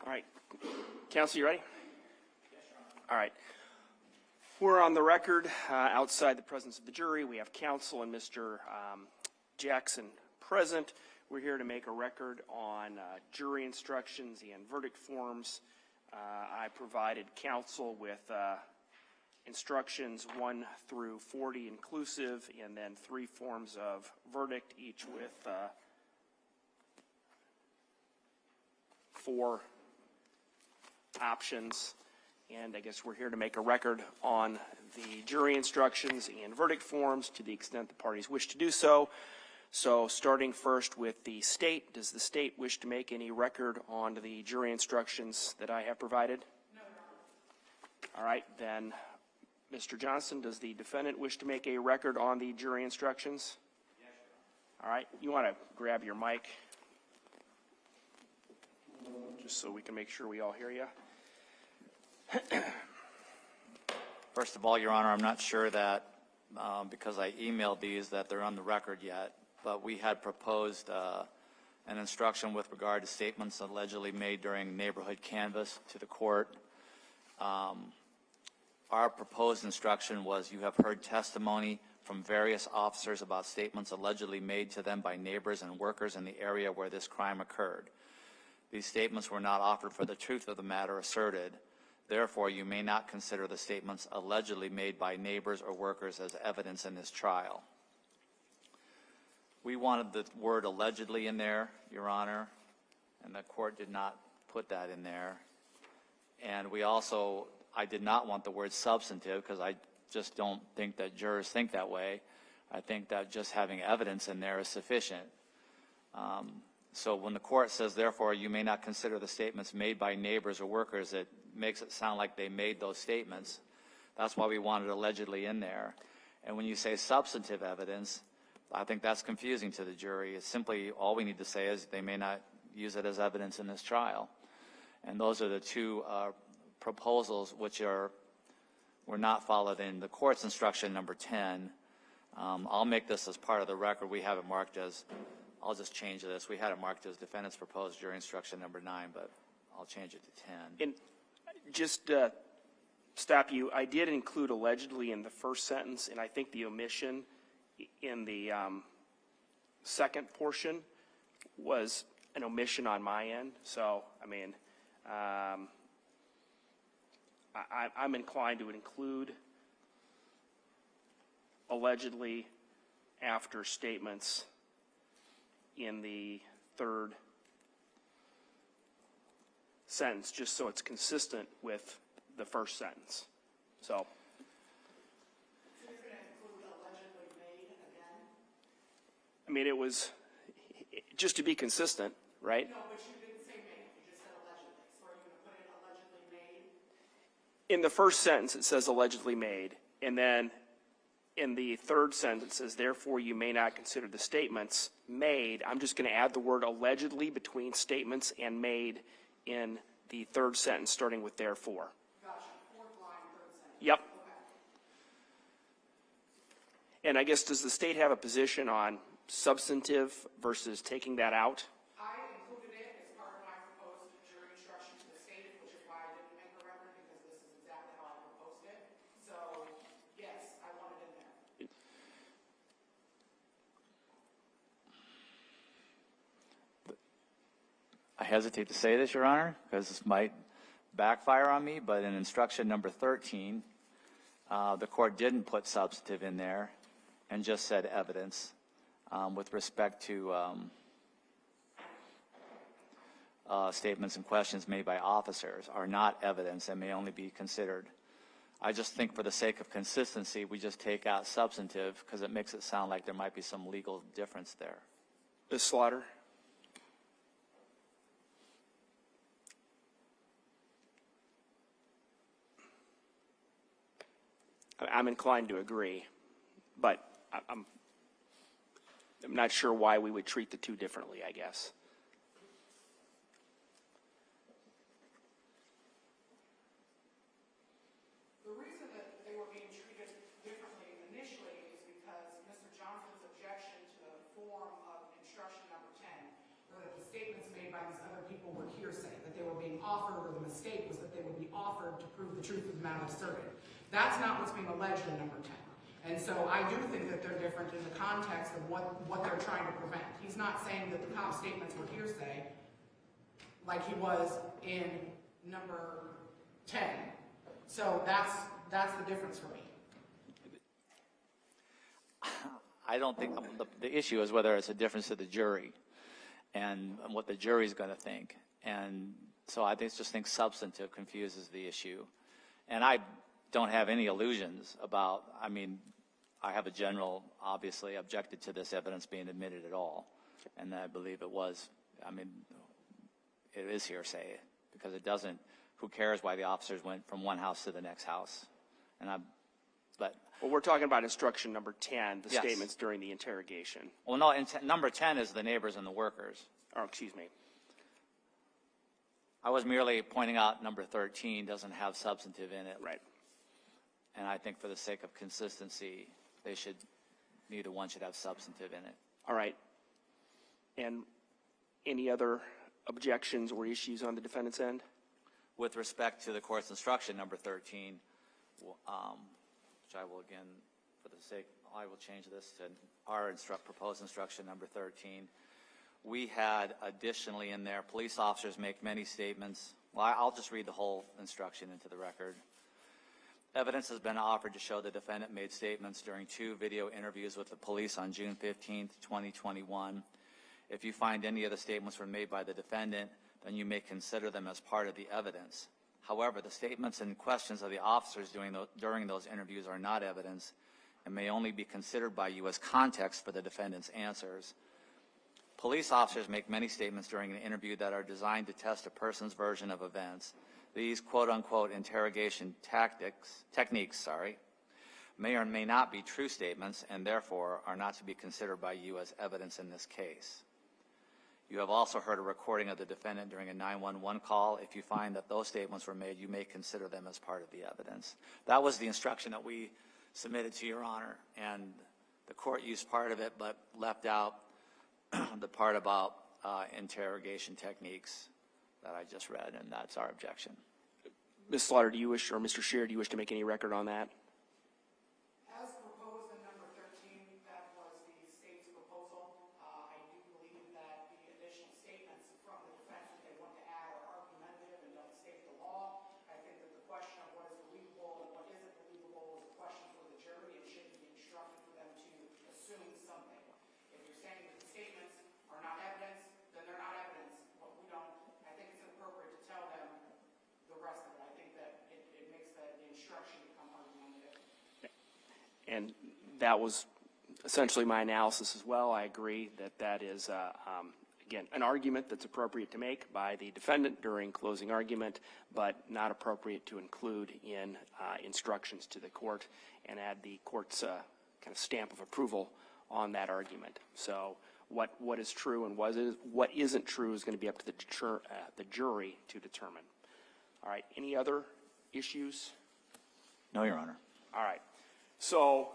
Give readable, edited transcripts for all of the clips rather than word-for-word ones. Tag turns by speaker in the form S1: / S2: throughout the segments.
S1: All right. Counsel, you ready? Yes, Your Honor. All right. We're on the record outside the presence of the jury. We have counsel and Mr. Jackson present. We're here to make a record on jury instructions and verdict forms. I provided counsel with instructions 1 through 40 inclusive, and then 3 forms of verdict, each with 4 options. And I guess we're here to make a record on the jury instructions and verdict forms to the extent the parties wish to do so. So starting first with the state, does the state wish to make any record on the jury instructions that I have provided? No, Your Honor. All right, then Mr. Johnson, does the defendant wish to make a record on the jury instructions? Yes, Your Honor. All right, you want to grab your mic just so we can make sure we all hear you.
S2: First of all, Your Honor, I'm not sure that because I emailed these that they're on the record yet, but we had proposed an instruction with regard to statements allegedly made during neighborhood canvass to the court. Our proposed instruction was, you have heard testimony from various officers about statements allegedly made to them by neighbors and workers in the area where this crime occurred. These statements were not offered for the truth of the matter asserted. Therefore, you may not consider the statements allegedly made by neighbors or workers as evidence in this trial. We wanted the word allegedly in there, Your Honor, and the court did not put that in there. And we also, I did not want the word substantive because I just don't think that jurors think that way. I think that just having evidence in there is sufficient. So when the court says, therefore, you may not consider the statements made by neighbors or workers, it makes it sound like they made those statements. That's why we wanted allegedly in there. And when you say substantive evidence, I think that's confusing to the jury. It's simply, all we need to say is they may not use it as evidence in this trial. And those are the 2 proposals which were not followed in the court's instruction number 10. I'll make this as part of the record. We have it marked as, I'll just change this. We had it marked as defendant's proposed jury instruction number 9, but I'll change it to 10.
S1: And just stop you, I did include allegedly in the first sentence, and I think the omission in the second portion was an omission on my end. So, I mean, I'm inclined to include allegedly after statements in the 3rd sentence, just so it's consistent with the first sentence. So you're going to include allegedly made again? I mean, it was just to be consistent, right? No, but you didn't say made. You just said allegedly. So are you going to put in allegedly made? In the first sentence, it says allegedly made, and then in the 3rd sentence, it says, therefore, you may not consider the statements made. I'm just going to add the word allegedly between statements and made in the 3rd sentence, starting with therefore. Gotcha. 4th line, 3rd sentence. Yep. Okay. And I guess, does the state have a position on substantive versus taking that out?
S3: I included it as part of my proposed jury instruction to the state, which is why I didn't make a record, because this is exactly how I proposed it. So, yes, I want it in there.
S2: I hesitate to say this, Your Honor, because this might backfire on me, but in instruction number 13, the court didn't put substantive in there and just said evidence with respect to statements and questions made by officers are not evidence and may only be considered. I just think for the sake of consistency, we just take out substantive because it makes it sound like there might be some legal difference there.
S1: Ms. Slaughter? I'm inclined to agree, but I'm not sure why we would treat the 2 differently, I guess.
S3: The reason that they were being treated differently initially is because Mr. Johnson's objection to the form of instruction number 10 were that the statements made by these other people were hearsay, that they were being offered, or the mistake was that they would be offered to prove the truth of the matter asserted. That's not what's being alleged in number 10. And so I do think that they're different in the context of what they're trying to prevent. He's not saying that the cop statements were hearsay like he was in number 10. So that's the difference for me.
S2: I don't think, the issue is whether it's a difference to the jury and what the jury's going to think. And so I just think substantive confuses the issue. And I don't have any illusions about, I mean, I have a general, obviously, objected to this evidence being admitted at all. And I believe it was, I mean, it is hearsay because it doesn't, who cares why the officers went from one house to the next house? And
S1: Well, we're talking about instruction number 10, the
S2: Yes.
S1: statements during the interrogation.
S2: well, no, number 10 is the neighbors and the workers.
S1: Oh, excuse me.
S2: I was merely pointing out number 13 doesn't have substantive in it.
S1: Right.
S2: And I think for the sake of consistency, neither one should have substantive in it.
S1: All right. And any other objections or issues on the defendant's end?
S2: With respect to the court's instruction, number 13, which I will again, for the sake, I will change this to our proposed instruction, number 13. We had additionally in there, police officers make many statements. Well, I'll just read the whole instruction into the record. Evidence has been offered to show the defendant made statements during 2 video interviews with the police on June 15th, 2021. If you find any of the statements were made by the defendant, then you may consider them as part of the evidence. However, the statements and questions of the officers during those interviews are not evidence and may only be considered by you as context for the defendant's answers. Police officers make many statements during an interview that are designed to test a person's version of events. These quote-unquote interrogation techniques, may or may not be true statements and therefore are not to be considered by you as evidence in this case. You have also heard a recording of the defendant during a 911 call. If you find that those statements were made, you may consider them as part of the evidence. That was the instruction that we submitted to Your Honor, and the court used part of it but left out the part about interrogation techniques that I just read, and that's our objection.
S1: Ms. Slaughter, do you wish, or Mr. Scheer, do you wish to make any record on that?
S3: As proposed in number 13, that was the state's proposal. I do believe that the additional statements from the defense that they want to add are argumentative and don't state the law. I think that the question of what is believable and what isn't believable is a question for the jury. It shouldn't be instructed for them to assume something. If you're saying that the statements are not evidence, then they're not evidence. But we don't, I think it's inappropriate to tell them the rest of it. I think that it makes the instruction become argumentative.
S1: And that was essentially my analysis as well. I agree that that is, again, an argument that's appropriate to make by the defendant during closing argument, but not appropriate to include in instructions to the court and add the court's kind of stamp of approval on that argument. So what is true and what isn't true is going to be up to the jury to determine. All right, any other issues?
S2: No, Your Honor.
S1: All right. So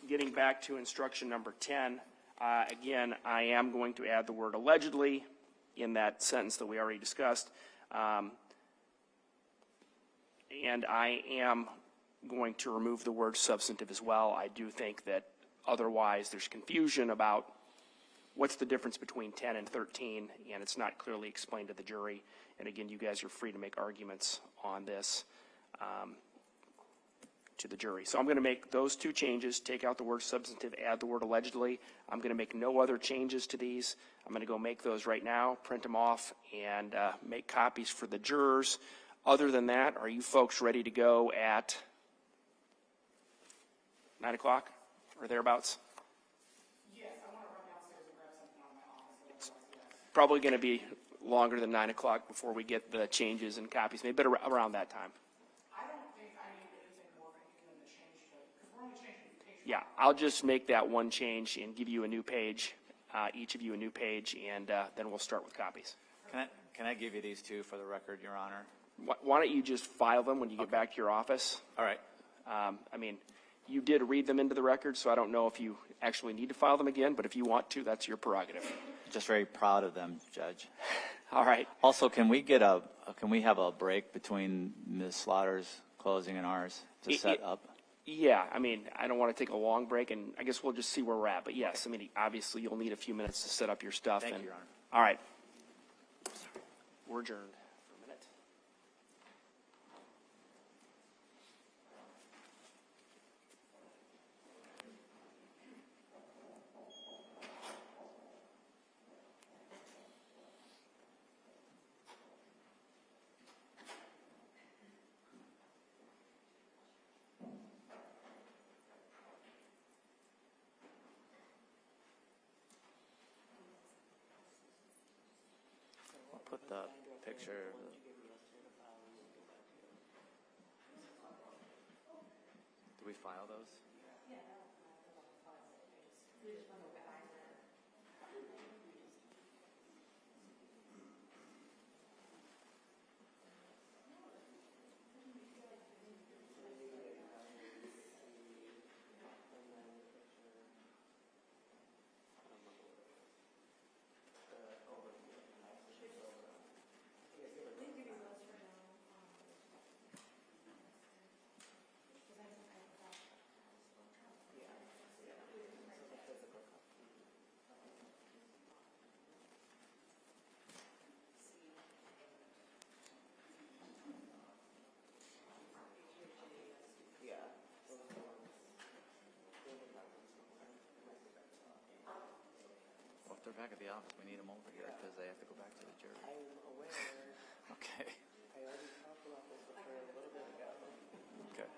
S1: getting back to instruction number 10, again, I am going to add the word allegedly in that sentence that we already discussed. And I am going to remove the word substantive as well. I do think that otherwise there's confusion about what's the difference between 10 and 13, and it's not clearly explained to the jury. And again, you guys are free to make arguments on this to the jury. So I'm going to make those 2 changes, take out the word substantive, add the word allegedly. I'm going to make no other changes to these. I'm going to go make those right now, print them off, and make copies for the jurors. Other than that, are you folks ready to go at 9 o'clock or thereabouts?
S3: Yes, I want to run downstairs and grab something out of my office. Yes.
S1: Probably going to be longer than 9 o'clock before we get the changes and copies made, but around that time.
S3: I don't think I need anything more than the change to it, because we're only changing the page.
S1: Yeah, I'll just make that one change and give you a new page, each of you a new page, and then we'll start with copies.
S2: Can I give you these 2 for the record, Your Honor?
S1: Why don't you just file them when you get back to your office?
S2: All right.
S1: I mean, you did read them into the record, so I don't know if you actually need to file them again, but if you want to, that's your prerogative.
S2: Just very proud of them, Judge.
S1: All right.
S2: Also, can we have a break between Ms. Slaughter's closing and ours to set up?
S1: Yeah, I mean, I don't want to take a long break, and I guess we'll just see where we're at. But yes, I mean, obviously you'll need a few minutes to set up your stuff.
S2: Thank you, Your Honor.
S1: All right. We're adjourned for a minute.
S2: I'll put the picture. Do we file those? Well, if they're back at the office, we need them over here because they have to go back to the jury.
S4: I'm aware.
S2: Okay.
S4: I already talked about this with her a little bit ago.
S2: Okay.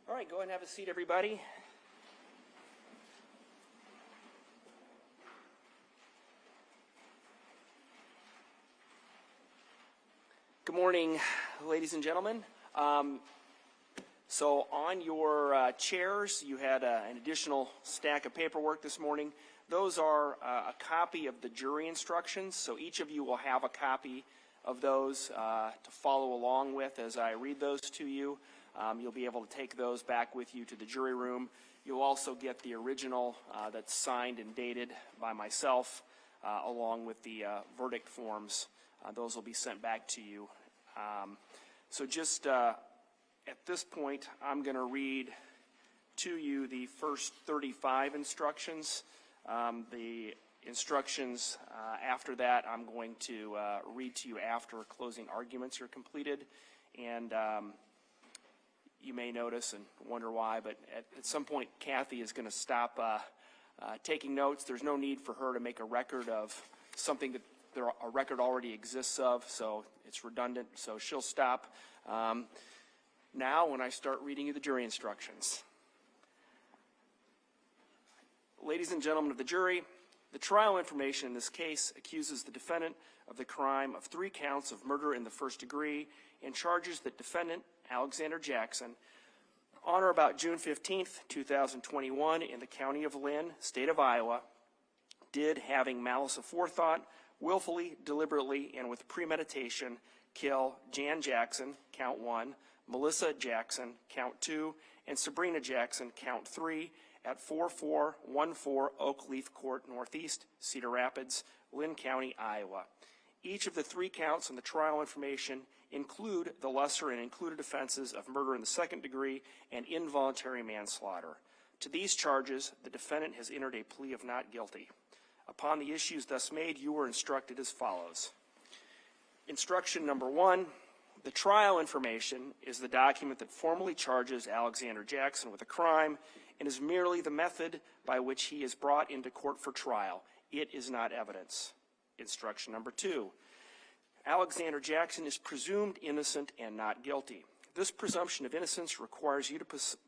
S1: All right, go ahead and have a seat, everybody. Good morning, ladies and gentlemen. So on your chairs, you had an additional stack of paperwork this morning. Those are a copy of the jury instructions, so each of you will have a copy of those to follow along with as I read those to you. You'll be able to take those back with you to the jury room. You'll also get the original that's signed and dated by myself, along with the verdict forms. Those will be sent back to you. So just at this point, I'm going to read to you the first 35 instructions. The instructions after that, I'm going to read to you after closing arguments are completed. And you may notice and wonder why, but at some point, Kathy is going to stop taking notes. There's no need for her to make a record of something that a record already exists of, so it's redundant. So she'll stop now when I start reading you the jury instructions. Ladies and gentlemen of the jury, the trial information in this case accuses the defendant of the crime of 3 counts of murder in the first degree and charges that defendant, Alexander Jackson, on or about June 15th, 2021, in the county of Lynn, state of Iowa, did, having malice aforethought, willfully, deliberately, and with premeditation, kill Jan Jackson, count 1, Melissa Jackson, count 2, and Sabrina Jackson, count 3, at 4414 Oak Leaf Court Northeast, Cedar Rapids, Lynn County, Iowa. Each of the 3 counts in the trial information include the lesser and included offenses of murder in the second degree and involuntary manslaughter. To these charges, the defendant has entered a plea of not guilty. Upon the issues thus made, you were instructed as follows. Instruction number 1, the trial information is the document that formally charges Alexander Jackson with a crime and is merely the method by which he is brought into court for trial. It is not evidence. Instruction number 2, Alexander Jackson is presumed innocent and not guilty. This presumption of innocence requires you to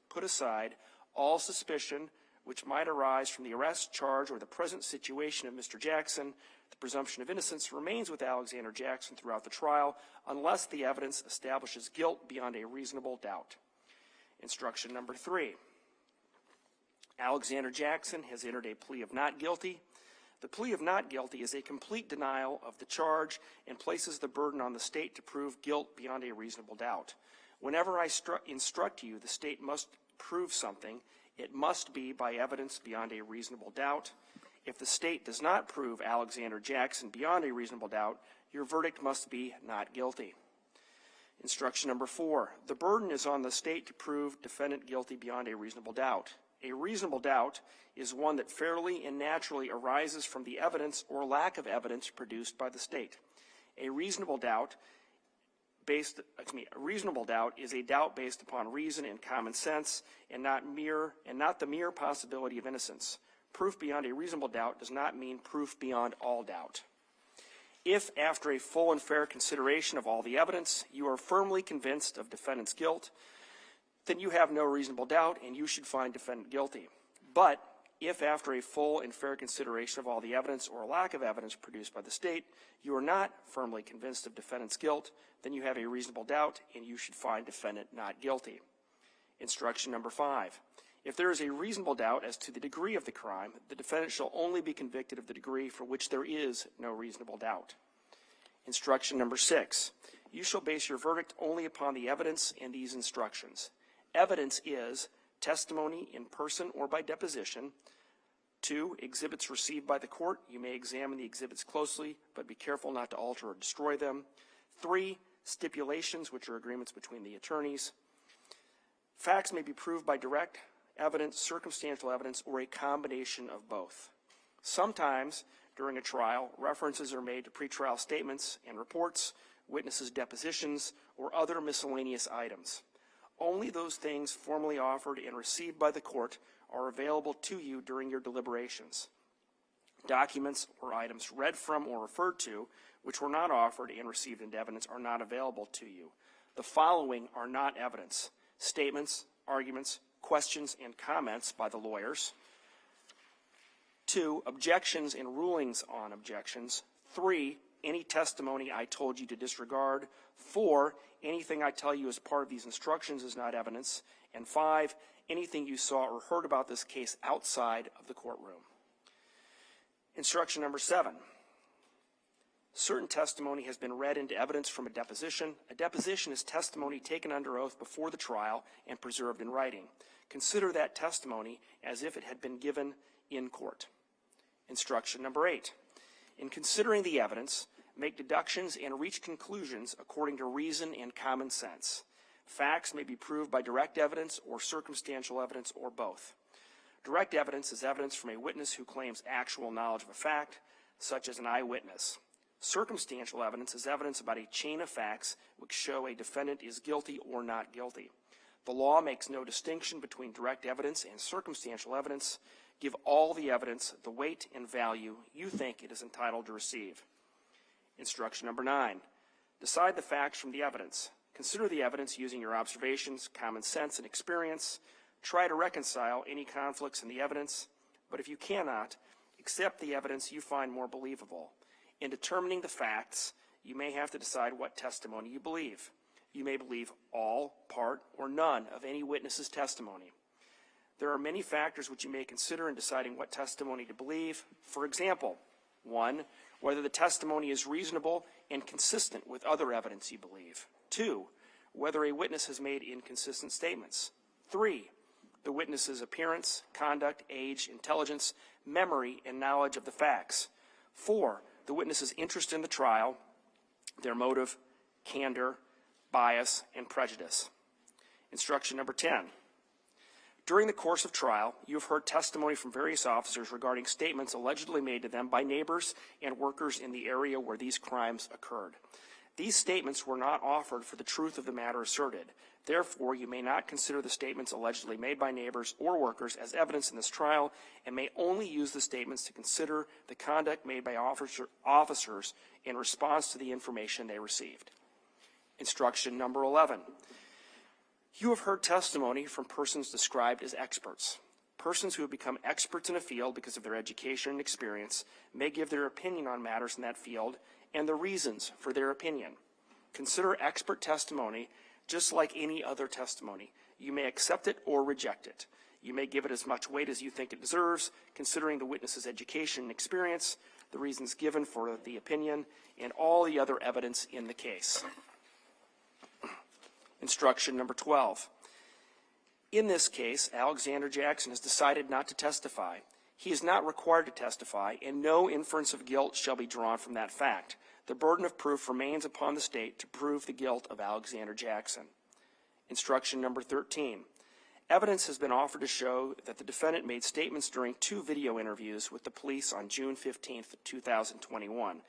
S1: put aside all suspicion which might arise from the arrest, charge, or the present situation of Mr. Jackson. The presumption of innocence remains with Alexander Jackson throughout the trial unless the evidence establishes guilt beyond a reasonable doubt. Instruction number 3, Alexander Jackson has entered a plea of not guilty. The plea of not guilty is a complete denial of the charge and places the burden on the state to prove guilt beyond a reasonable doubt. Whenever I instruct you, the state must prove something. It must be by evidence beyond a reasonable doubt. If the state does not prove Alexander Jackson beyond a reasonable doubt, your verdict must be not guilty. Instruction number 4, the burden is on the state to prove defendant guilty beyond a reasonable doubt. A reasonable doubt is one that fairly and naturally arises from the evidence or lack of evidence produced by the state. A reasonable doubt is a doubt based upon reason and common sense and not the mere possibility of innocence. Proof beyond a reasonable doubt does not mean proof beyond all doubt. If, after a full and fair consideration of all the evidence, you are firmly convinced of defendant's guilt, then you have no reasonable doubt and you should find defendant guilty. But if, after a full and fair consideration of all the evidence or lack of evidence produced by the state, you are not firmly convinced of defendant's guilt, then you have a reasonable doubt and you should find defendant not guilty. Instruction number 5. If there is a reasonable doubt as to the degree of the crime, the defendant shall only be convicted of the degree for which there is no reasonable doubt. Instruction number 6. You shall base your verdict only upon the evidence in these instructions. Evidence is testimony in person or by deposition. 2, exhibits received by the court. You may examine the exhibits closely, but be careful not to alter or destroy them. 3, stipulations, which are agreements between the attorneys. Facts may be proved by direct evidence, circumstantial evidence, or a combination of both. Sometimes, during a trial, references are made to pretrial statements and reports, witnesses' depositions, or other miscellaneous items. Only those things formally offered and received by the court are available to you during your deliberations. Documents or items read from or referred to, which were not offered and received into evidence, are not available to you. The following are not evidence: statements, arguments, questions, and comments by the lawyers. 2, objections and rulings on objections. 3, any testimony I told you to disregard. 4, anything I tell you as part of these instructions is not evidence. And 5, anything you saw or heard about this case outside of the courtroom. Instruction number 7. Certain testimony has been read into evidence from a deposition. A deposition is testimony taken under oath before the trial and preserved in writing. Consider that testimony as if it had been given in court. Instruction number 8. In considering the evidence, make deductions and reach conclusions according to reason and common sense. Facts may be proved by direct evidence or circumstantial evidence or both. Direct evidence is evidence from a witness who claims actual knowledge of a fact, such as an eyewitness. Circumstantial evidence is evidence about a chain of facts which show a defendant is guilty or not guilty. The law makes no distinction between direct evidence and circumstantial evidence. Give all the evidence the weight and value you think it is entitled to receive. Instruction number 9. Decide the facts from the evidence. Consider the evidence using your observations, common sense, and experience. Try to reconcile any conflicts in the evidence, but if you cannot, accept the evidence you find more believable. In determining the facts, you may have to decide what testimony you believe. You may believe all, part, or none of any witness's testimony. There are many factors which you may consider in deciding what testimony to believe. For example, 1, whether the testimony is reasonable and consistent with other evidence you believe. 2, whether a witness has made inconsistent statements. 3, the witness's appearance, conduct, age, intelligence, memory, and knowledge of the facts. 4, the witness's interest in the trial, their motive, candor, bias, and prejudice. Instruction number 10. During the course of trial, you have heard testimony from various officers regarding statements allegedly made to them by neighbors and workers in the area where these crimes occurred. These statements were not offered for the truth of the matter asserted. Therefore, you may not consider the statements allegedly made by neighbors or workers as evidence in this trial and may only use the statements to consider the conduct made by officers in response to the information they received. Instruction number 11. You have heard testimony from persons described as experts. Persons who have become experts in a field because of their education and experience may give their opinion on matters in that field and the reasons for their opinion. Consider expert testimony just like any other testimony. You may accept it or reject it. You may give it as much weight as you think it deserves, considering the witness's education and experience, the reasons given for the opinion, and all the other evidence in the case. Instruction number 12. In this case, Alexander Jackson has decided not to testify. He is not required to testify, and no inference of guilt shall be drawn from that fact. The burden of proof remains upon the state to prove the guilt of Alexander Jackson. Instruction number 13. Evidence has been offered to show that the defendant made statements during 2 video interviews with the police on June 15, 2021.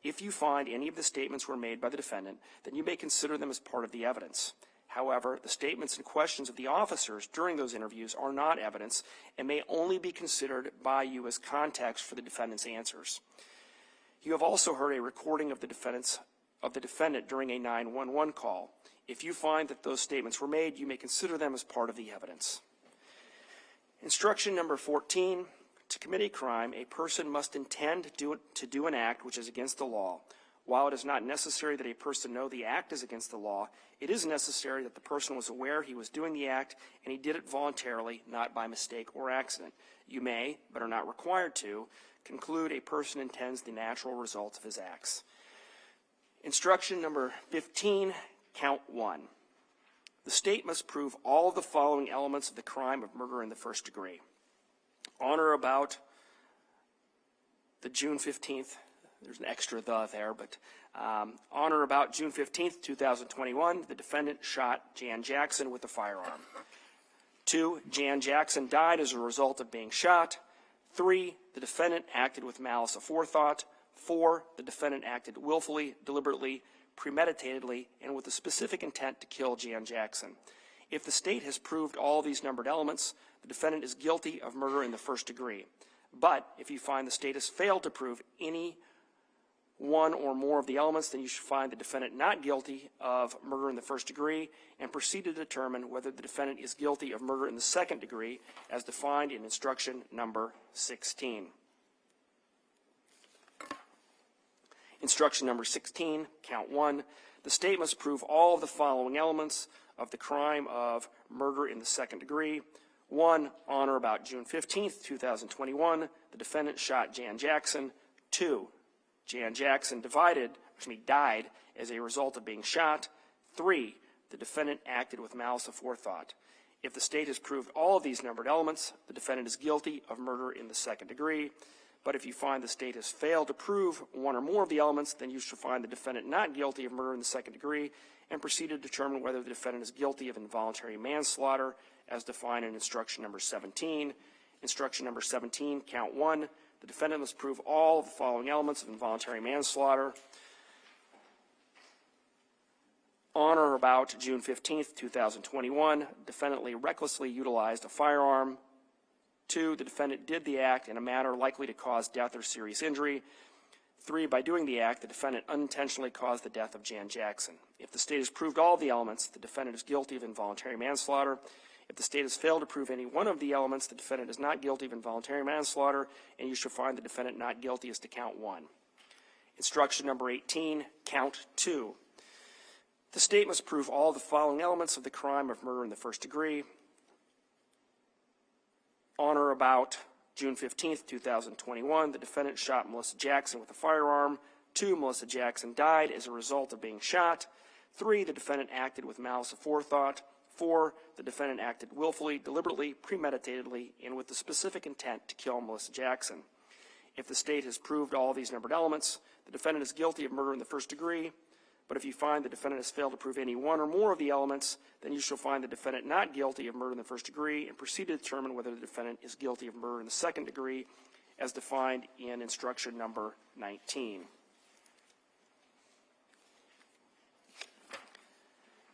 S1: If you find any of the statements were made by the defendant, then you may consider them as part of the evidence. However, the statements and questions of the officers during those interviews are not evidence and may only be considered by you as context for the defendant's answers. You have also heard a recording of the defendant during a 911 call. If you find that those statements were made, you may consider them as part of the evidence. Instruction number 14. To commit a crime, a person must intend to do an act which is against the law. While it is not necessary that a person know the act is against the law, it is necessary that the person was aware he was doing the act and he did it voluntarily, not by mistake or accident. You may, but are not required to, conclude a person intends the natural results of his acts. Instruction number 15, count 1. The state must prove all of the following elements of the crime of murder in the first degree. On or about the June 15th, there's an extra "the" there, but on or about June 15th, 2021, the defendant shot Jan Jackson with a firearm. 2, Jan Jackson died as a result of being shot. 3, the defendant acted with malice aforethought. 4, the defendant acted willfully, deliberately, premeditatedly, and with a specific intent to kill Jan Jackson. If the state has proved all these numbered elements, the defendant is guilty of murder in the first degree. But if you find the state has failed to prove any one or more of the elements, then you should find the defendant not guilty of murder in the first degree and proceed to determine whether the defendant is guilty of murder in the second degree as defined in instruction number 16. Instruction number 16, count 1. The state must prove all of the following elements of the crime of murder in the second degree. 1, on or about June 15th, 2021, the defendant shot Jan Jackson. 2, Jan Jackson died as a result of being shot. 3, the defendant acted with malice aforethought. If the state has proved all of these numbered elements, the defendant is guilty of murder in the second degree. But if you find the state has failed to prove one or more of the elements, then you shall find the defendant not guilty of murder in the second degree and proceed to determine whether the defendant is guilty of involuntary manslaughter as defined in instruction number 17. Instruction number 17, count 1. The defendant must prove all of the following elements of involuntary manslaughter. On or about June 15th, 2021, defendant recklessly utilized a firearm. 2, the defendant did the act in a manner likely to cause death or serious injury. 3, by doing the act, the defendant unintentionally caused the death of Jan Jackson. If the state has proved all of the elements, the defendant is guilty of involuntary manslaughter. If the state has failed to prove any one of the elements, the defendant is not guilty of involuntary manslaughter, and you shall find the defendant not guilty as to count 1. Instruction number 18, count 2. The state must prove all the following elements of the crime of murder in the first degree. On or about June 15th, 2021, the defendant shot Melissa Jackson with a firearm. 2, Melissa Jackson died as a result of being shot. 3, the defendant acted with malice aforethought. 4, the defendant acted willfully, deliberately, premeditatedly, and with the specific intent to kill Melissa Jackson. If the state has proved all these numbered elements, the defendant is guilty of murder in the first degree. But if you find the defendant has failed to prove any one or more of the elements, then you shall find the defendant not guilty of murder in the first degree and proceed to determine whether the defendant is guilty of murder in the second degree as defined in instruction number 19.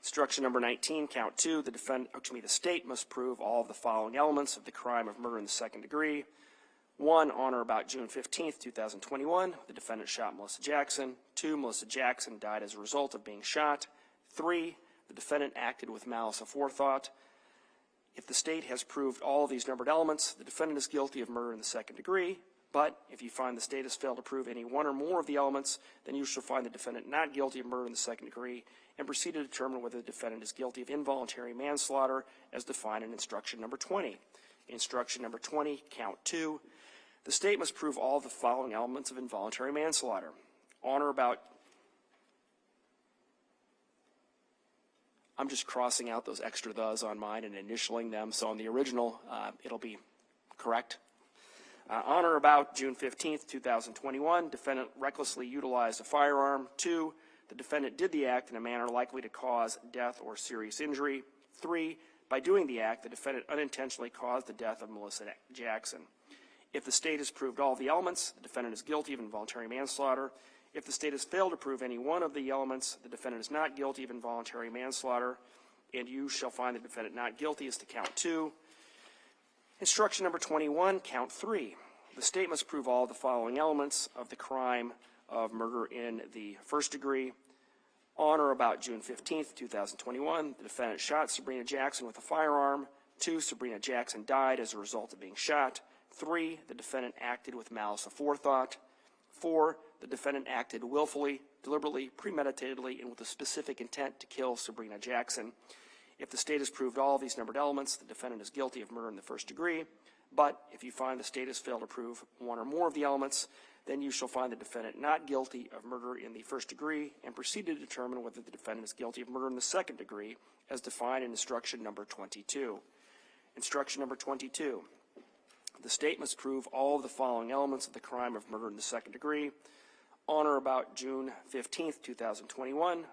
S1: Instruction number 19, count 2, the state must prove all of the following elements of the crime of murder in the second degree. 1, on or about June 15th, 2021, the defendant shot Melissa Jackson. 2, Melissa Jackson died as a result of being shot. 3, the defendant acted with malice aforethought. If the state has proved all of these numbered elements, the defendant is guilty of murder in the second degree. But if you find the state has failed to prove any one or more of the elements, then you shall find the defendant not guilty of murder in the second degree and proceed to determine whether the defendant is guilty of involuntary manslaughter as defined in instruction number 20. Instruction number 20, count 2. The state must prove all of the following elements of involuntary manslaughter. On or about, I'm just crossing out those extra thes on mine and initialing them, so on the original, it'll be correct. On or about June 15th, 2021, defendant recklessly utilized a firearm. 2, the defendant did the act in a manner likely to cause death or serious injury. 3, by doing the act, the defendant unintentionally caused the death of Melissa Jackson. If the state has proved all the elements, the defendant is guilty of involuntary manslaughter. If the state has failed to prove any one of the elements, the defendant is not guilty of involuntary manslaughter, and you shall find the defendant not guilty as to count 2. Instruction number 21, count 3. The state must prove all of the following elements of the crime of murder in the first degree. On or about June 15th, 2021, the defendant shot Sabrina Jackson with a firearm. 2, Sabrina Jackson died as a result of being shot. 3, the defendant acted with malice aforethought. 4, the defendant acted willfully, deliberately, premeditatedly, and with a specific intent to kill Sabrina Jackson. If the state has proved all of these numbered elements, the defendant is guilty of murder in the first degree. But if you find the state has failed to prove one or more of the elements, then you shall find the defendant not guilty of murder in the first degree and proceed to determine whether the defendant is guilty of murder in the second degree as defined in instruction number 22. Instruction number 22. The state must prove all of the following elements of the crime of murder in the second degree. On or about June 15th, 2021,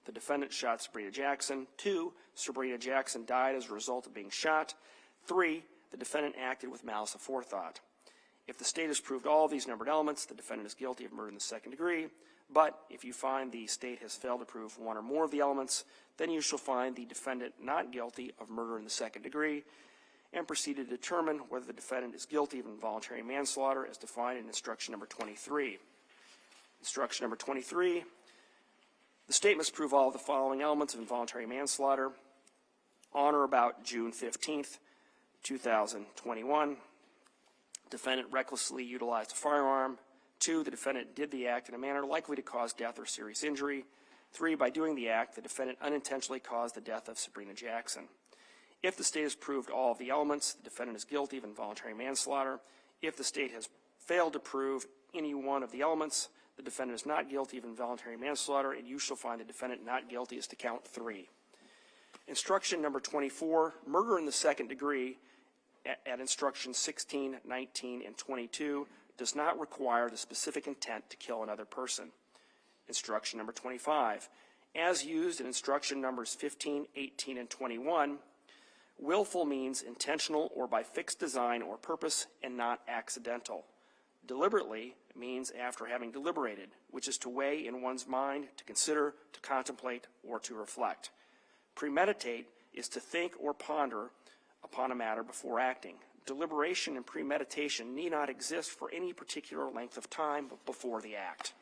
S1: the defendant shot Sabrina Jackson. 2, Sabrina Jackson died as a result of being shot. 3, the defendant acted with malice aforethought. If the state has proved all of these numbered elements, the defendant is guilty of murder in the second degree. But if you find the state has failed to prove one or more of the elements, then you shall find the defendant not guilty of murder in the second degree and proceed to determine whether the defendant is guilty of involuntary manslaughter as defined in instruction number 23. Instruction number 23, the state must prove all of the following elements of involuntary manslaughter on or about June 15th, 2021. Defendant recklessly utilized a firearm. 2, the defendant did the act in a manner likely to cause death or serious injury. 3, by doing the act, the defendant unintentionally caused the death of Sabrina Jackson. If the state has proved all of the elements, the defendant is guilty of involuntary manslaughter. If the state has failed to prove any one of the elements, the defendant is not guilty of involuntary manslaughter, and you shall find the defendant not guilty as to count 3. Instruction number 24, murder in the second degree at instructions 16, 19, and 22 does not require the specific intent to kill another person. Instruction number 25, as used in instruction numbers 15, 18, and 21, willful means intentional or by fixed design or purpose and not accidental. Deliberately means after having deliberated, which is to weigh in one's mind, to consider, to contemplate, or to reflect. Premeditate is to think or ponder upon a matter before acting. Deliberation and premeditation need not exist for any particular length of time before the act.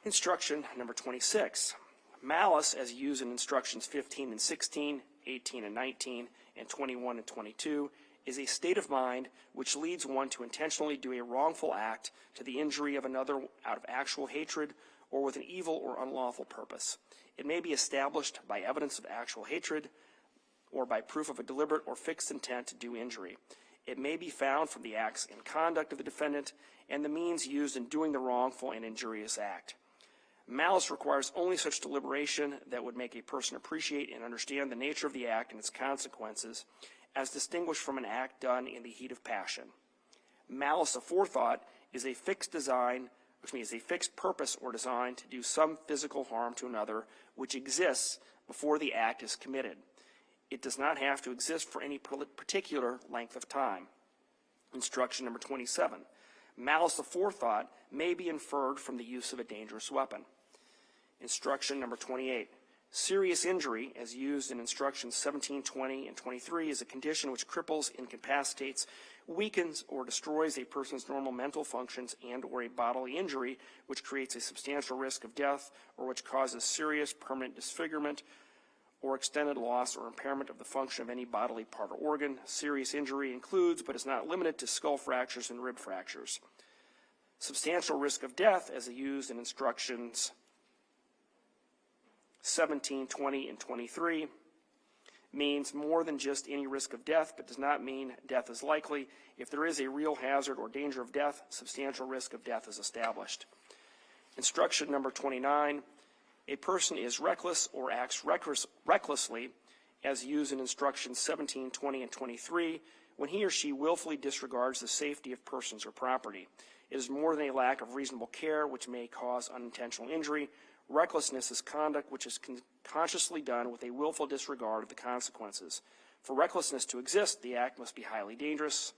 S1: Instruction number 26. Malice, as used in instructions 15 and 16, 18 and 19, and 21 and 22, is a state of mind which leads one to intentionally do a wrongful act to the injury of another out of actual hatred or with an evil or unlawful purpose. It may be established by evidence of actual hatred or by proof of a deliberate or fixed intent to do injury. It may be found from the acts and conduct of the defendant and the means used in doing the wrongful and injurious act. Malice requires only such deliberation that would make a person appreciate and understand the nature of the act and its consequences, as distinguished from an act done in the heat of passion. Malice aforethought is a fixed purpose or design to do some physical harm to another which exists before the act is committed. It does not have to exist for any particular length of time. Instruction number 27. Malice aforethought may be inferred from the use of a dangerous weapon. Instruction number 28. Serious injury, as used in instructions 17, 20, and 23, is a condition which cripples, incapacitates, weakens, or destroys a person's normal mental functions and or a bodily injury which creates a substantial risk of death or which causes serious permanent disfigurement or extended loss or impairment of the function of any bodily part or organ. Serious injury includes, but is not limited to, skull fractures and rib fractures. Substantial risk of death, as used in instructions 17, 20, and 23, means more than just any risk of death, but does not mean death is likely. If there is a real hazard or danger of death, substantial risk of death is established. Instruction number 29, a person is reckless or acts recklessly, as used in instructions 17, 20, and 23, when he or she willfully disregards the safety of persons or property. It is more than a lack of reasonable care which may cause unintentional injury. Recklessness is conduct which is consciously done with a willful disregard of the consequences. For recklessness to exist, the act must be highly dangerous.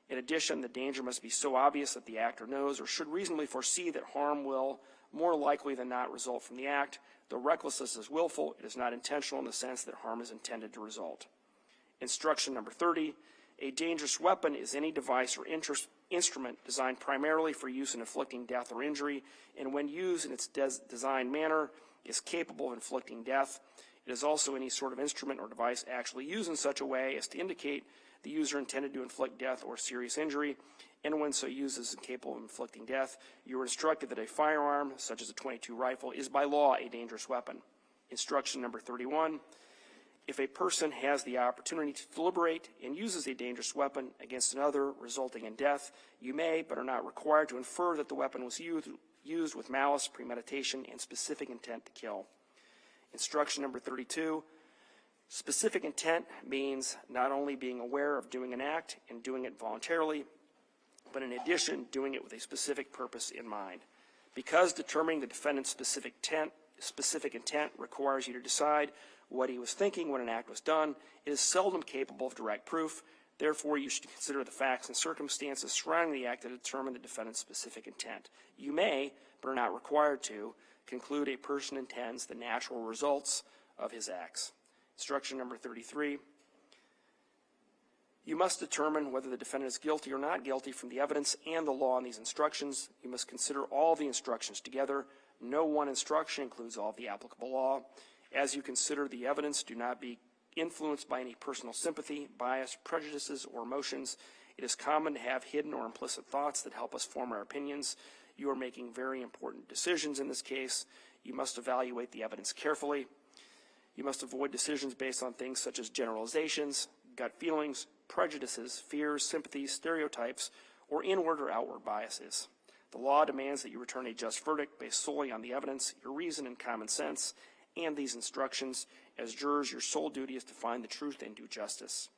S1: In addition, the danger must be so obvious that the actor knows or should reasonably foresee that harm will, more likely than not, result from the act. Though recklessness is willful, it is not intentional in the sense that harm is intended to result. Instruction number 30, a dangerous weapon is any device or instrument designed primarily for use in inflicting death or injury, and when used in its designed manner is capable of inflicting death. It is also any sort of instrument or device actually used in such a way as to indicate the user intended to inflict death or serious injury, and when so used is capable of inflicting death. You are instructed that a firearm, such as a .22 rifle, is by law a dangerous weapon. Instruction number 31, if a person has the opportunity to deliberate and uses a dangerous weapon against another resulting in death, you may, but are not required, to infer that the weapon was used with malice, premeditation, and specific intent to kill. Instruction number 32, specific intent means not only being aware of doing an act and doing it voluntarily, but in addition, doing it with a specific purpose in mind. Because determining the defendant's specific intent requires you to decide what he was thinking when an act was done, it is seldom capable of direct proof. Therefore, you should consider the facts and circumstances surrounding the act to determine the defendant's specific intent. You may, but are not required to, conclude a person intends the natural results of his acts. Instruction number 33. You must determine whether the defendant is guilty or not guilty from the evidence and the law in these instructions. You must consider all the instructions together. No one instruction includes all of the applicable law. As you consider the evidence, do not be influenced by any personal sympathy, bias, prejudices, or emotions. It is common to have hidden or implicit thoughts that help us form our opinions. You are making very important decisions in this case. You must evaluate the evidence carefully. You must avoid decisions based on things such as generalizations, gut feelings, prejudices, fears, sympathies, stereotypes, or inward or outward biases. The law demands that you return a just verdict based solely on the evidence, your reason, and common sense, and these instructions. As jurors, your sole duty is to find the truth and do justice.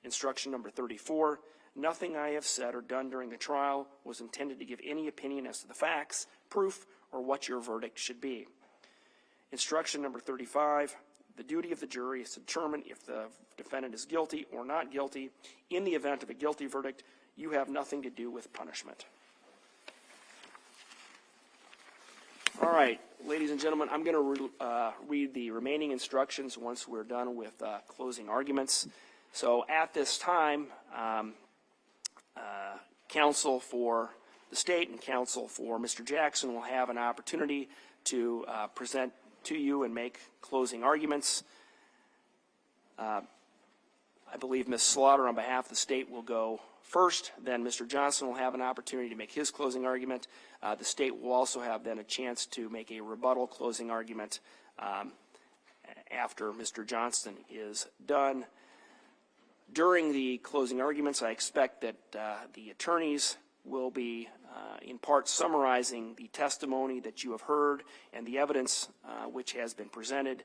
S1: Instruction number 34, nothing I have said or done during the trial was intended to give any opinion as to the facts, proof, or what your verdict should be. Instruction number 35, the duty of the jury is to determine if the defendant is guilty or not guilty. In the event of a guilty verdict, you have nothing to do with punishment. All right, ladies and gentlemen, I'm going to read the remaining instructions once we're done with closing arguments. So at this time, counsel for the state and counsel for Mr. Jackson will have an opportunity to present to you and make closing arguments. I believe Ms. Slaughter on behalf of the state will go first, then Mr. Johnson will have an opportunity to make his closing argument. The state will also have then a chance to make a rebuttal closing argument after Mr. Johnson is done. During the closing arguments, I expect that the attorneys will be in part summarizing the testimony that you have heard and the evidence which has been presented.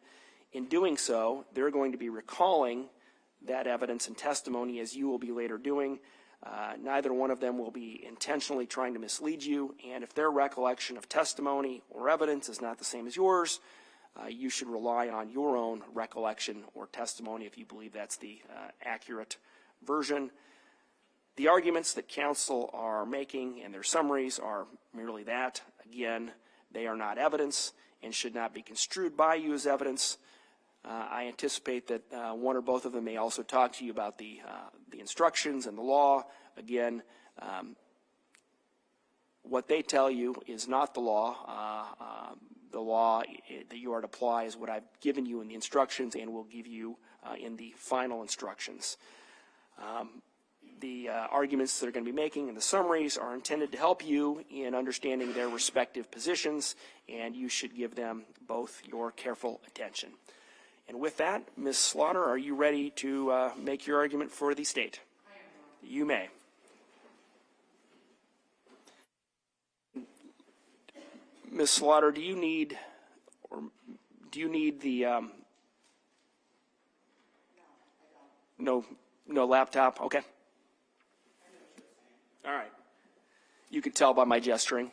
S1: In doing so, they're going to be recalling that evidence and testimony as you will be later doing. Neither one of them will be intentionally trying to mislead you, and if their recollection of testimony or evidence is not the same as yours, you should rely on your own recollection or testimony if you believe that's the accurate version. The arguments that counsel are making and their summaries are merely that. Again, they are not evidence and should not be construed by you as evidence. I anticipate that one or both of them may also talk to you about the instructions and the law. Again, what they tell you is not the law. The law that you are to apply is what I've given you in the instructions and will give you in the final instructions. The arguments they're going to be making and the summaries are intended to help you in understanding their respective positions, and you should give them both your careful attention. And with that, Ms. Slaughter, are you ready to make your argument for the state?
S3: I am.
S1: You may. Ms. Slaughter, do you need the no laptop? Okay. All right. You could tell by my gesturing.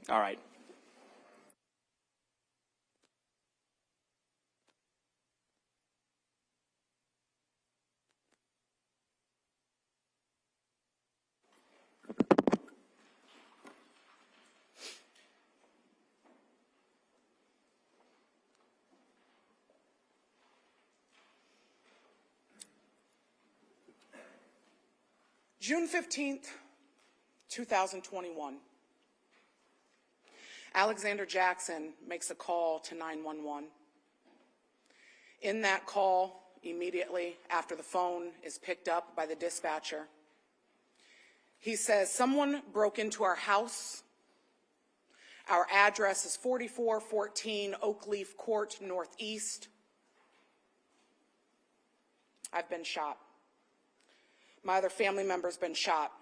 S1: All right.
S3: June 15th, 2021. Alexander Jackson makes a call to 911. In that call, immediately after the phone is picked up by the dispatcher, he says, "Someone broke into our house. Our address is 4414 Oakleaf Court, Northeast. I've been shot. My other family member's been shot.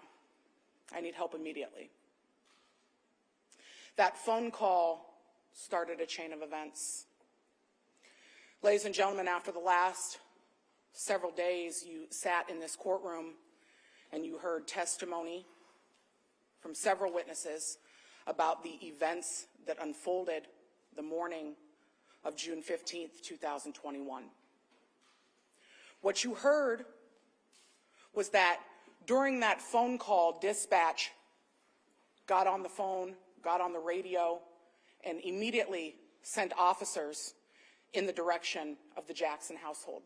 S3: I need help immediately." That phone call started a chain of events. Ladies and gentlemen, after the last several days, you sat in this courtroom and you heard testimony from several witnesses about the events that unfolded the morning of June 15th, 2021. What you heard was that during that phone call, dispatch got on the phone, got on the radio, and immediately sent officers in the direction of the Jackson household.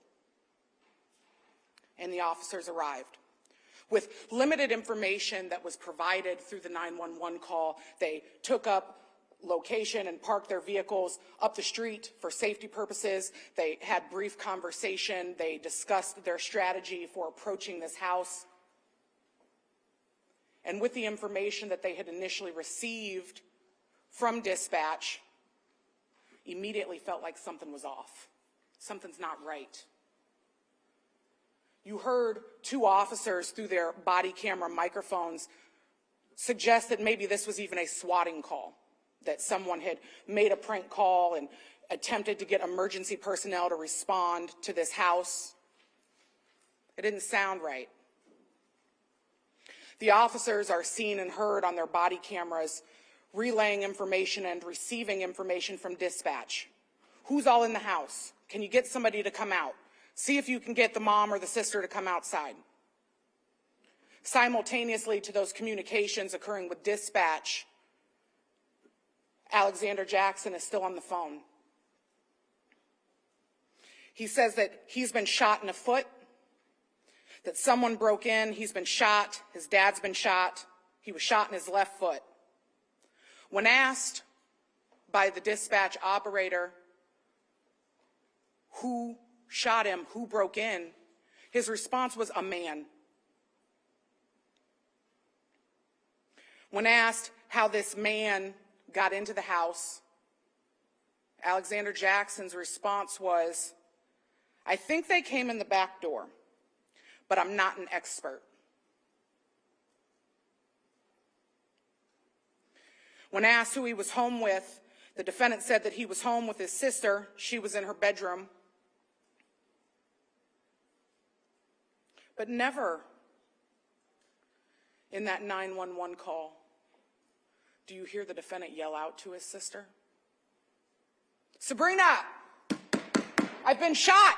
S3: And the officers arrived. With limited information that was provided through the 911 call, they took up location and parked their vehicles up the street for safety purposes. They had brief conversation. They discussed their strategy for approaching this house. And with the information that they had initially received from dispatch, immediately felt like something was off. Something's not right. You heard two officers through their body camera microphones suggest that maybe this was even a swatting call, that someone had made a prank call and attempted to get emergency personnel to respond to this house. It didn't sound right. The officers are seen and heard on their body cameras relaying information and receiving information from dispatch. Who's all in the house? Can you get somebody to come out? See if you can get the mom or the sister to come outside. Simultaneously to those communications occurring with dispatch, Alexander Jackson is still on the phone. He says that he's been shot in the foot, that someone broke in, he's been shot, his dad's been shot, he was shot in his left foot. When asked by the dispatch operator who shot him, who broke in, his response was a man. When asked how this man got into the house, Alexander Jackson's response was, "I think they came in the back door, but I'm not an expert." When asked who he was home with, the defendant said that he was home with his sister. She was in her bedroom. But never in that 911 call do you hear the defendant yell out to his sister, "Sabrina, I've been shot.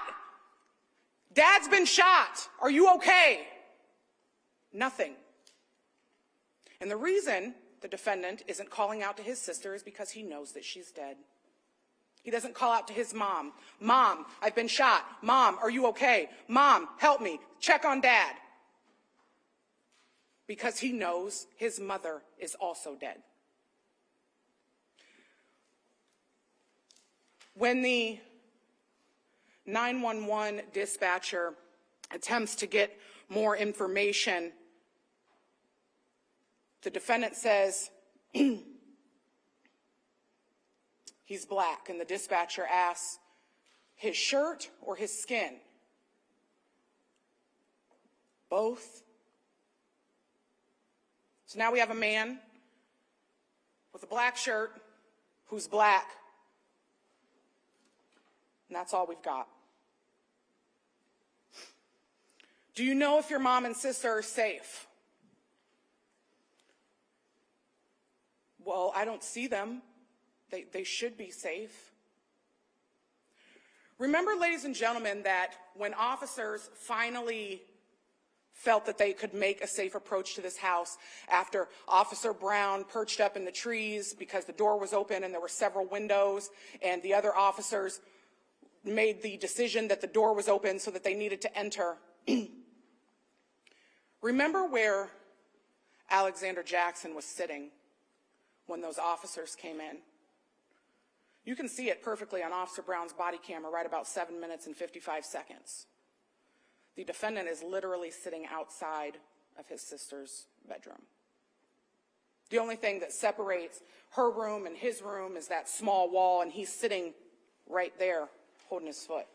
S3: Dad's been shot. Are you okay?" Nothing. And the reason the defendant isn't calling out to his sister is because he knows that she's dead. He doesn't call out to his mom. "Mom, I've been shot. Mom, are you okay? Mom, help me. Check on Dad." Because he knows his mother is also dead. When the 911 dispatcher attempts to get more information, the defendant says he's black, and the dispatcher asks, "His shirt or his skin?" "Both." So now we have a man with a black shirt who's black, and that's all we've got. Do you know if your mom and sister are safe? Well, I don't see them. They should be safe. Remember, ladies and gentlemen, that when officers finally felt that they could make a safe approach to this house after Officer Brown perched up in the trees because the door was open and there were several windows, and the other officers made the decision that the door was open so that they needed to enter. Remember where Alexander Jackson was sitting when those officers came in? You can see it perfectly on Officer Brown's body camera right about 7 minutes and 55 seconds. The defendant is literally sitting outside of his sister's bedroom. The only thing that separates her room and his room is that small wall, and he's sitting right there holding his foot.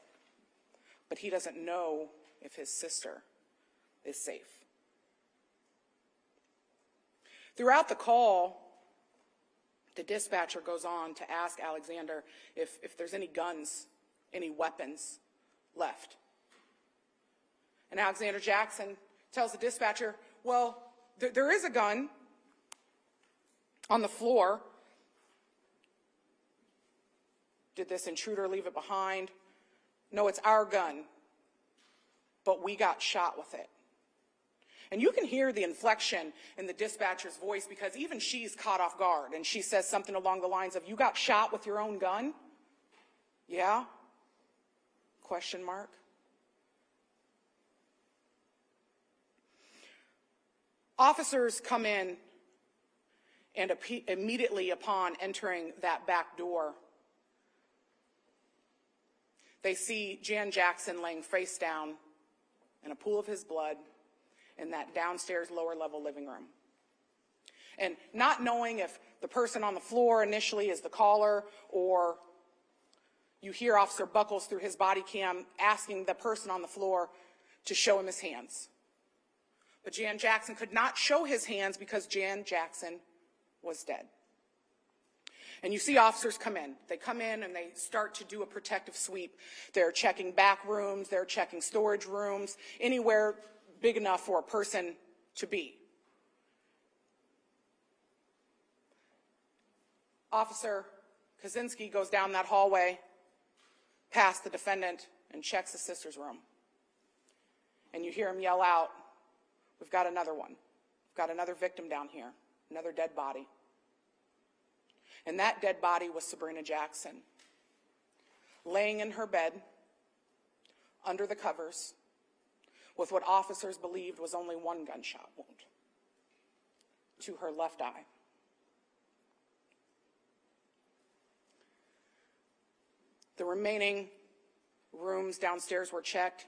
S3: But he doesn't know if his sister is safe. Throughout the call, the dispatcher goes on to ask Alexander if there's any guns, any weapons left. And Alexander Jackson tells the dispatcher, "Well, there is a gun on the floor. Did this intruder leave it behind? No, it's our gun, but we got shot with it." And you can hear the inflection in the dispatcher's voice because even she's caught off guard, and she says something along the lines of, "You got shot with your own gun?" "Yeah?" Question mark. Officers come in, and immediately upon entering that back door, they see Jan Jackson laying face down in a pool of his blood in that downstairs lower level living room. And not knowing if the person on the floor initially is the caller, or you hear Officer Buckles through his body cam asking the person on the floor to show him his hands. But Jan Jackson could not show his hands because Jan Jackson was dead. And you see officers come in. They come in and they start to do a protective sweep. They're checking back rooms, they're checking storage rooms, anywhere big enough for a person to be. Officer Kaczynski goes down that hallway past the defendant and checks his sister's room. And you hear him yell out, "We've got another one. We've got another victim down here, another dead body." And that dead body was Sabrina Jackson, laying in her bed, under the covers, with what officers believed was only one gunshot wound to her left eye. The remaining rooms downstairs were checked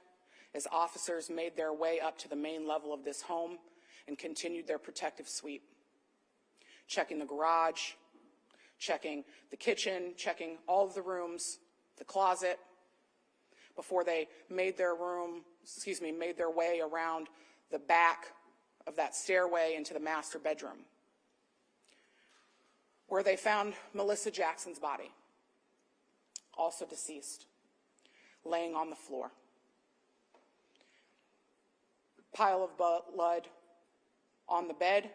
S3: as officers made their way up to the main level of this home and continued their protective sweep, checking the garage, checking the kitchen, checking all of the rooms, the closet, before they made their way around the back of that stairway into the master bedroom, where they found Melissa Jackson's body, also deceased, laying on the floor. Pile of blood on the bed,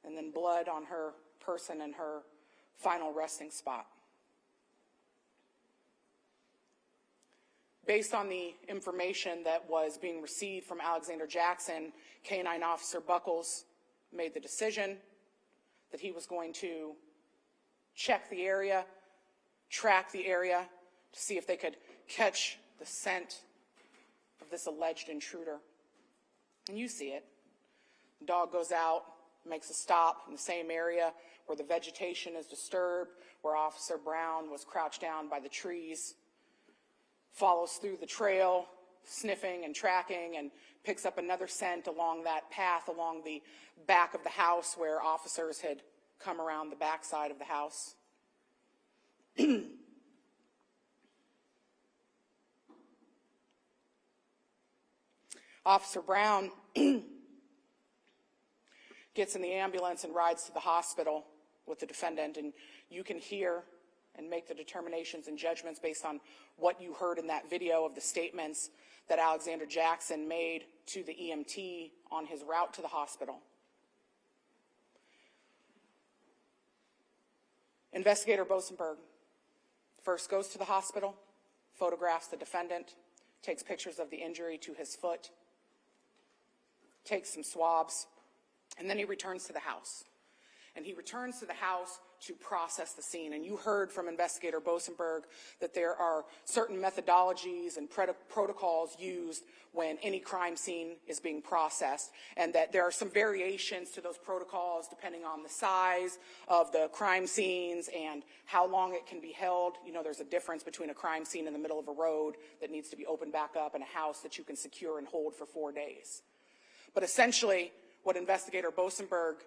S3: and then blood on her person and her final resting spot. Based on the information that was being received from Alexander Jackson, K-9 Officer Buckles made the decision that he was going to check the area, track the area, to see if they could catch the scent of this alleged intruder. And you see it. The dog goes out, makes a stop in the same area where the vegetation is disturbed, where Officer Brown was crouched down by the trees, follows through the trail, sniffing and tracking, and picks up another scent along that path along the back of the house where officers had come around the backside of the house. Officer Brown gets in the ambulance and rides to the hospital with the defendant, and you can hear and make the determinations and judgments based on what you heard in that video of the statements that Alexander Jackson made to the EMT on his route to the hospital. Investigator Bosenberg first goes to the hospital, photographs the defendant, takes pictures of the injury to his foot, takes some swabs, and then he returns to the house. And he returns to the house to process the scene. And you heard from Investigator Bosenberg that there are certain methodologies and protocols used when any crime scene is being processed, and that there are some variations to those protocols depending on the size of the crime scenes and how long it can be held. You know, there's a difference between a crime scene in the middle of a road that needs to be opened back up and a house that you can secure and hold for 4 days. But essentially, what Investigator Bosenberg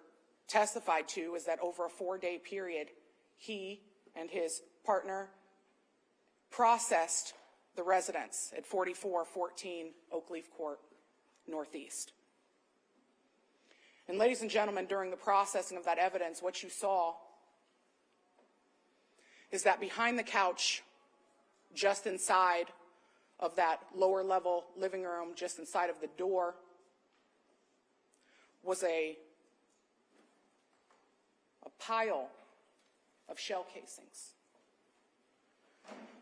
S3: testified to is that over a 4-day period, he and his partner processed the residence at 4414 Oakleaf Court, Northeast. And ladies and gentlemen, during the processing of that evidence, what you saw is that behind the couch, just inside of that lower level living room, just inside of the door, was a pile of shell casings.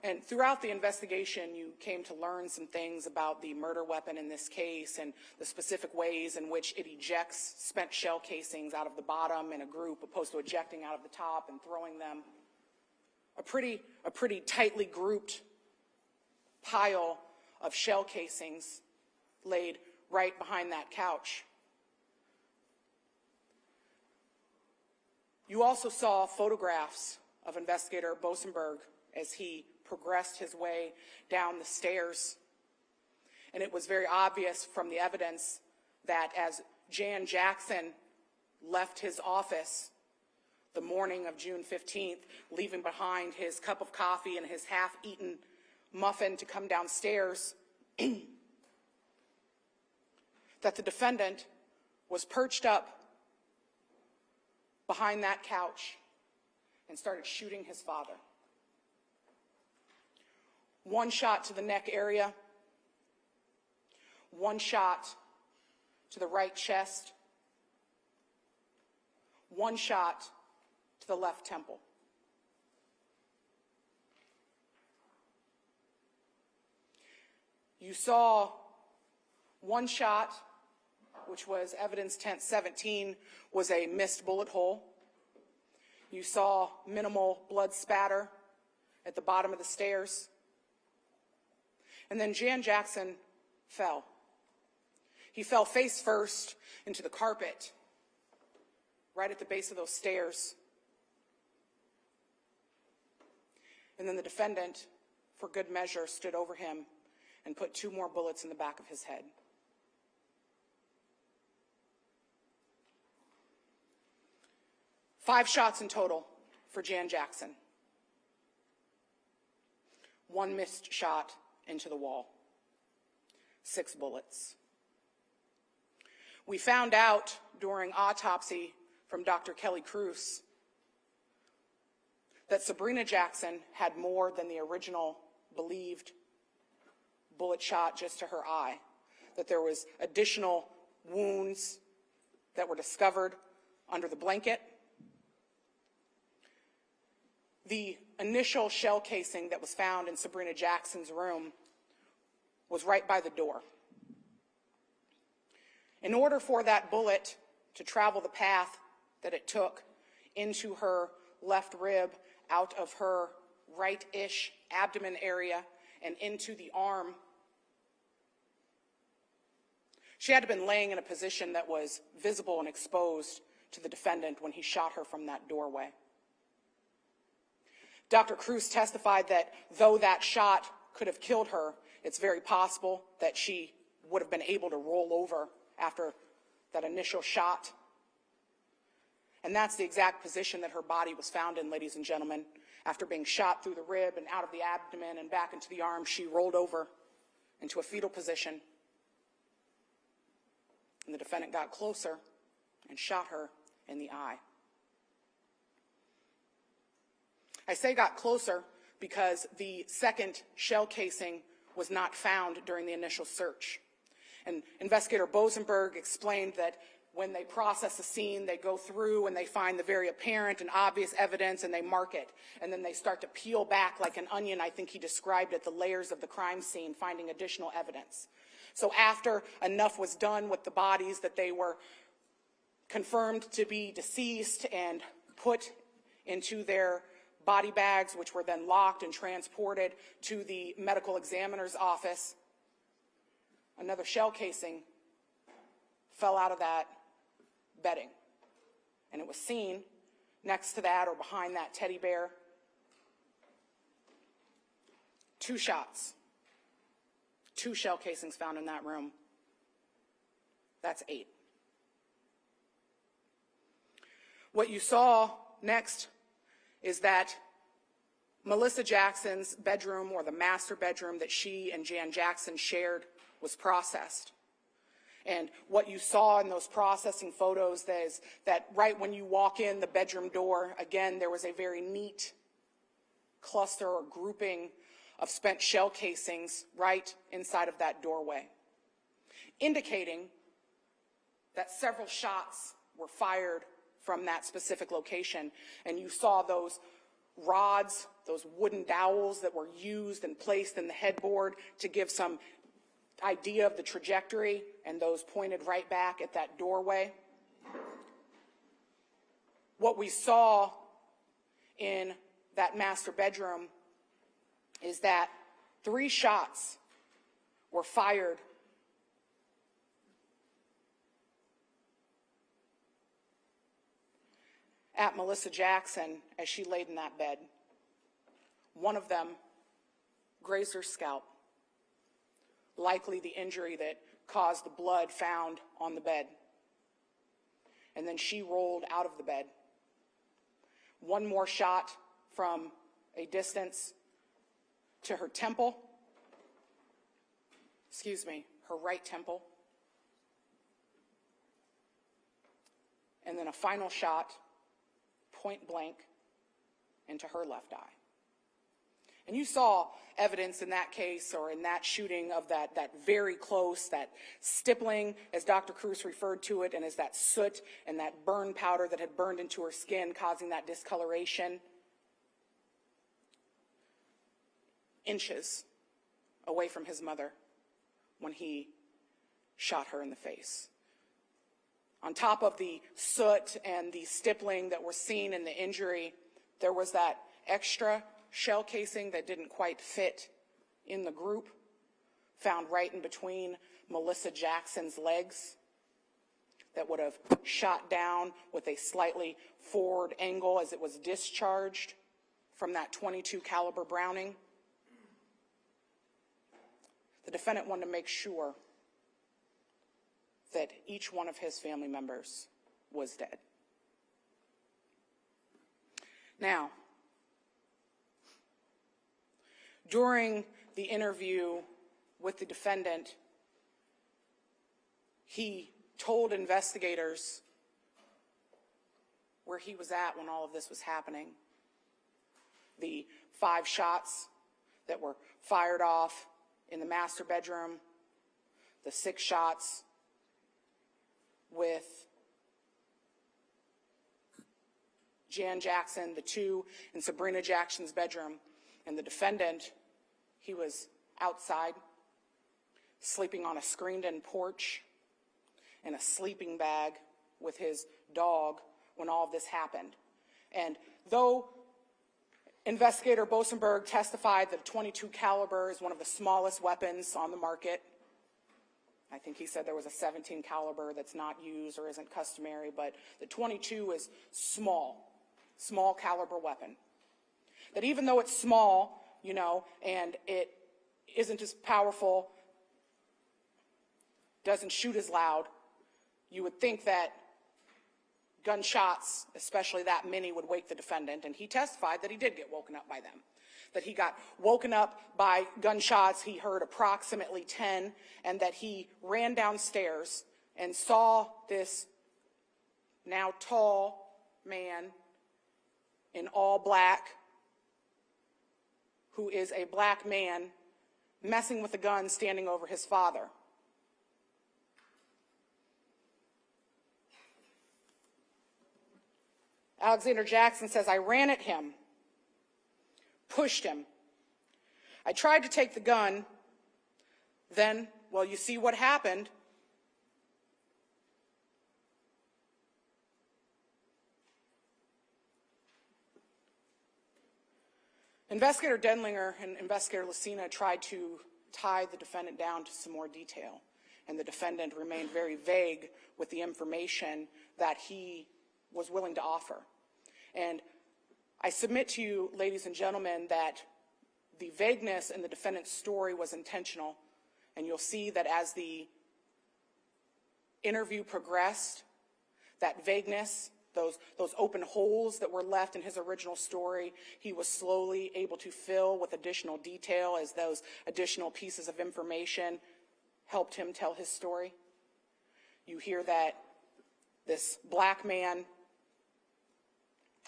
S3: And throughout the investigation, you came to learn some things about the murder weapon in this case and the specific ways in which it ejects spent shell casings out of the bottom in a group opposed to ejecting out of the top and throwing them. A pretty tightly grouped pile of shell casings laid right behind that couch. You also saw photographs of Investigator Bosenberg as he progressed his way down the stairs. And it was very obvious from the evidence that as Jan Jackson left his office the morning of June 15th, leaving behind his cup of coffee and his half-eaten muffin to come downstairs, that the defendant was perched up behind that couch and started shooting his father. One shot to the neck area, one shot to the right chest, one shot to the left temple. You saw one shot, which was evidence tent 17, was a missed bullet hole. You saw minimal blood spatter at the bottom of the stairs. And then Jan Jackson fell. He fell face first into the carpet right at the base of those stairs. And then the defendant, for good measure, stood over him and put 2 more bullets in the back of his head. Five shots in total for Jan Jackson. 1 missed shot into the wall. 6 bullets. We found out during autopsy from Dr. Kelly Cruz that Sabrina Jackson had more than the original believed bullet shot just to her eye, that there was additional wounds that were discovered under the blanket. The initial shell casing that was found in Sabrina Jackson's room was right by the door. In order for that bullet to travel the path that it took into her left rib, out of her right-ish abdomen area, and into the arm, she had to have been laying in a position that was visible and exposed to the defendant when he shot her from that doorway. Dr. Cruz testified that though that shot could have killed her, it's very possible that she would have been able to roll over after that initial shot. And that's the exact position that her body was found in, ladies and gentlemen. After being shot through the rib and out of the abdomen and back into the arm, she rolled over into a fetal position. And the defendant got closer and shot her in the eye. I say got closer because the second shell casing was not found during the initial search. And Investigator Bosenberg explained that when they process a scene, they go through and they find the very apparent and obvious evidence and they mark it. And then they start to peel back like an onion, I think he described it, the layers of the crime scene, finding additional evidence. So after enough was done with the bodies that they were confirmed to be deceased and put into their body bags, which were then locked and transported to the medical examiner's office, another shell casing fell out of that bedding. And it was seen next to that or behind that teddy bear. 2 shots. 2 shell casings found in that room. That's 8. What you saw next is that Melissa Jackson's bedroom, or the master bedroom that she and Jan Jackson shared, was processed. And what you saw in those processing photos is that right when you walk in the bedroom door, again, there was a very neat cluster or grouping of spent shell casings right inside of that doorway, indicating that several shots were fired from that specific location. And you saw those rods, those wooden dowels that were used and placed in the headboard to give some idea of the trajectory, and those pointed right back at that doorway. What we saw in that master bedroom is that 3 shots were fired at Melissa Jackson as she laid in that bed. One of them grazed her scalp, likely the injury that caused the blood found on the bed. And then she rolled out of the bed. One more shot from a distance to her temple, her right temple. And then a final shot, point blank, into her left eye. And you saw evidence in that case, or in that shooting, of that very close, that stippling, as Dr. Cruz referred to it, and as that soot and that burn powder that had burned into her skin, causing that discoloration. Inches away from his mother when he shot her in the face. On top of the soot and the stippling that were seen in the injury, there was that extra shell casing that didn't quite fit in the group, found right in between Melissa Jackson's legs, that would have shot down with a slightly forward angle as it was discharged from that .22 caliber Browning. The defendant wanted to make sure that each one of his family members was dead. Now, during the interview with the defendant, he told investigators where he was at when all of this was happening. The 5 shots that were fired off in the master bedroom, the 6 shots with Jan Jackson, the 2 in Sabrina Jackson's bedroom, and the defendant, he was outside, sleeping on a screened-in porch in a sleeping bag with his dog when all of this happened. And though Investigator Bosenberg testified that a .22 caliber is one of the smallest weapons on the market, I think he said there was a 17 caliber that's not used or isn't customary, but the .22 is small caliber weapon. That even though it's small, and it isn't as powerful, doesn't shoot as loud, you would think that gunshots, especially that many, would wake the defendant. And he testified that he did get woken up by them. That he got woken up by gunshots, he heard approximately 10, and that he ran downstairs and saw this now tall man in all black, who is a black man, messing with a gun standing over his father. Alexander Jackson says, I ran at him, pushed him. I tried to take the gun. Then, well, you see what happened. Investigator Denlinger and Investigator Lucina tried to tie the defendant down to some more detail, and the defendant remained very vague with the information that he was willing to offer. And I submit to you, ladies and gentlemen, that the vagueness in the defendant's story was intentional, and you'll see that as the interview progressed, that vagueness, those open holes that were left in his original story, he was slowly able to fill with additional detail as those additional pieces of information helped him tell his story. You hear that this black man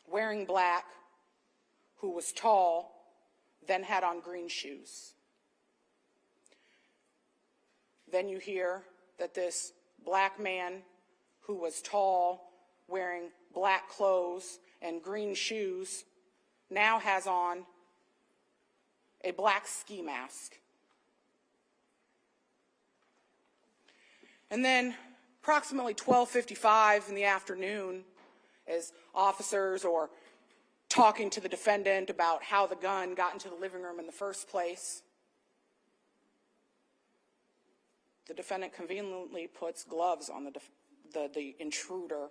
S3: wearing black, who was tall, then had on green shoes. Then you hear that this black man who was tall, wearing black clothes and green shoes, now has on a black ski mask. And then approximately 12:55 in the afternoon, as officers are talking to the defendant about how the gun got into the living room in the first place, the defendant conveniently puts gloves on the intruder.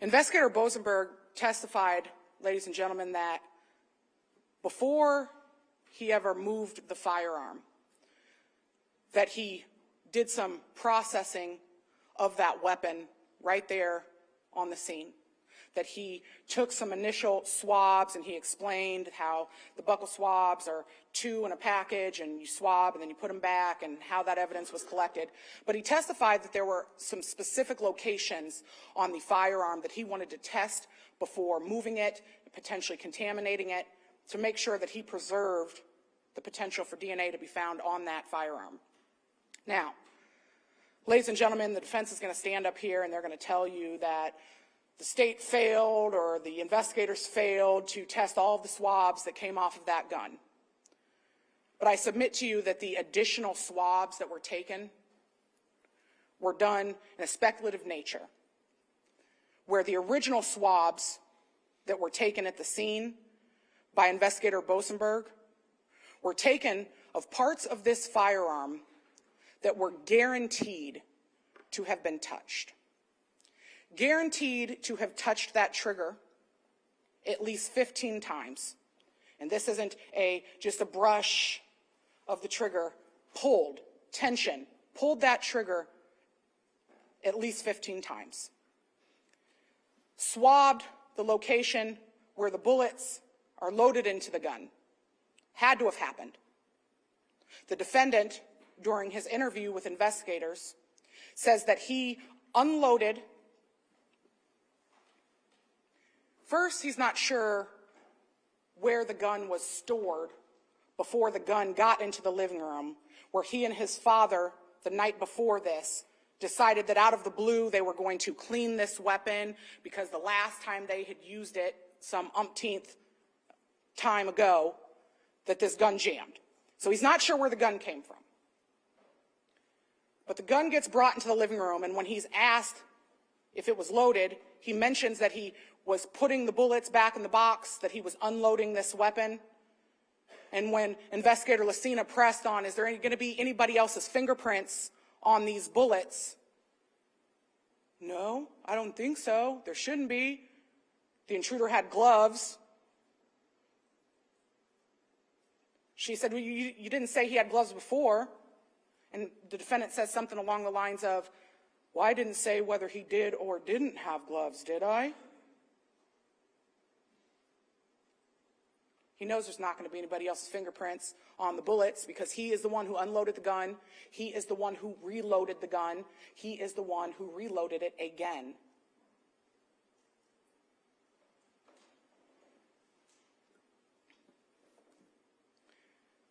S3: Investigator Bosenberg testified, ladies and gentlemen, that before he ever moved the firearm, that he did some processing of that weapon right there on the scene. That he took some initial swabs, and he explained how the buccal swabs are 2 in a package, and you swab and then you put them back, and how that evidence was collected. But he testified that there were some specific locations on the firearm that he wanted to test before moving it, potentially contaminating it, to make sure that he preserved the potential for DNA to be found on that firearm. Now, ladies and gentlemen, the defense is going to stand up here and they're going to tell you that the state failed or the investigators failed to test all of the swabs that came off of that gun. But I submit to you that the additional swabs that were taken were done in a speculative nature, where the original swabs that were taken at the scene by Investigator Bosenberg were taken of parts of this firearm that were guaranteed to have been touched. Guaranteed to have touched that trigger at least 15 times. And this isn't just a brush of the trigger, pulled, tension, pulled that trigger at least 15 times. Swabbed the location where the bullets are loaded into the gun. Had to have happened. The defendant, during his interview with investigators, says that he unloaded. First, he's not sure where the gun was stored before the gun got into the living room, where he and his father, the night before this, decided that out of the blue they were going to clean this weapon because the last time they had used it, some umpteenth time ago, that this gun jammed. So he's not sure where the gun came from. But the gun gets brought into the living room, and when he's asked if it was loaded, he mentions that he was putting the bullets back in the box, that he was unloading this weapon. And when Investigator Lucina pressed on, is there going to be anybody else's fingerprints on these bullets? No, I don't think so. There shouldn't be. The intruder had gloves. She said, well, you didn't say he had gloves before. And the defendant says something along the lines of, well, I didn't say whether he did or didn't have gloves, did I? He knows there's not going to be anybody else's fingerprints on the bullets because he is the one who unloaded the gun. He is the one who reloaded the gun. He is the one who reloaded it again.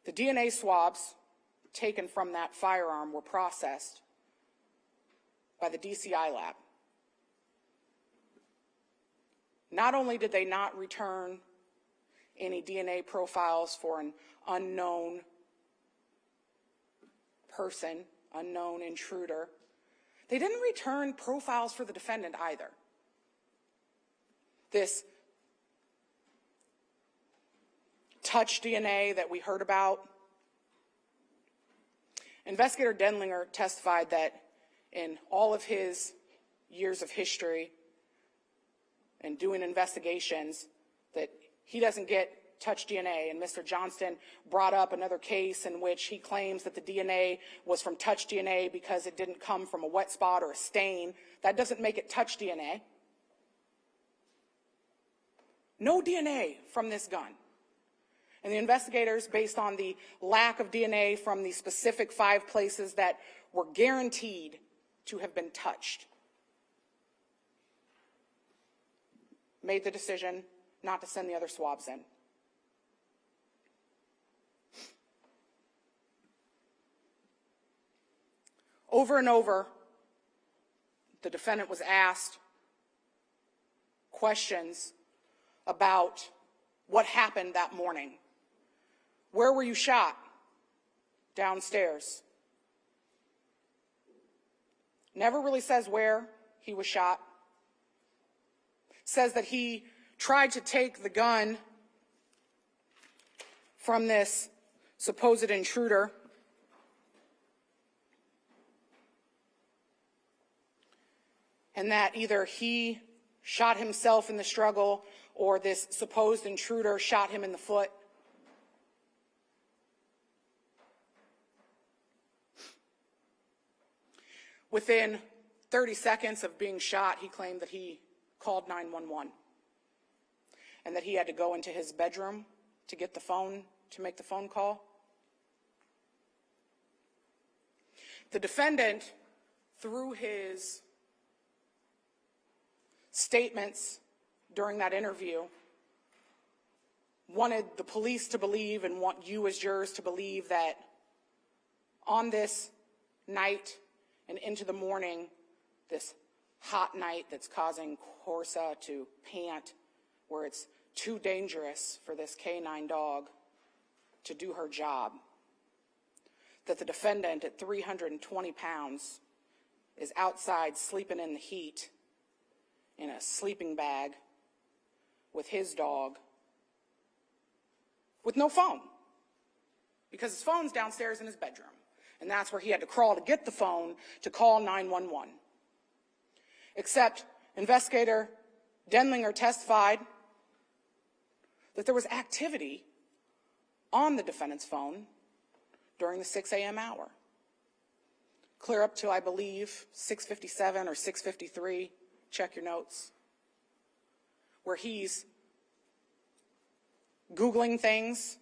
S3: The DNA swabs taken from that firearm were processed by the DCI lab. Not only did they not return any DNA profiles for an unknown person, unknown intruder, they didn't return profiles for the defendant either. This touch DNA that we heard about, Investigator Denlinger testified that in all of his years of history and doing investigations that he doesn't get touch DNA. And Mr. Johnston brought up another case in which he claims that the DNA was from touch DNA because it didn't come from a wet spot or a stain. That doesn't make it touch DNA. No DNA from this gun. And the investigators, based on the lack of DNA from the specific 5 places that were guaranteed to have been touched, made the decision not to send the other swabs in. Over and over, the defendant was asked questions about what happened that morning. Where were you shot? Downstairs. Never really says where he was shot. Says that he tried to take the gun from this supposed intruder. And that either he shot himself in the struggle, or this supposed intruder shot him in the foot. Within 30 seconds of being shot, he claimed that he called 911 and that he had to go into his bedroom to get the phone, to make the phone call. The defendant, through his statements during that interview, wanted the police to believe and want you as jurors to believe that on this night and into the morning, this hot night that's causing Corsa to pant, where it's too dangerous for this canine dog to do her job, that the defendant at 320 pounds is outside sleeping in the heat in a sleeping bag with his dog with no phone, because his phone's downstairs in his bedroom. And that's where he had to crawl to get the phone to call 911. Except investigator Denlinger testified that there was activity on the defendant's phone during the 6 a.m. hour. Clear up to, I believe, 6:57 or 6:53, check your notes, where he's Googling things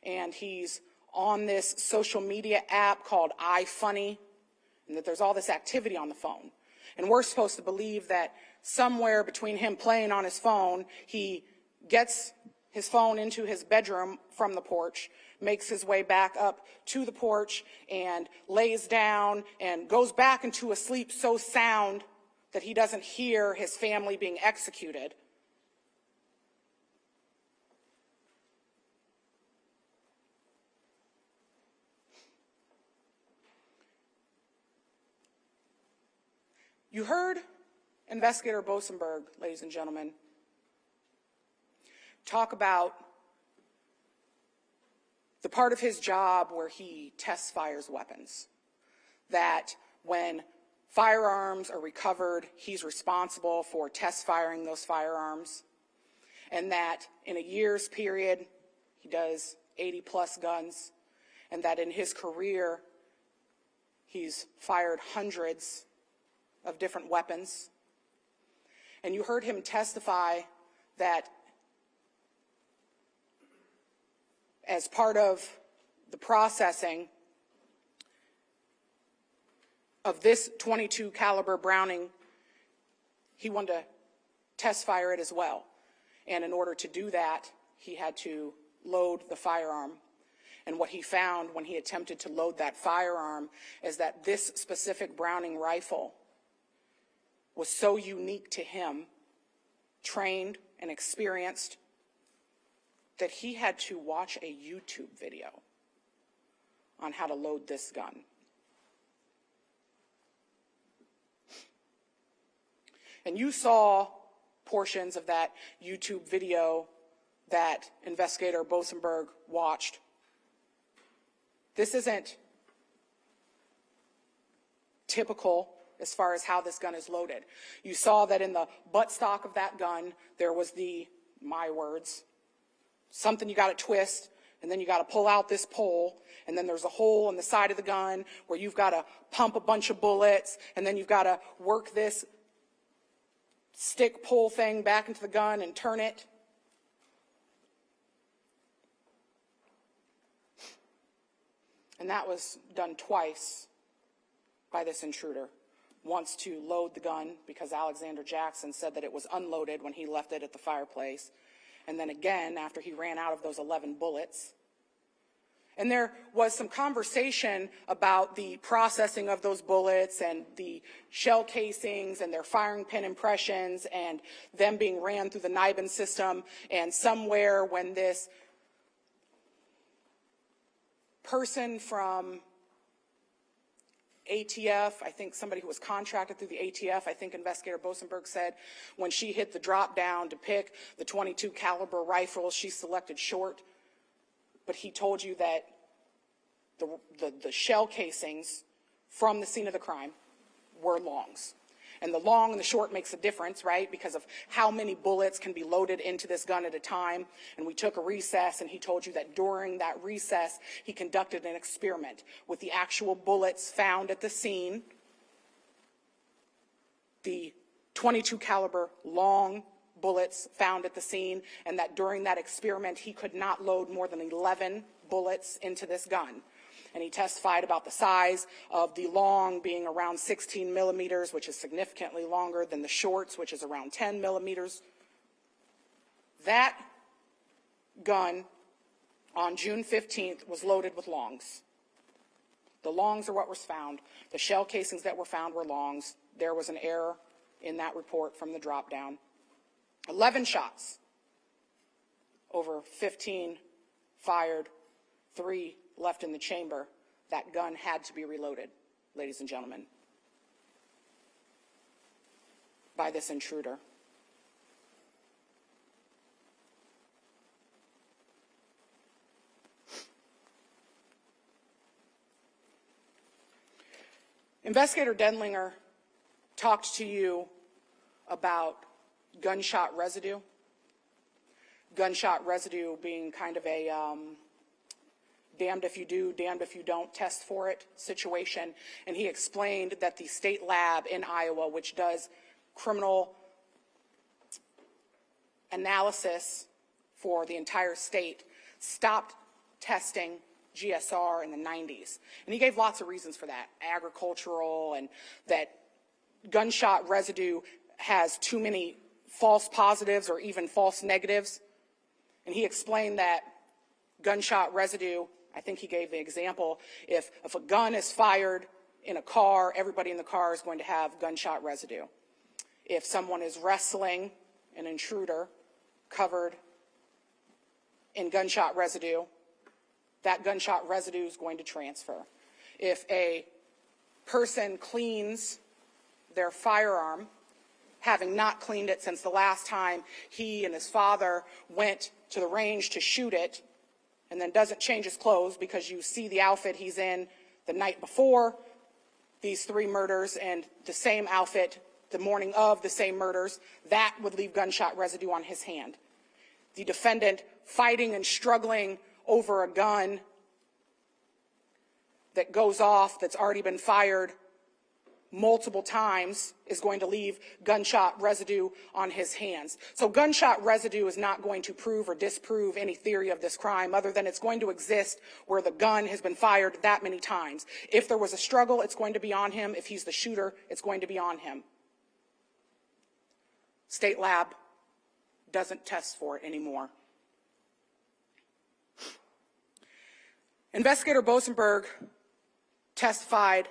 S3: and he's on this social media app called iFunny, and that there's all this activity on the phone. And we're supposed to believe that somewhere between him playing on his phone, he gets his phone into his bedroom from the porch, makes his way back up to the porch, and lays down and goes back into a sleep so sound that he doesn't hear his family being executed. You heard Investigator Bosenberg, ladies and gentlemen, talk about the part of his job where he test fires weapons, that when firearms are recovered, he's responsible for test firing those firearms, and that in a year's period, he does 80-plus guns, and that in his career, he's fired hundreds of different weapons. And you heard him testify that as part of the processing of this .22 caliber Browning, he wanted to test fire it as well. And in order to do that, he had to load the firearm. And what he found when he attempted to load that firearm is that this specific Browning rifle was so unique to him, trained and experienced, that he had to watch a YouTube video on how to load this gun. And you saw portions of that YouTube video that Investigator Bosenberg watched. This isn't typical as far as how this gun is loaded. You saw that in the buttstock of that gun, there was my words, something you got to twist, and then you got to pull out this pole, and then there's a hole in the side of the gun where you've got to pump a bunch of bullets, and then you've got to work this stick pull thing back into the gun and turn it. And that was done twice by this intruder. Once to load the gun because Alexander Jackson said that it was unloaded when he left it at the fireplace. And then again after he ran out of those 11 bullets. And there was some conversation about the processing of those bullets and the shell casings and their firing pin impressions and them being ran through the NIBIN system. And somewhere when this person from ATF, I think somebody who was contracted through the ATF, I think Investigator Bosenberg said, when she hit the drop down to pick the .22 caliber rifle, she selected short. But he told you that the shell casings from the scene of the crime were longs. And the long and the short makes a difference, right, because of how many bullets can be loaded into this gun at a time. And we took a recess, and he told you that during that recess, he conducted an experiment with the actual bullets found at the scene, the .22 caliber long bullets found at the scene, and that during that experiment, he could not load more than 11 bullets into this gun. And he testified about the size of the long being around 16 millimeters, which is significantly longer than the shorts, which is around 10 millimeters. That gun on June 15th was loaded with longs. The longs are what was found. The shell casings that were found were longs. There was an error in that report from the drop down. 11 shots, over 15 fired, 3 left in the chamber. That gun had to be reloaded, ladies and gentlemen, by this intruder. Investigator Denlinger talked to you about gunshot residue. Gunshot residue being kind of a damned if you do, damned if you don't test for it situation. And he explained that the state lab in Iowa, which does criminal analysis for the entire state, stopped testing GSR in the 90s. And he gave lots of reasons for that, agricultural, and that gunshot residue has too many false positives or even false negatives. And he explained that gunshot residue, I think he gave the example, if a gun is fired in a car, everybody in the car is going to have gunshot residue. If someone is wrestling an intruder covered in gunshot residue, that gunshot residue is going to transfer. If a person cleans their firearm, having not cleaned it since the last time he and his father went to the range to shoot it, and then doesn't change his clothes because you see the outfit he's in the night before these 3 murders and the same outfit the morning of the same murders, that would leave gunshot residue on his hand. The defendant fighting and struggling over a gun that goes off, that's already been fired multiple times, is going to leave gunshot residue on his hands. So gunshot residue is not going to prove or disprove any theory of this crime, other than it's going to exist where the gun has been fired that many times. If there was a struggle, it's going to be on him. If he's the shooter, it's going to be on him. State lab doesn't test for it anymore. Investigator Bosenberg testified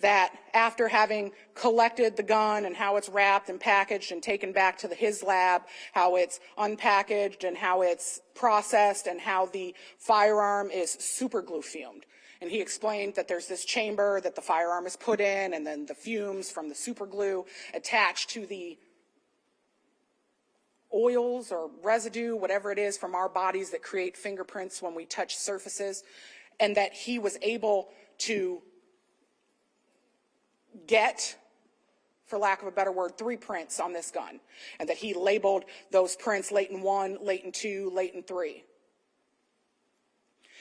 S3: that after having collected the gun and how it's wrapped and packaged and taken back to his lab, how it's unpackaged and how it's processed and how the firearm is super glue fumed. And he explained that there's this chamber that the firearm is put in, and then the fumes from the super glue attached to the oils or residue, whatever it is from our bodies that create fingerprints when we touch surfaces, and that he was able to get, for lack of a better word, 3 prints on this gun, and that he labeled those prints latent 1, latent 2, latent 3.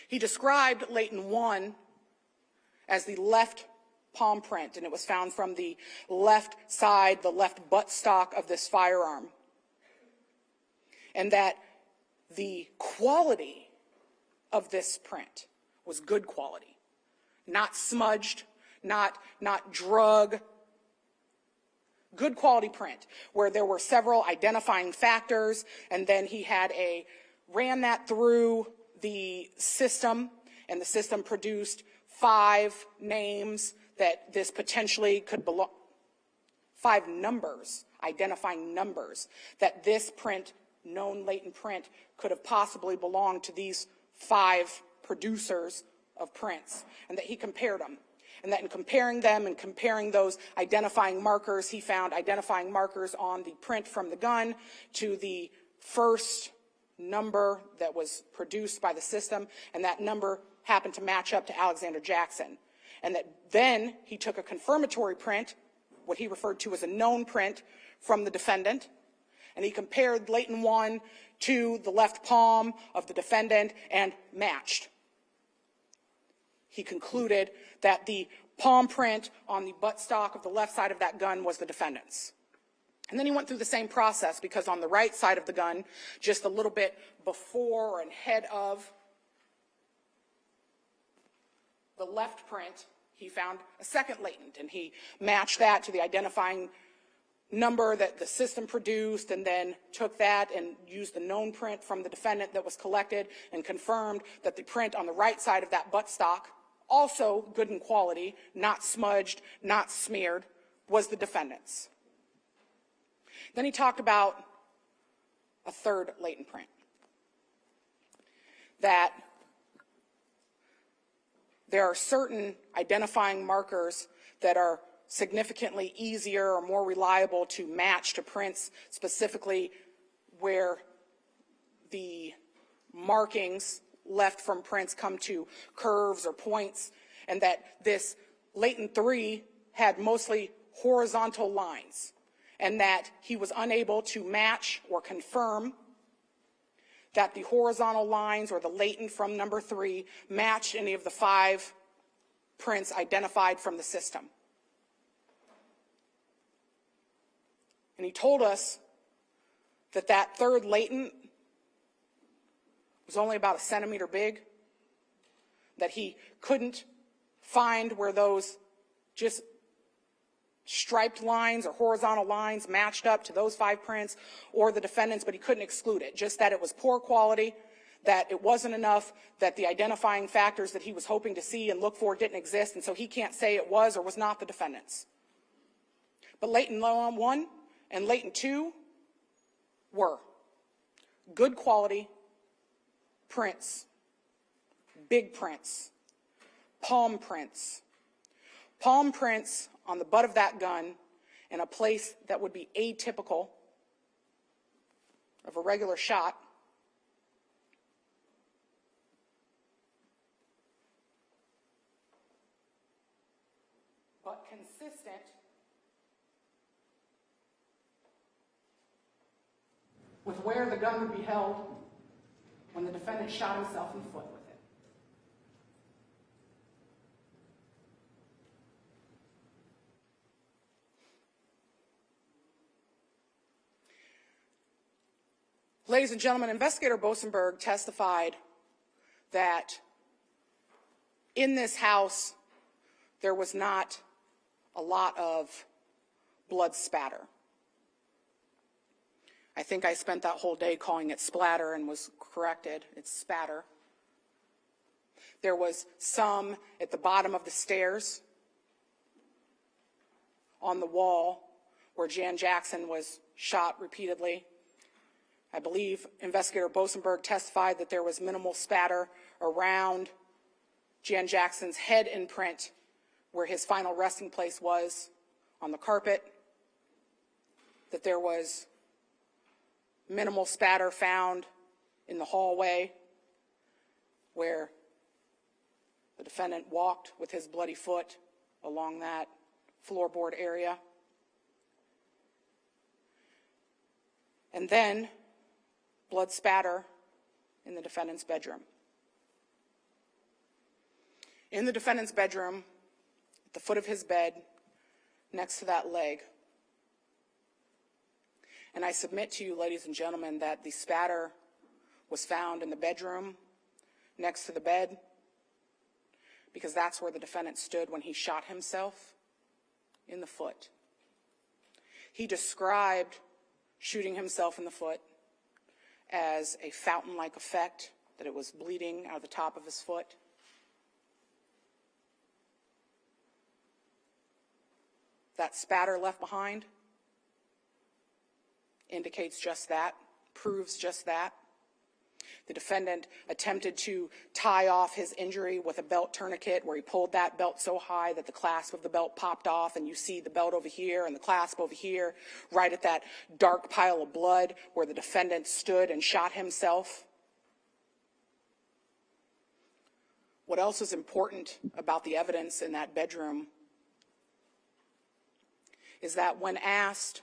S3: He described latent 1 as the left palm print, and it was found from the left side, the left buttstock of this firearm, and that the quality of this print was good quality, not smudged, not drug, good quality print, where there were several identifying factors, and then he ran that through the system, and the system produced 5 names that this potentially could belong, 5 numbers, identifying numbers, that this print, known latent print, could have possibly belonged to these 5 producers of prints, and that he compared them. And that in comparing them and comparing those identifying markers, he found identifying markers on the print from the gun to the first number that was produced by the system, and that number happened to match up to Alexander Jackson. And that then he took a confirmatory print what he referred to as a known print from the defendant, and he compared latent 1 to the left palm of the defendant and matched. He concluded that the palm print on the buttstock of the left side of that gun was the defendant's. And then he went through the same process, because on the right side of the gun, just a little bit before and ahead of the left print, he found a second latent, and he matched that to the identifying number that the system produced, and then took that and used the known print from the defendant that was collected and confirmed that the print on the right side of that buttstock, also good in quality, not smudged, not smeared, was the defendant's. Then he talked about a third latent print, that there are certain identifying markers that are significantly easier or more reliable to match to prints, specifically where the markings left from prints come to curves or points, and that this latent 3 had mostly horizontal lines, and that he was unable to match or confirm that the horizontal lines or the latent from number 3 matched any of the 5 prints identified from the system. And he told us that that third latent was only about a centimeter big, that he couldn't find where those just striped lines or horizontal lines matched up to those 5 prints or the defendant's, but he couldn't exclude it, just that it was poor quality, that it wasn't enough, that the identifying factors that he was hoping to see and look for didn't exist, and so he can't say it was or was not the defendant's. But latent 1 and latent 2 were good quality prints, big prints, palm prints on the butt of that gun in a place that would be atypical of a regular shot, but consistent with where the gun would be held when the defendant shot himself in the foot with it. Ladies and gentlemen, Investigator Bosenberg testified that in this house there was not a lot of blood spatter. I think I spent that whole day calling it splatter and was corrected. It's spatter. There was some at the bottom of the stairs on the wall where Jan Jackson was shot repeatedly. I believe Investigator Bosenberg testified that there was minimal spatter around Jan Jackson's head imprint where his final resting place was on the carpet, that there was minimal spatter found in the hallway where the defendant walked with his bloody foot along that floorboard area. And then blood spatter in the defendant's bedroom. In the defendant's bedroom, at the foot of his bed, next to that leg. And I submit to you, ladies and gentlemen, that the spatter was found in the bedroom next to the bed because that's where the defendant stood when he shot himself in the foot. He described shooting himself in the foot as a fountain-like effect, that it was bleeding out of the top of his foot. That spatter left behind indicates just that, proves just that. The defendant attempted to tie off his injury with a belt tourniquet where he pulled that belt so high that the clasp of the belt popped off, and you see the belt over here and the clasp over here, right at that dark pile of blood where the defendant stood and shot himself. What else is important about the evidence in that bedroom is that when asked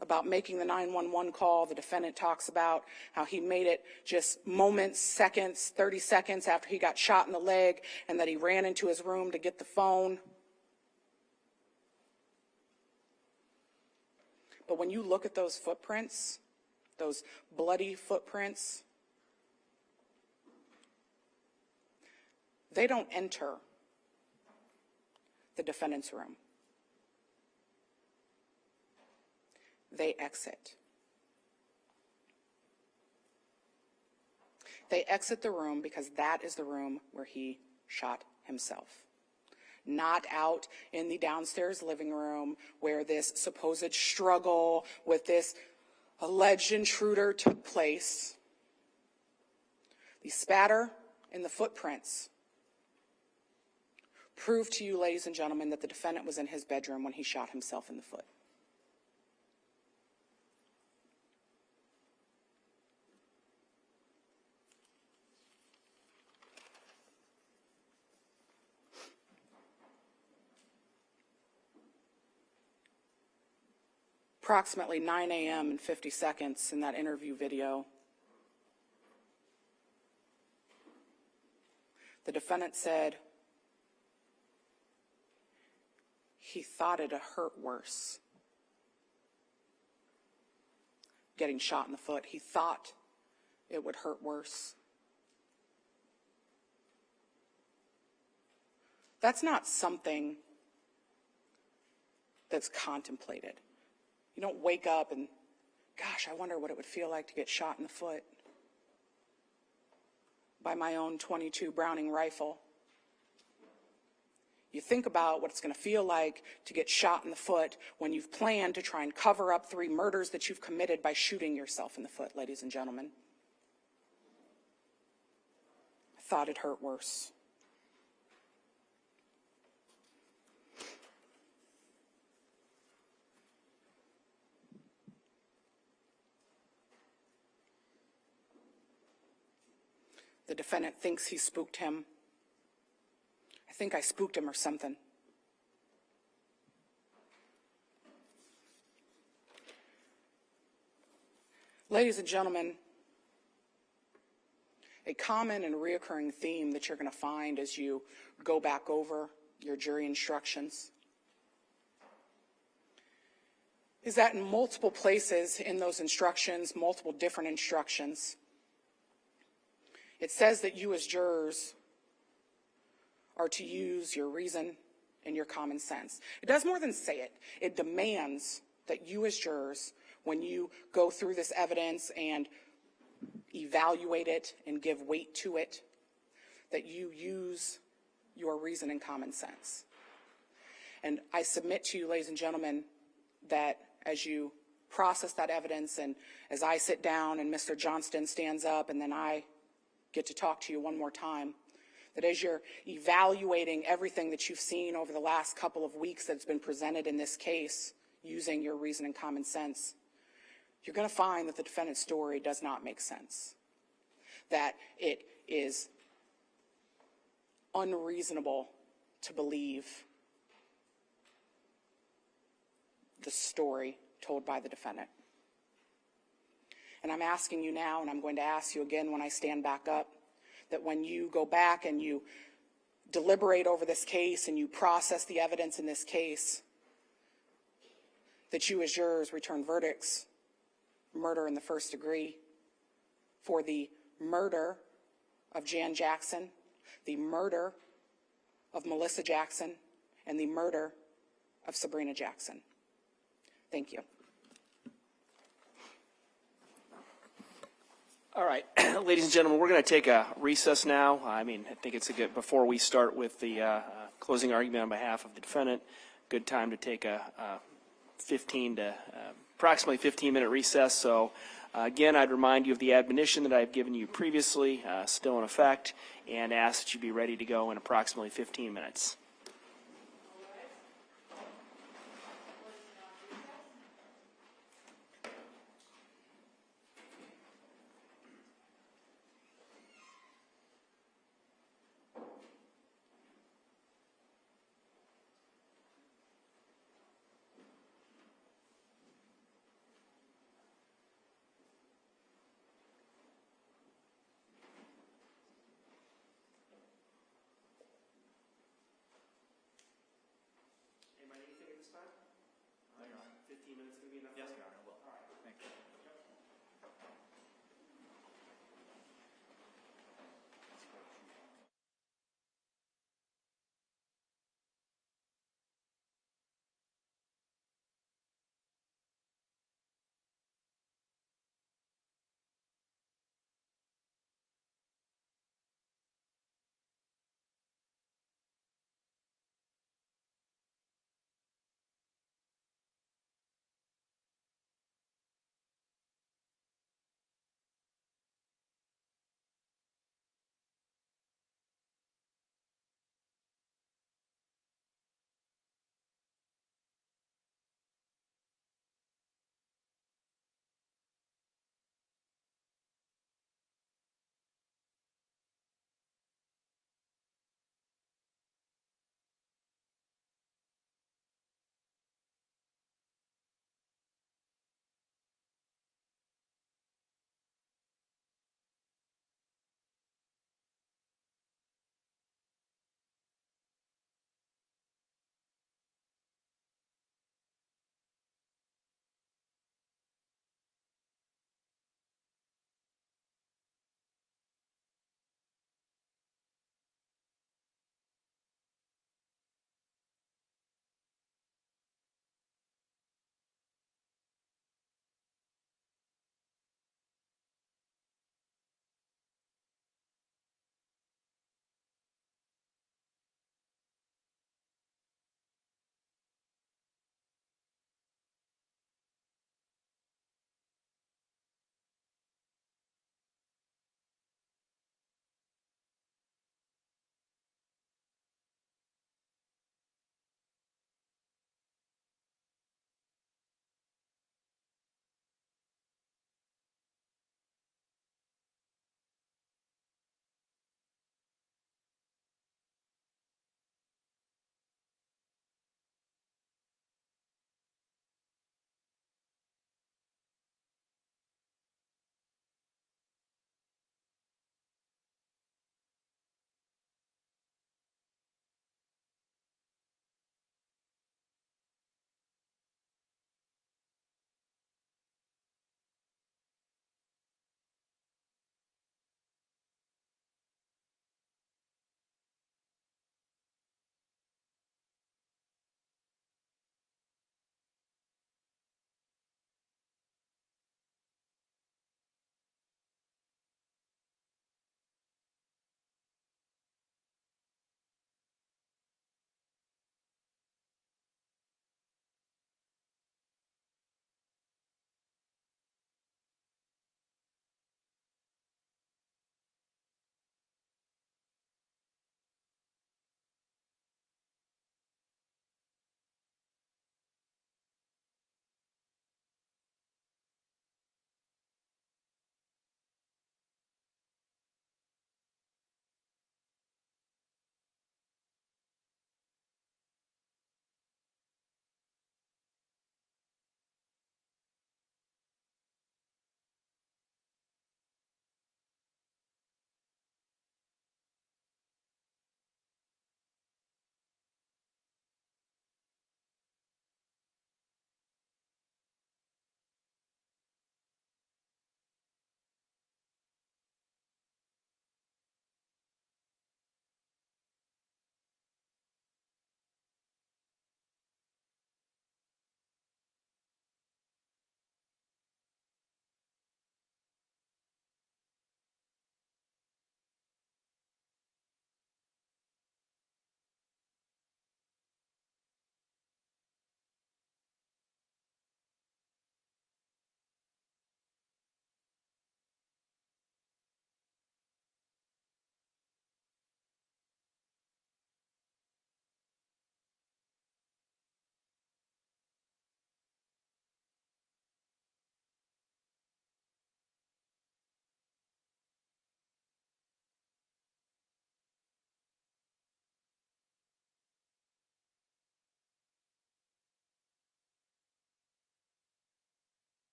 S3: about making the 911 call, the defendant talks about how he made it just moments, seconds, 30 seconds after he got shot in the leg, and that he ran into his room to get the phone. But when you look at those footprints, those bloody footprints, they don't enter the defendant's room. They exit. They exit the room because that is the room where he shot himself. Not out in the downstairs living room where this supposed struggle with this alleged intruder took place. The spatter and the footprints prove to you, ladies and gentlemen, that the defendant was in his bedroom when he shot himself in the foot. Approximately 9 a.m. and 50 seconds in that interview video, the defendant said he thought it'd hurt worse getting shot in the foot. He thought it would hurt worse. That's not something that's contemplated. You don't wake up and, gosh, I wonder what it would feel like to get shot in the foot by my own .22 Browning rifle. You think about what it's going to feel like to get shot in the foot when you've planned to try and cover up 3 murders that you've committed by shooting yourself in the foot, ladies and gentlemen. I thought it hurt worse. The defendant thinks he spooked him. I think I spooked him or something. Ladies and gentlemen, a common and reoccurring theme that you're going to find as you go back over your jury instructions is that in multiple places in those instructions, multiple different instructions, it says that you as jurors are to use your reason and your common sense. It does more than say it. It demands that you as jurors, when you go through this evidence and evaluate it and give weight to it, that you use your reason and common sense. And I submit to you, ladies and gentlemen, that as you process that evidence and as I sit down and Mr. Johnston stands up and then I get to talk to you one more time, that as you're evaluating everything that you've seen over the last couple of weeks that's been presented in this case using your reason and common sense, you're going to find that the defendant's story does not make sense, that it is unreasonable to believe the story told by the defendant. And I'm asking you now, and I'm going to ask you again when I stand back up, that when you go back and you deliberate over this case and you process the evidence in this case, that you as jurors return verdicts, murder in the first degree, for the murder of Jan Jackson, the murder of Melissa Jackson, and the murder of Sabrina Jackson. Thank you.
S1: All right, ladies and gentlemen, we're going to take a recess now. I think it's a good, before we start with the closing argument on behalf of the defendant, good time to take a approximately 15-minute recess. So again, I'd remind you of the admonition that I've given you previously, still in effect, and ask that you be ready to go in approximately 15 minutes.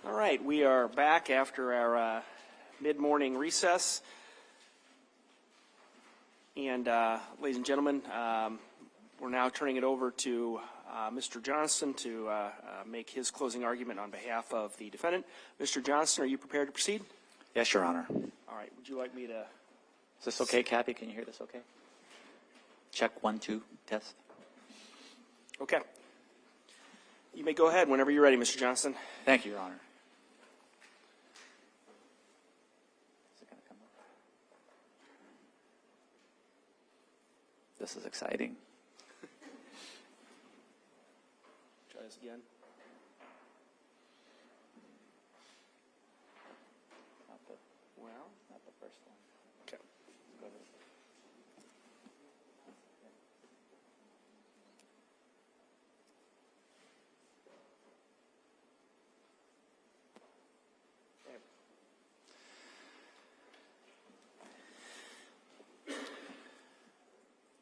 S1: All right, we are back after our mid-morning recess. And ladies and gentlemen, we're now turning it over to Mr. Johnston to make his closing argument on behalf of the defendant. Mr. Johnston, are you prepared to proceed?
S2: Yes, Your Honor.
S1: All right, would you like me to?
S2: Is this okay, Kathy? Can you hear this okay? Check 1, 2, test.
S1: Okay. You may go ahead whenever you're ready, Mr. Johnston.
S2: Thank you, Your Honor. Is it going to come up? This is exciting.
S1: Try this again.
S2: Not the first one.
S1: Okay.
S2: Go ahead.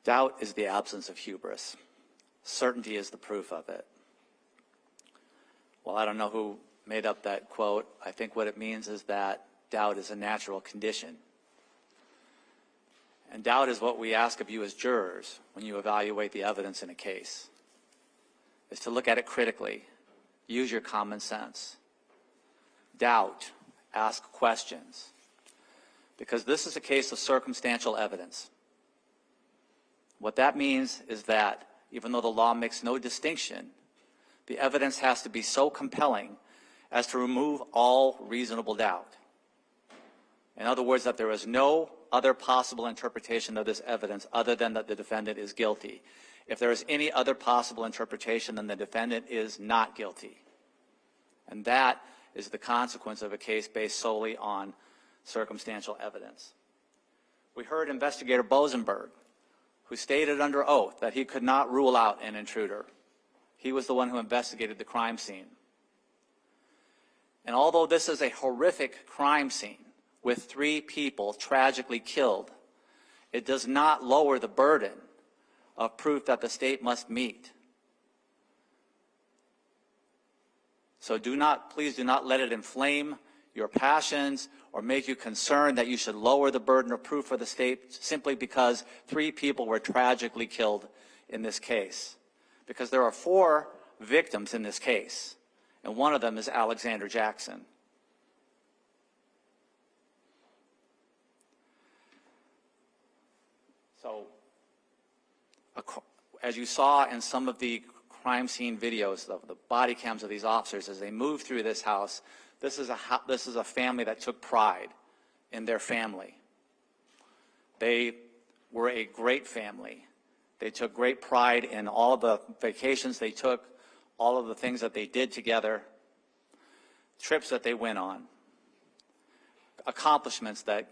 S2: Doubt is the absence of hubris. Certainty is the proof of it. Well, I don't know who made up that quote. I think what it means is that doubt is a natural condition. And doubt is what we ask of you as jurors when you evaluate the evidence in a case, is to look at it critically, use your common sense. Doubt, ask questions, because this is a case of circumstantial evidence. What that means is that even though the law makes no distinction, the evidence has to be so compelling as to remove all reasonable doubt. In other words, that there is no other possible interpretation of this evidence other than that the defendant is guilty. If there is any other possible interpretation, then the defendant is not guilty. And that is the consequence of a case based solely on circumstantial evidence. We heard Investigator Bosenberg, who stated under oath that he could not rule out an intruder. He was the one who investigated the crime scene. And although this is a horrific crime scene with 3 people tragically killed, it does not lower the burden of proof that the state must meet. So please do not let it inflame your passions or make you concerned that you should lower the burden of proof for the state simply because 3 people were tragically killed in this case. Because there are 4 victims in this case, and one of them is Alexander Jackson. So, as you saw in some of the crime scene videos, the body cams of these officers as they moved through this house, this is a family that took pride in their family. They were a great family. They took great pride in all the vacations they took, all of the things that they did together, trips that they went on, accomplishments that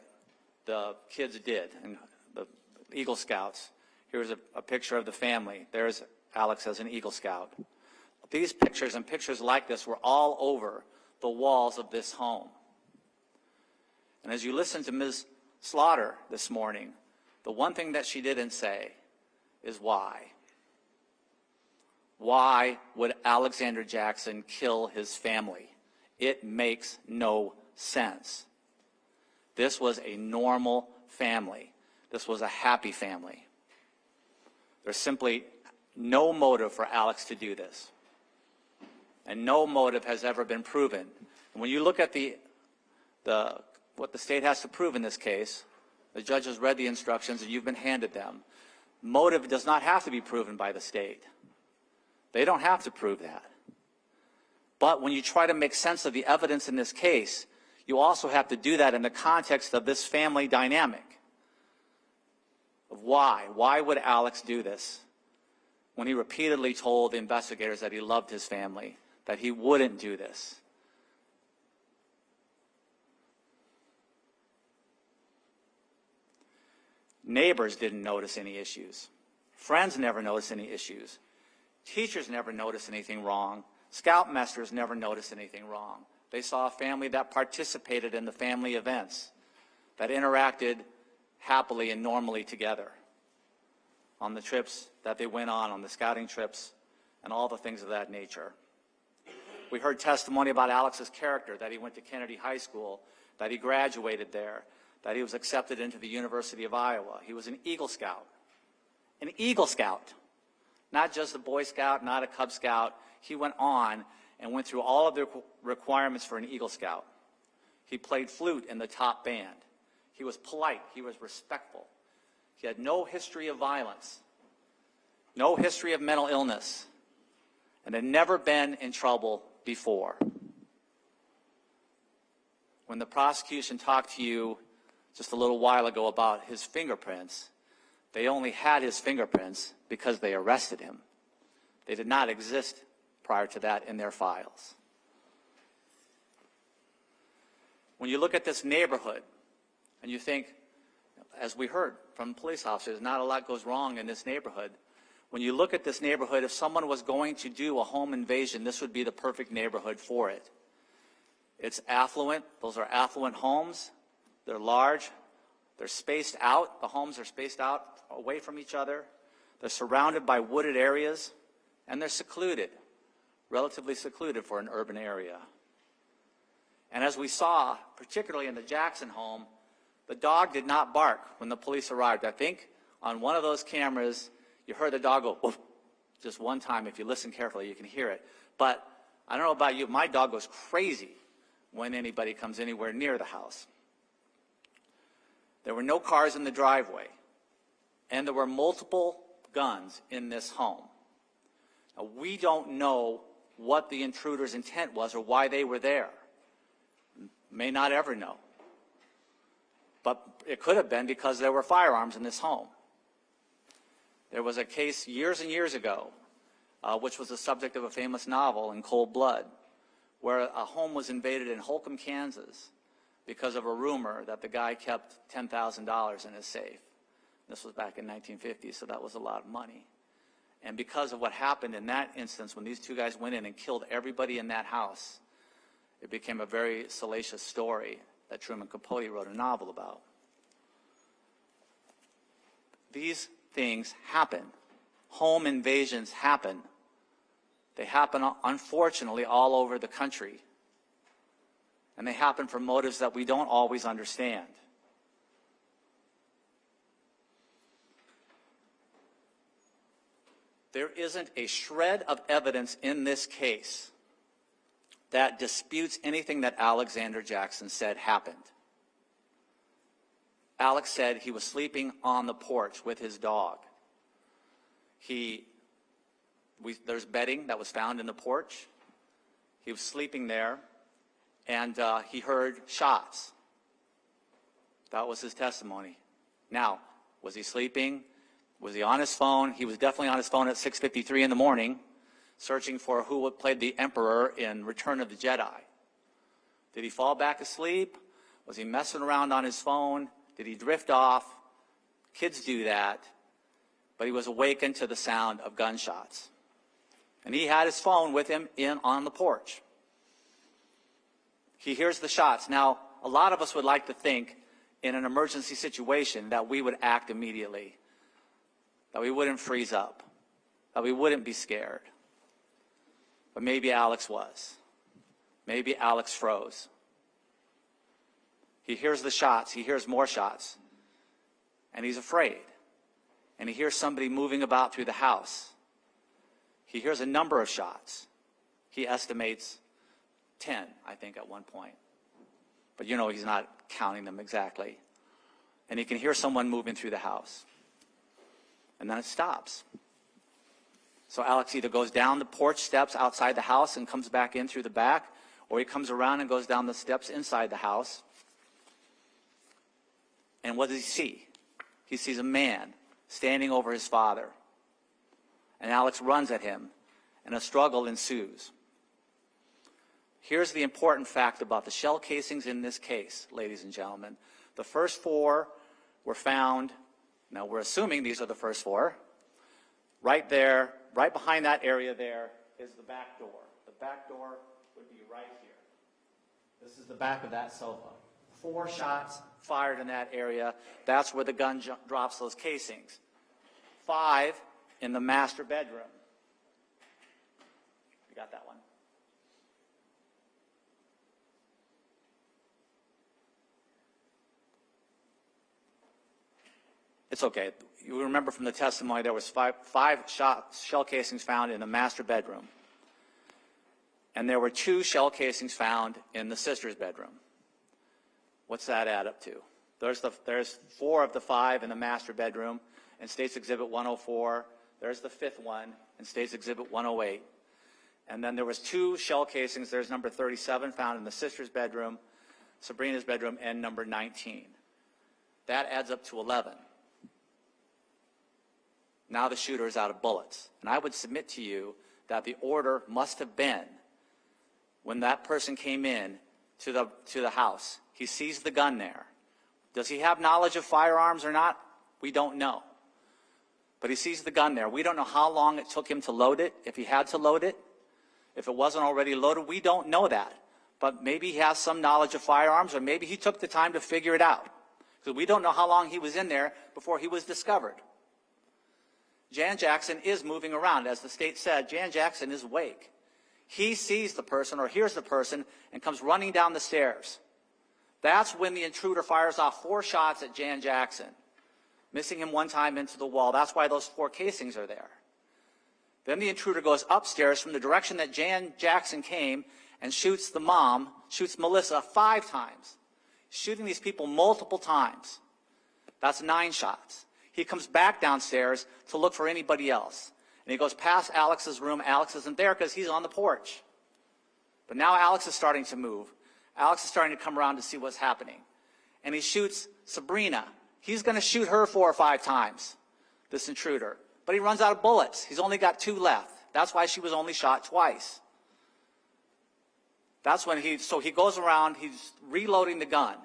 S2: the kids did, and the Eagle Scouts. Here's a picture of the family. There's Alex as an Eagle Scout. These pictures and pictures like this were all over the walls of this home. And as you listen to Ms. Slaughter this morning, the one thing that she didn't say is why. Why would Alexander Jackson kill his family? It makes no sense. This was a normal family. This was a happy family. There's simply no motive for Alex to do this. And no motive has ever been proven. And when you look at what the state has to prove in this case, the judge has read the instructions and you've been handed them. Motive does not have to be proven by the state. They don't have to prove that. But when you try to make sense of the evidence in this case, you also have to do that in the context of this family dynamic. Of why? Why would Alex do this when he repeatedly told the investigators that he loved his family, that he wouldn't do this? Neighbors didn't notice any issues. Friends never noticed any issues. Teachers never noticed anything wrong. Scoutmasters never noticed anything wrong. They saw a family that participated in the family events, that interacted happily and normally together on the trips that they went on the scouting trips, and all the things of that nature. We heard testimony about Alex's character, that he went to Kennedy High School, that he graduated there, that he was accepted into the University of Iowa. He was an Eagle Scout. An Eagle Scout. Not just a Boy Scout, not a Cub Scout. He went on and went through all of the requirements for an Eagle Scout. He played flute in the top band. He was polite. He was respectful. He had no history of violence, no history of mental illness, and had never been in trouble before. When the prosecution talked to you just a little while ago about his fingerprints, they only had his fingerprints because they arrested him. They did not exist prior to that in their files. When you look at this neighborhood and you think, as we heard from police officers, not a lot goes wrong in this neighborhood. When you look at this neighborhood, if someone was going to do a home invasion, this would be the perfect neighborhood for it. It's affluent. Those are affluent homes. They're large. They're spaced out. The homes are spaced out away from each other. They're surrounded by wooded areas, and they're secluded, relatively secluded for an urban area. And as we saw, particularly in the Jackson home, the dog did not bark when the police arrived. I think on one of those cameras, you heard the dog go, woof, just one time. If you listen carefully, you can hear it. But I don't know about you, my dog goes crazy when anybody comes anywhere near the house. There were no cars in the driveway, and there were multiple guns in this home. Now, we don't know what the intruder's intent was or why they were there. May not ever know. But it could have been because there were firearms in this home. There was a case years and years ago, which was the subject of a famous novel, In Cold Blood, where a home was invaded in Holcomb, Kansas, because of a rumor that the guy kept $10,000 in his safe. This was back in 1950, so that was a lot of money. And because of what happened in that instance, when these two guys went in and killed everybody in that house, it became a very salacious story that Truman Capote wrote a novel about. These things happen. Home invasions happen. They happen, unfortunately, all over the country. And they happen for motives that we don't always understand. There isn't a shred of evidence in this case that disputes anything that Alexander Jackson said happened. Alex said he was sleeping on the porch with his dog. There's bedding that was found in the porch. He was sleeping there, and he heard shots. That was his testimony. Now, was he sleeping? Was he on his phone? He was definitely on his phone at 6:53 in the morning, searching for who played the Emperor in Return of the Jedi. Did he fall back asleep? Was he messing around on his phone? Did he drift off? Kids do that. But he was awakened to the sound of gunshots. And he had his phone with him on the porch. He hears the shots. Now, a lot of us would like to think in an emergency situation that we would act immediately, that we wouldn't freeze up, that we wouldn't be scared. But maybe Alex was. Maybe Alex froze. He hears the shots. He hears more shots. And he's afraid. And he hears somebody moving about through the house. He hears a number of shots. He estimates 10, I think, at one point. But you know he's not counting them exactly. And he can hear someone moving through the house. And then it stops. So Alex either goes down the porch steps outside the house and comes back in through the back, or he comes around and goes down the steps inside the house. And what does he see? He sees a man standing over his father. And Alex runs at him, and a struggle ensues. Here's the important fact about the shell casings in this case, ladies and gentlemen. The first 4 were found, now we're assuming these are the first 4, right there, right behind that area there is the back door. The back door would be right here. This is the back of that sofa. 4 shots fired in that area. That's where the gun drops those casings. 5 in the master bedroom. You got that one? It's okay. You remember from the testimony there was five shell casings found in the master bedroom. And there were 2 shell casings found in the sister's bedroom. What's that add up to? There's 4 of the 5 in the master bedroom in State's Exhibit 104. There's the 5th one in State's Exhibit 108. And then there was 2 shell casings. There's number 37 found in the sister's bedroom, Sabrina's bedroom, and number 19. That adds up to 11. Now the shooter is out of bullets. And I would submit to you that the order must have been when that person came in to the house. He sees the gun there. Does he have knowledge of firearms or not? We don't know. But he sees the gun there. We don't know how long it took him to load it, if he had to load it. If it wasn't already loaded, we don't know that. But maybe he has some knowledge of firearms, or maybe he took the time to figure it out. Because we don't know how long he was in there before he was discovered. Jan Jackson is moving around. As the state said, Jan Jackson is awake. He sees the person or hears the person and comes running down the stairs. That's when the intruder fires off 4 shots at Jan Jackson, missing him 1 time into the wall. That's why those 4 casings are there. Then the intruder goes upstairs from the direction that Jan Jackson came and shoots the mom, shoots Melissa 5 times, shooting these people multiple times. That's 9 shots. He comes back downstairs to look for anybody else. And he goes past Alex's room. Alex isn't there because he's on the porch. But now Alex is starting to move. Alex is starting to come around to see what's happening. And he shoots Sabrina. He's going to shoot her 4 or 5 times, this intruder. But he runs out of bullets. He's only got 2 left. That's why she was only shot twice. That's when he goes around, he's reloading the gun.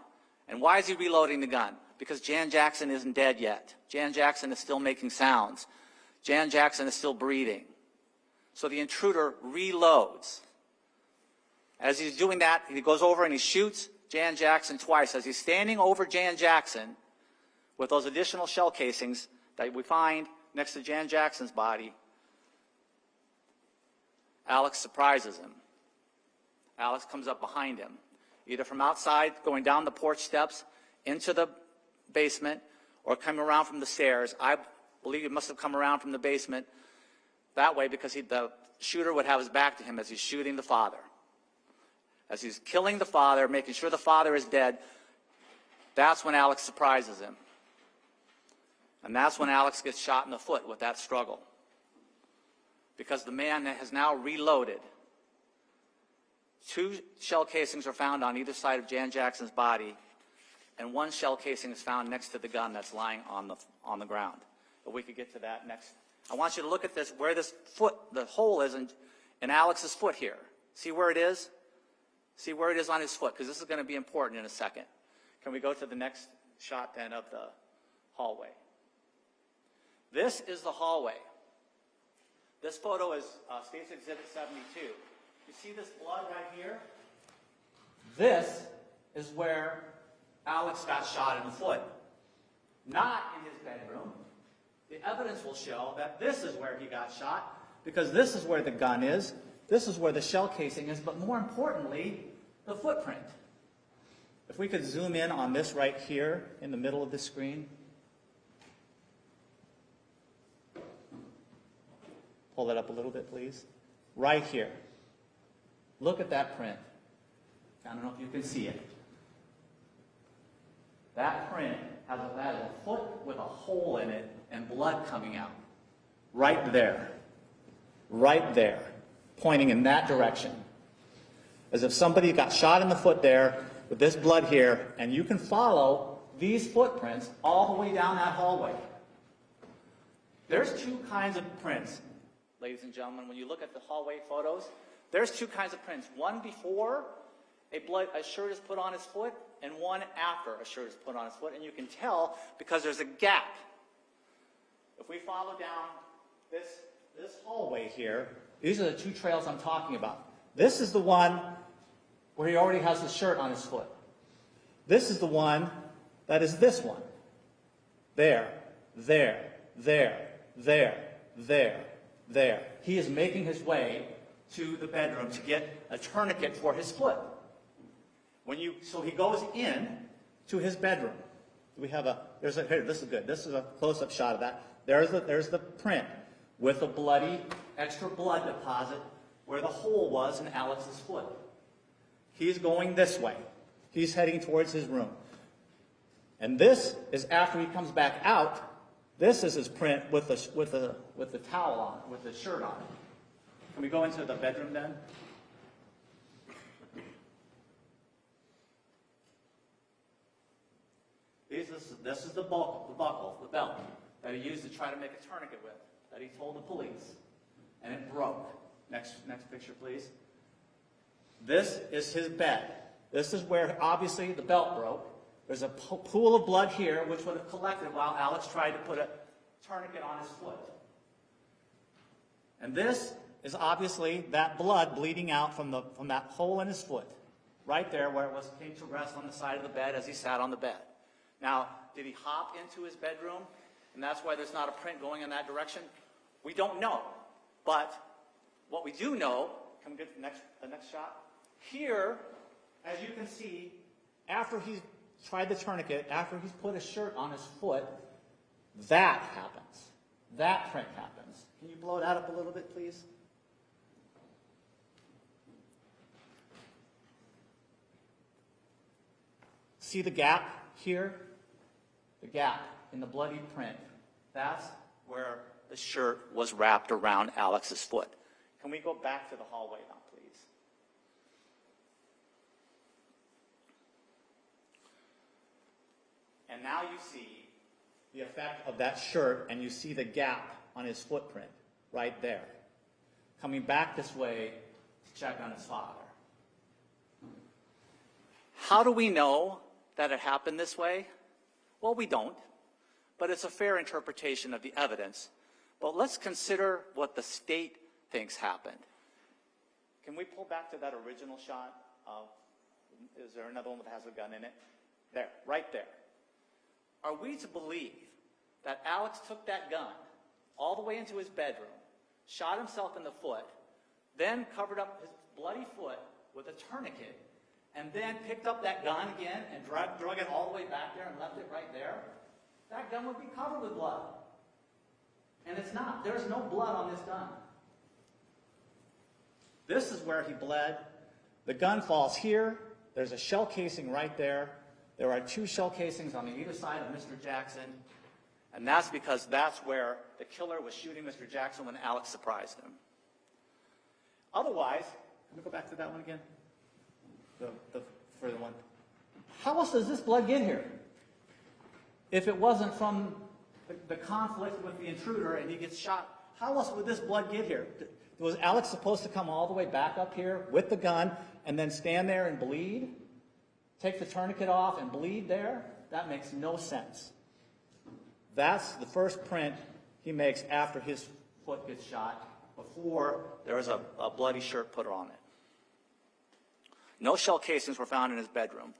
S2: And why is he reloading the gun? Because Jan Jackson isn't dead yet. Jan Jackson is still making sounds. Jan Jackson is still breathing. So the intruder reloads. As he's doing that, he goes over and he shoots Jan Jackson twice. As he's standing over Jan Jackson with those additional shell casings that we find next to Jan Jackson's body, Alex surprises him. Alex comes up behind him, either from outside, going down the porch steps into the basement, or coming around from the stairs. I believe he must have come around from the basement that way because the shooter would have his back to him as he's shooting the father. As he's killing the father, making sure the father is dead, that's when Alex surprises him. And that's when Alex gets shot in the foot with that struggle. Because the man has now reloaded. 2 shell casings are found on either side of Jan Jackson's body, and 1 shell casing is found next to the gun that's lying on the ground. But we could get to that next. I want you to look at this, where this foot, the hole is in Alex's foot here. See where it is? See where it is on his foot, because this is going to be important in a second. Can we go to the next shot then of the hallway? This is the hallway. This photo is State's Exhibit 72. You see this blood right here? This is where Alex got shot in the foot. Not in his bedroom. The evidence will show that this is where he got shot, because this is where the gun is, this is where the shell casing is, but more importantly, the footprint. If we could zoom in on this right here in the middle of the screen. Pull that up a little bit, please. Right here. Look at that print. I don't know if you can see it. That print has a foot with a hole in it and blood coming out. Right there. Right there. Pointing in that direction. As if somebody got shot in the foot there with this blood here, and you can follow these footprints all the way down that hallway. There's 2 kinds of prints, ladies and gentlemen. When you look at the hallway photos, there's 2 kinds of prints. One before a shirt is put on his foot, and one after a shirt is put on his foot. And you can tell because there's a gap. If we follow down this hallway here, these are the 2 trails I'm talking about. This is the one where he already has the shirt on his foot. This is the one that is this one. There, there, there, there, there, there. He is making his way to the bedroom to get a tourniquet for his foot. So he goes in to his bedroom.
S5: we have here, this is good. This is a close-up shot of that. There's the print with a bloody, extra blood deposit where the hole was in Alex's foot. He's going this way. He's heading towards his room. And this is after he comes back out. This is his print with the towel on, with the shirt on. Can we go into the bedroom then? This is the buckle, the belt that he used to try to make a tourniquet with, that he told the police, and it broke. Next picture, please. This is his bed. This is where, obviously, the belt broke. There's a pool of blood here, which would have collected while Alex tried to put a tourniquet on his foot. And this is obviously that blood bleeding out from that hole in his foot, right there where it came to rest on the side of the bed as he sat on the bed. Now, did he hop into his bedroom, and that's why there's not a print going in that direction? We don't know. But what we do know, can we get the next shot? Here, as you can see, after he's tried the tourniquet, after he's put a shirt on his foot, that happens. That print happens. Can you blow that up a little bit, please? See the gap here? The gap in the bloody print. That's where the shirt was wrapped around Alex's foot. Can we go back to the hallway now, please? And now you see the effect of that shirt, and you see the gap on his footprint right there. Coming back this way to check on his father.
S2: How do we know that it happened this way? Well, we don't, but it's a fair interpretation of the evidence. But let's consider what the state thinks happened. Can we pull back to that original shot? Is there another one that has a gun in it? There, right there. Are we to believe that Alex took that gun all the way into his bedroom, shot himself in the foot, then covered up his bloody foot with a tourniquet, and then picked up that gun again and drug it all the way back there and left it right there? That gun would be covered with blood. And it's not. There's no blood on this gun. This is where he bled. The gun falls here. There's a shell casing right there. There are 2 shell casings on either side of Mr. Jackson. And that's because that's where the killer was shooting Mr. Jackson when Alex surprised him. Otherwise, can we go back to that one again? The further one. How else does this blood get here? If it wasn't from the conflict with the intruder and he gets shot, how else would this blood get here? Was Alex supposed to come all the way back up here with the gun and then stand there and bleed? Take the tourniquet off and bleed there? That makes no sense. That's the first print he makes after his foot gets shot, before there was a bloody shirt put on it. No shell casings were found in his bedroom.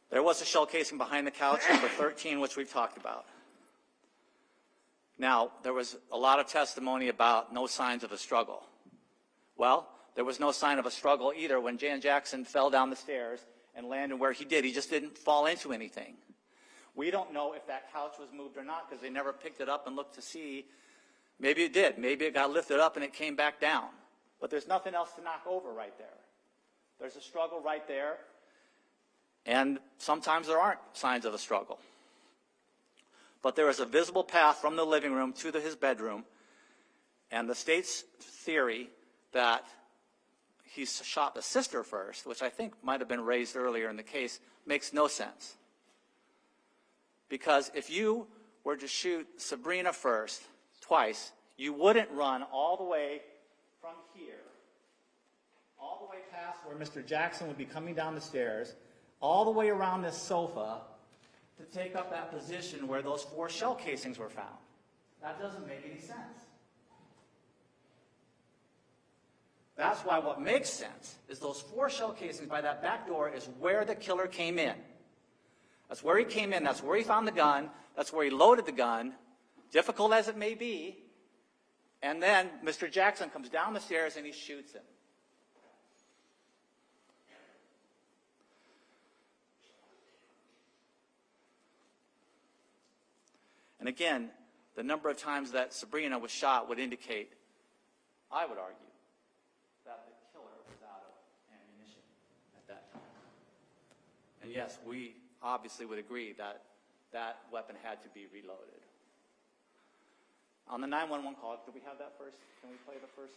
S2: There was a shell casing behind the couch, number 13, which we've talked about. Now, there was a lot of testimony about no signs of a struggle. Well, there was no sign of a struggle either when Jan Jackson fell down the stairs and landed where he did. He just didn't fall into anything. We don't know if that couch was moved or not because they never picked it up and looked to see. Maybe it did. Maybe it got lifted up and it came back down. But there's nothing else to knock over right there. There's a struggle right there. And sometimes there aren't signs of a struggle. But there is a visible path from the living room to his bedroom. And the state's theory that he shot the sister first, which I think might have been raised earlier in the case, makes no sense. Because if you were to shoot Sabrina first, twice, you wouldn't run all the way from here, all the way past where Mr. Jackson would be coming down the stairs, all the way around this sofa to take up that position where those 4 shell casings were found. That doesn't make any sense. That's why what makes sense is those 4 shell casings by that back door is where the killer came in. That's where he came in. That's where he found the gun. That's where he loaded the gun, difficult as it may be. And then Mr. Jackson comes down the stairs and he shoots him.
S5: And again, the number of times that Sabrina was shot would indicate, I would argue, that the killer was out of ammunition at that time. And yes, we obviously would agree that that weapon had to be reloaded. On the 911 call, do we have that first? Can we play the first?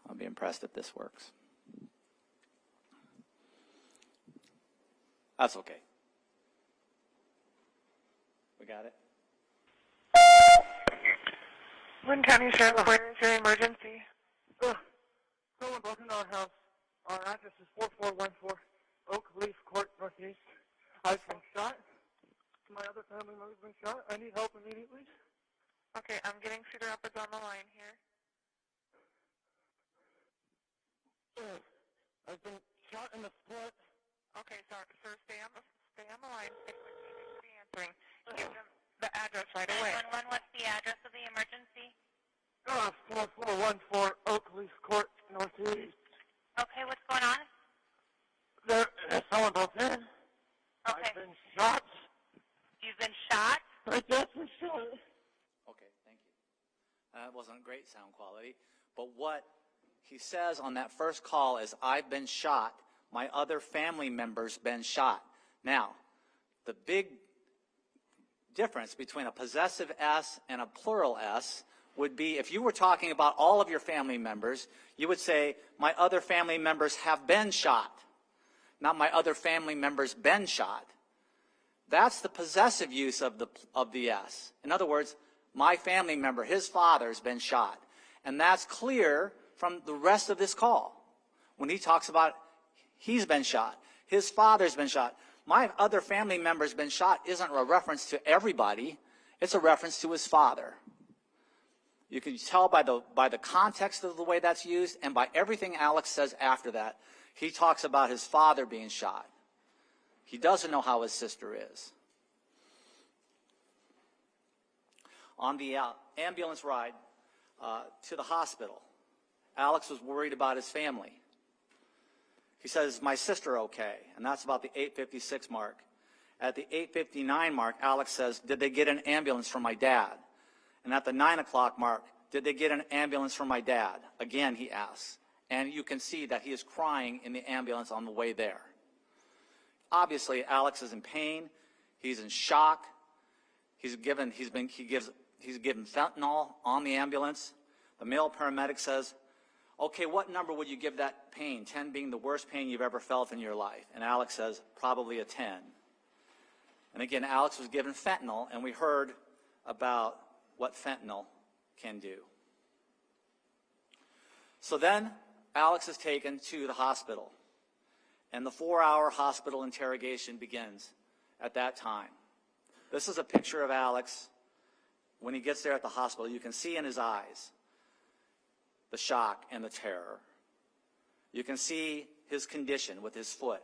S5: I'll be impressed if this works. That's okay. We got it?
S6: Lynn County Sheriff, where is your emergency?
S4: Someone broke into our house. Our address is 4414 Oak Leaf Court, Northeast. I've been shot. My other family member's been shot. I need help immediately.
S6: Okay, I'm getting Cedar Rapids on the line here.
S4: I've been shot in the foot.
S6: Okay, sir, stay on the line. Stay with me. They should be answering. Give them the address right away.
S7: 911, what's the address of the emergency?
S4: 4414 Oak Leaf Court, Northeast.
S7: Okay, what's going on?
S4: Someone broke in.
S7: Okay.
S4: I've been shot.
S7: You've been shot?
S4: I just been shot.
S5: Okay, thank you. That wasn't great sound quality, but what he says on that first call is, I've been shot. My other family member's been shot. Now, the big difference between a possessive S and a plural S would be, if you were talking about all of your family members, you would say, my other family members have been shot, not my other family members been shot. That's the possessive use of the S. In other words, my family member, his father's been shot. And that's clear from the rest of this call. When he talks about he's been shot, his father's been shot, my other family member's been shot isn't a reference to everybody. It's a reference to his father. You can tell by the context of the way that's used and by everything Alex says after that. He talks about his father being shot. He doesn't know how his sister is. On the ambulance ride to the hospital, Alex was worried about his family. He says, my sister okay? And that's about the 8:56 mark. At the 8:59 mark, Alex says, did they get an ambulance for my dad? And at the 9 o'clock mark, did they get an ambulance for my dad? Again, he asks. And you can see that he is crying in the ambulance on the way there. Obviously, Alex is in pain. He's in shock. He's given fentanyl on the ambulance. The male paramedic says, okay, what number would you give that pain? 10 being the worst pain you've ever felt in your life. And Alex says, probably a 10. And again, Alex was given fentanyl, and we heard about what fentanyl can do. So then Alex is taken to the hospital, and the 4-hour hospital interrogation begins at that time. This is a picture of Alex when he gets there at the hospital. You can see in his eyes the shock and the terror. You can see his condition with his foot.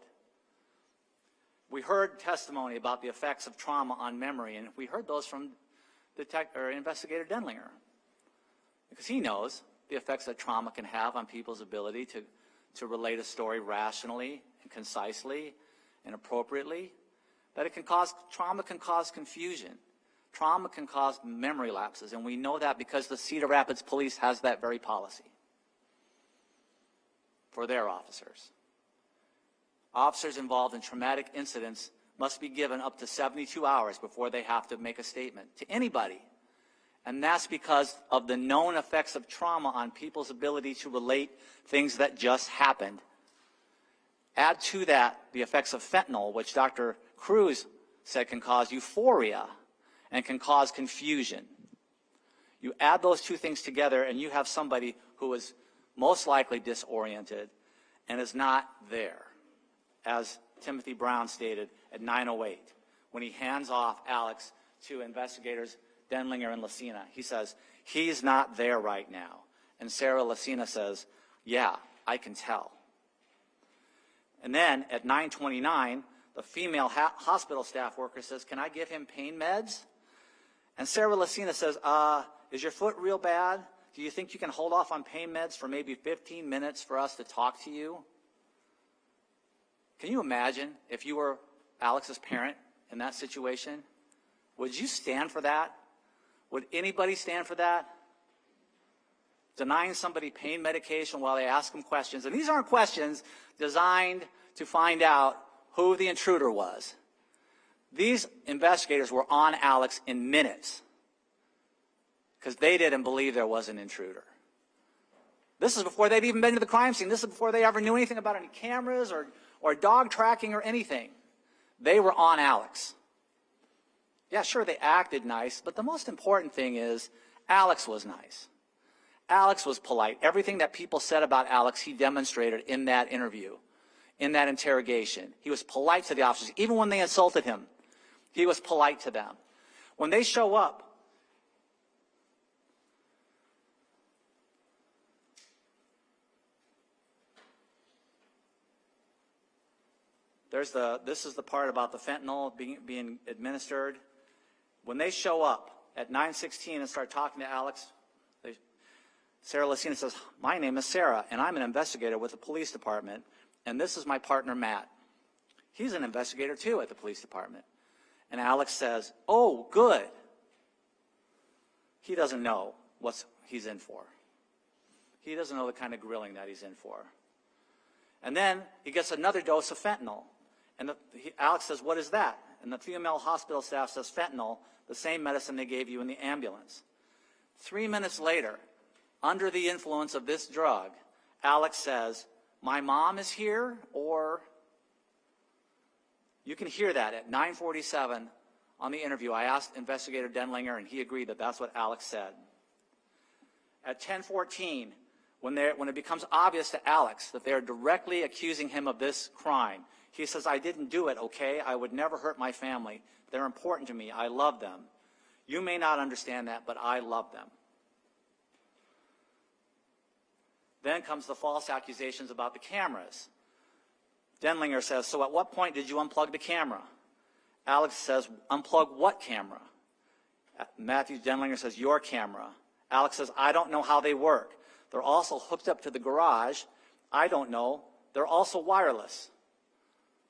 S5: We heard testimony about the effects of trauma on memory, and we heard those from Investigator Denlinger, because he knows the effects that trauma can have on people's ability to relate a story rationally and concisely and appropriately, that trauma can cause confusion. Trauma can cause memory lapses, and we know that because the Cedar Rapids Police has that very policy for their officers. Officers involved in traumatic incidents must be given up to 72 hours before they have to make a statement to anybody. And that's because of the known effects of trauma on people's ability to relate things that just happened. Add to that the effects of fentanyl, which Dr. Cruz said can cause euphoria and can cause confusion. You add those two things together and you have somebody who is most likely disoriented and is not there, as Timothy Brown stated at 9:08 when he hands off Alex to investigators Denlinger and Lucina. He says, he's not there right now. And Sarah Lucina says, yeah, I can tell. And then at 9:29, the female hospital staff worker says, "Can I give him pain meds?" And Sarah Lucina says, "Is your foot real bad? Do you think you can hold off on pain meds for maybe 15 minutes for us to talk to you?" Can you imagine if you were Alex's parent in that situation? Would you stand for that? Would anybody stand for that? Denying somebody pain medication while they ask them questions. And these aren't questions designed to find out who the intruder was. These investigators were on Alex in minutes because they didn't believe there was an intruder. This is before they'd even been to the crime scene. This is before they ever knew anything about any cameras or dog tracking or anything. They were on Alex. Yeah, sure, they acted nice, but the most important thing is Alex was nice. Alex was polite. Everything that people said about Alex, he demonstrated in that interview, in that interrogation. He was polite to the officers. Even when they insulted him, he was polite to them. When they show up, this is the part about the fentanyl being administered. When they show up at 9:16 and start talking to Alex, Sarah Lucina says, "My name is Sarah, and I'm an investigator with the police department, and this is my partner, Matt. He's an investigator, too, at the police department." And Alex says, "Oh, good." He doesn't know what he's in for. He doesn't know the kind of grilling that he's in for. And then he gets another dose of fentanyl. And Alex says, "What is that?" And the female hospital staff says, "Fentanyl, the same medicine they gave you in the ambulance." 3 minutes later, under the influence of this drug, Alex says, "My mom is here," or you can hear that at 9:47 on the interview. I asked Investigator Denlinger, and he agreed that that's what Alex said. At 10:14, when it becomes obvious to Alex that they're directly accusing him of this crime, he says, "I didn't do it, okay? I would never hurt my family. They're important to me. I love them. You may not understand that, but I love them." Then comes the false accusations about the cameras. Denlinger says, "So at what point did you unplug the camera?" Alex says, "Unplug what camera?" Matthew Denlinger says, "Your camera." Alex says, "I don't know how they work. They're also hooked up to the garage. I don't know. They're also wireless."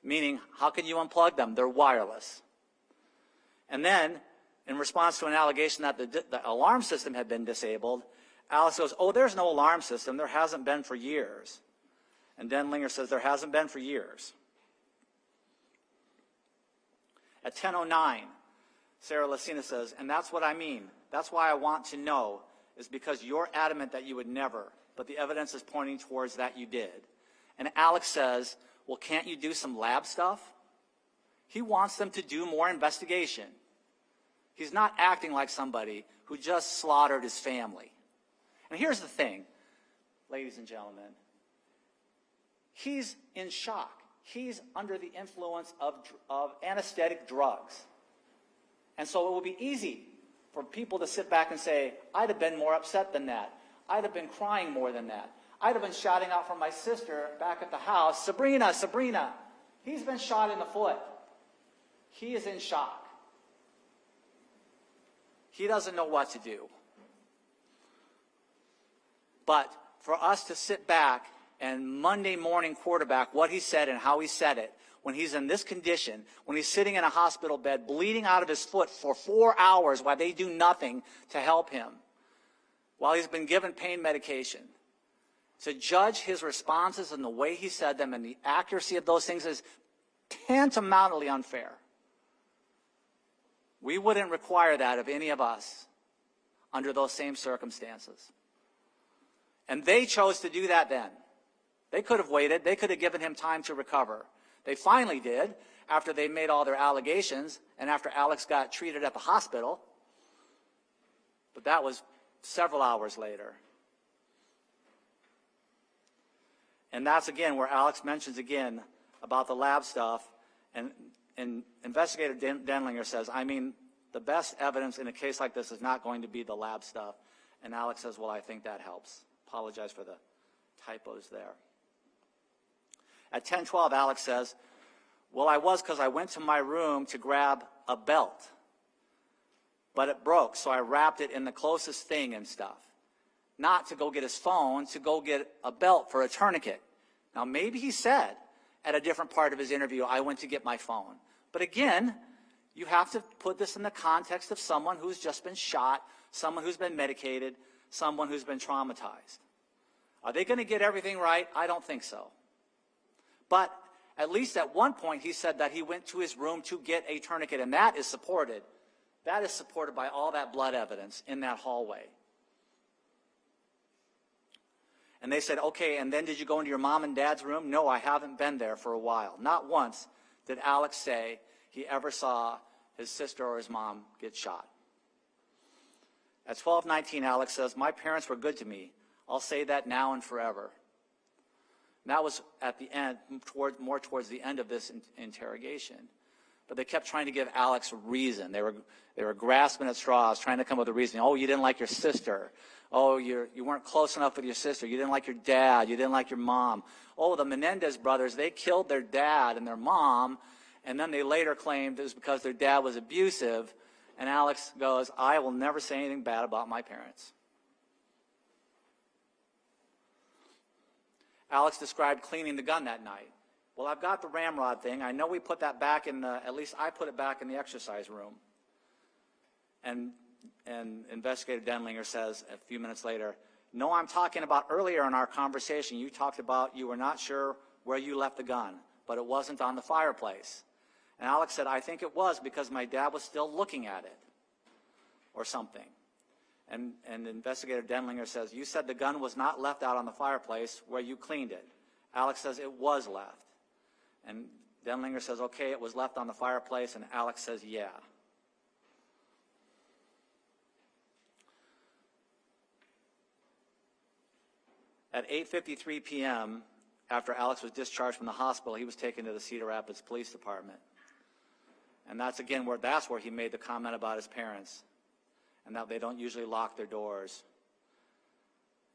S5: Meaning, how can you unplug them? They're wireless. And then, in response to an allegation that the alarm system had been disabled, Alex goes, "Oh, there's no alarm system. There hasn't been for years." And Denlinger says, "There hasn't been for years." At 10:09, Sarah Lucina says, "And that's what I mean. That's why I want to know, is because you're adamant that you would never, but the evidence is pointing towards that you did." And Alex says, "Well, can't you do some lab stuff?" He wants them to do more investigation. He's not acting like somebody who just slaughtered his family. And here's the thing, ladies and gentlemen. He's in shock. He's under the influence of anesthetic drugs. And so it will be easy for people to sit back and say, "I'd have been more upset than that. I'd have been crying more than that. I'd have been shouting out for my sister back at the house, 'Sabrina, Sabrina, he's been shot in the foot.'" He is in shock. He doesn't know what to do. But for us to sit back and Monday morning quarterback what he said and how he said it, when he's in this condition, when he's sitting in a hospital bed bleeding out of his foot for 4 hours while they do nothing to help him, while he's been given pain medication, to judge his responses and the way he said them and the accuracy of those things is tantamountably unfair. We wouldn't require that of any of us under those same circumstances. And they chose to do that then. They could have waited. They could have given him time to recover. They finally did, after they made all their allegations and after Alex got treated at the hospital. But that was several hours later. And that's, again, where Alex mentions again about the lab stuff. And Investigator Denlinger says, "I mean, the best evidence in a case like this is not going to be the lab stuff." And Alex says, "Well, I think that helps." Apologize for the typos there. At 10:12, Alex says, well, I was because I went to my room to grab a belt, but it broke, so I wrapped it in the closest thing and stuff. Not to go get his phone, to go get a belt for a tourniquet. Now, maybe he said at a different part of his interview, I went to get my phone. But again, you have to put this in the context of someone who's just been shot, someone who's been medicated, someone who's been traumatized. Are they going to get everything right? I don't think so. But at least at one point, he said that he went to his room to get a tourniquet, and that is supported. That is supported by all that blood evidence in that hallway. And they said, okay, and then did you go into your mom and dad's room? No, I haven't been there for a while. Not once did Alex say he ever saw his sister or his mom get shot. At 12:19, Alex says, my parents were good to me. I'll say that now and forever. And that was at the end, more towards the end of this interrogation. But they kept trying to give Alex a reason. They were grasping at straws, trying to come up with a reason. Oh, you didn't like your sister. Oh, you weren't close enough with your sister. You didn't like your dad. You didn't like your mom. Oh, the Menendez brothers, they killed their dad and their mom, and then they later claimed it was because their dad was abusive. And Alex goes, I will never say anything bad about my parents. Alex described cleaning the gun that night. Well, I've got the ramrod thing. I know we put that back in the, at least I put it back in the exercise room. And Investigator Denlinger says a few minutes later, no, I'm talking about earlier in our conversation, you talked about you were not sure where you left the gun, but it wasn't on the fireplace. And Alex said, I think it was because my dad was still looking at it or something. And Investigator Denlinger says, you said the gun was not left out on the fireplace where you cleaned it. Alex says it was left. And Denlinger says, okay, it was left on the fireplace, and Alex says, yeah. At 8:53 p.m., after Alex was discharged from the hospital, he was taken to the Cedar Rapids Police Department. And that's where he made the comment about his parents, and that they don't usually lock their doors.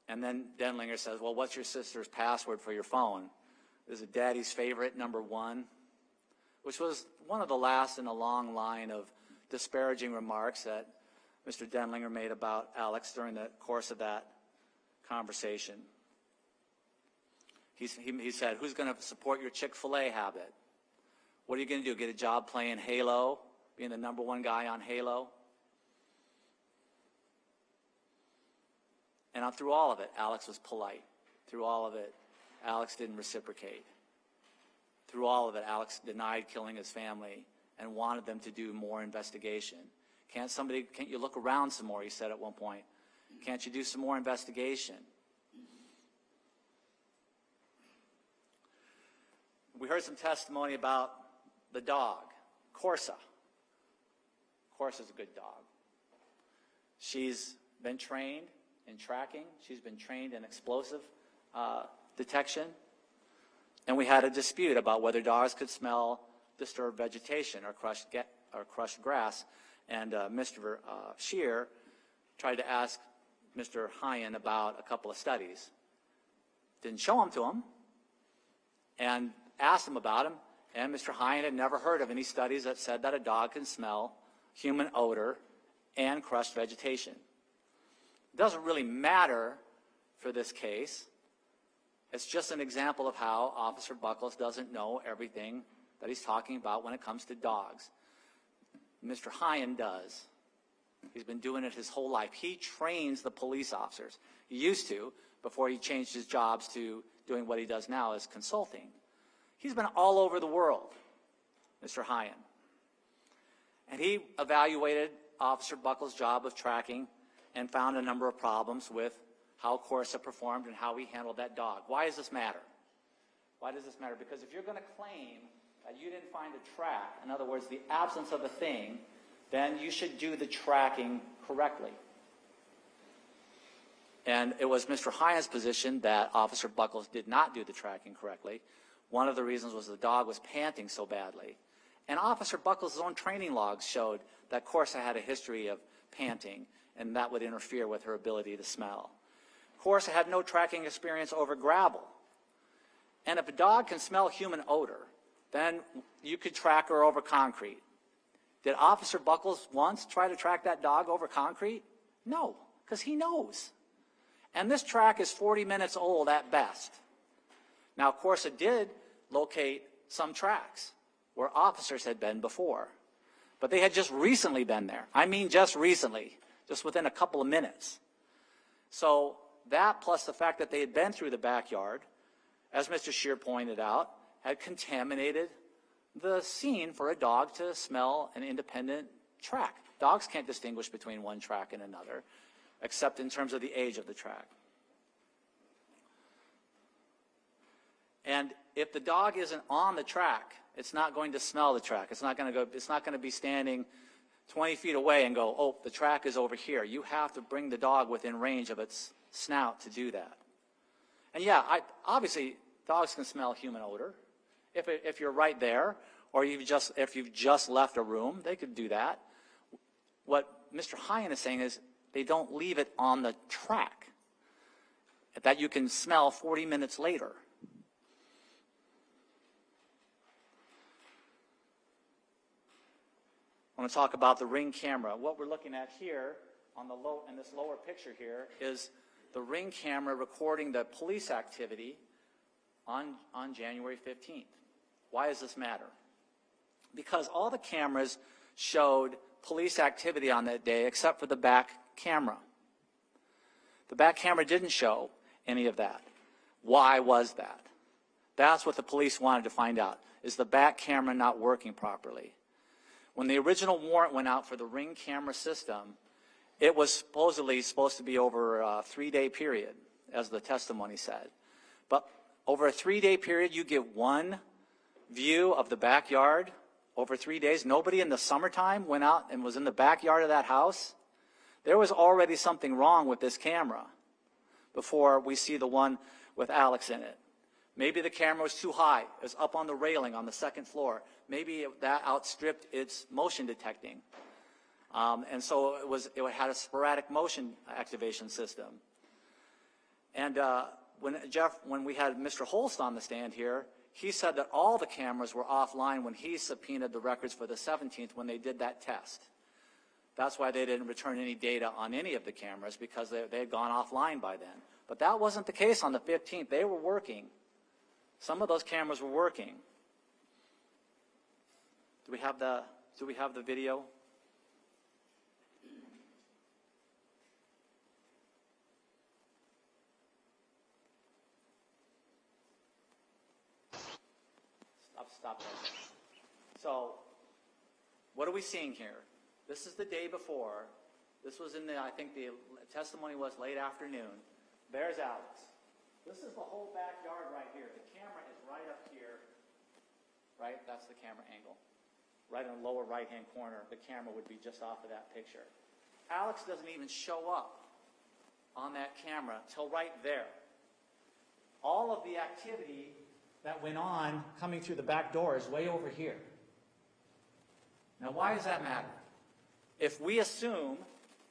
S5: And then Denlinger says, well, what's your sister's password for your phone? Is it Daddy's favorite, #1? Which was one of the last in a long line of disparaging remarks that Mr. Denlinger made about Alex during the course of that conversation. He said, who's going to support your Chick-fil-A habit? What are you going to do, get a job playing Halo, being the #1 guy on Halo? And through all of it, Alex was polite. Through all of it, Alex didn't reciprocate. Through all of it, Alex denied killing his family and wanted them to do more investigation. Can't you look around some more, he said at one point. Can't you do some more investigation? We heard some testimony about the dog, Corsa. Corsa's a good dog. She's been trained in tracking. She's been trained in explosive detection. And we had a dispute about whether dogs could smell disturbed vegetation or crushed grass. And Mr. Scheer tried to ask Mr. Hyen about a couple of studies. Didn't show them to him, and asked him about them. And Mr. Hyen had never heard of any studies that said that a dog can smell human odor and crushed vegetation. It doesn't really matter for this case. It's just an example of how Officer Buckles doesn't know everything that he's talking about when it comes to dogs. Mr. Hyen does. He's been doing it his whole life. He trains the police officers. He used to, before he changed his jobs to doing what he does now as consulting. He's been all over the world, Mr. Hyen. And he evaluated Officer Buckles' job of tracking and found a number of problems with how Corsa performed and how he handled that dog. Why does this matter? Why does this matter? Because if you're going to claim that you didn't find a track, in other words, the absence of a thing, then you should do the tracking correctly. And it was Mr. Hyen's position that Officer Buckles did not do the tracking correctly. One of the reasons was the dog was panting so badly. And Officer Buckles' own training logs showed that Corsa had a history of panting, and that would interfere with her ability to smell. Corsa had no tracking experience over gravel. And if a dog can smell human odor, then you could track her over concrete. Did Officer Buckles once try to track that dog over concrete? No, because he knows. And this track is 40 minutes old at best. Now, of course, it did locate some tracks where officers had been before. But they had just recently been there. I mean just recently, just within a couple of minutes. So that plus the fact that they had been through the backyard, as Mr. Scheer pointed out, had contaminated the scene for a dog to smell an independent track. Dogs can't distinguish between one track and another, except in terms of the age of the track. And if the dog isn't on the track, it's not going to smell the track. It's not going to be standing 20 feet away and go, oh, the track is over here. You have to bring the dog within range of its snout to do that. And yeah, obviously dogs can smell human odor. If you're right there, or if you've just left a room, they could do that. What Mr. Hyen is saying is they don't leave it on the track that you can smell 40 minutes later. I want to talk about the Ring camera. What we're looking at here in this lower picture here is the Ring camera recording the police activity on January 15th. Why does this matter? Because all the cameras showed police activity on that day except for the back camera. The back camera didn't show any of that. Why was that? That's what the police wanted to find out. Is the back camera not working properly? When the original warrant went out for the Ring camera system, it was supposedly supposed to be over a 3-day period, as the testimony said. But over a 3-day period, you get one view of the backyard over 3 days. Nobody in the summertime went out and was in the backyard of that house. There was already something wrong with this camera before we see the one with Alex in it. Maybe the camera was too high. It was up on the railing on the second floor. Maybe that outstripped its motion detecting. And so it had a sporadic motion activation system. And when we had Mr. Holst on the stand here, he said that all the cameras were offline when he subpoenaed the records for the 17th when they did that test. That's why they didn't return any data on any of the cameras, because they had gone offline by then. But that wasn't the case on the 15th. They were working. Some of those cameras were working. Do we have the video? Stop there. So, what are we seeing here? This is the day before. This was I think the testimony was late afternoon. There's Alex. This is the whole backyard right here. The camera is right up here. Right? That's the camera angle. Right in the lower right-hand corner, the camera would be just off of that picture. Alex doesn't even show up on that camera till right there. All of the activity that went on coming through the back door is way over here. Now, why does that matter? If we assume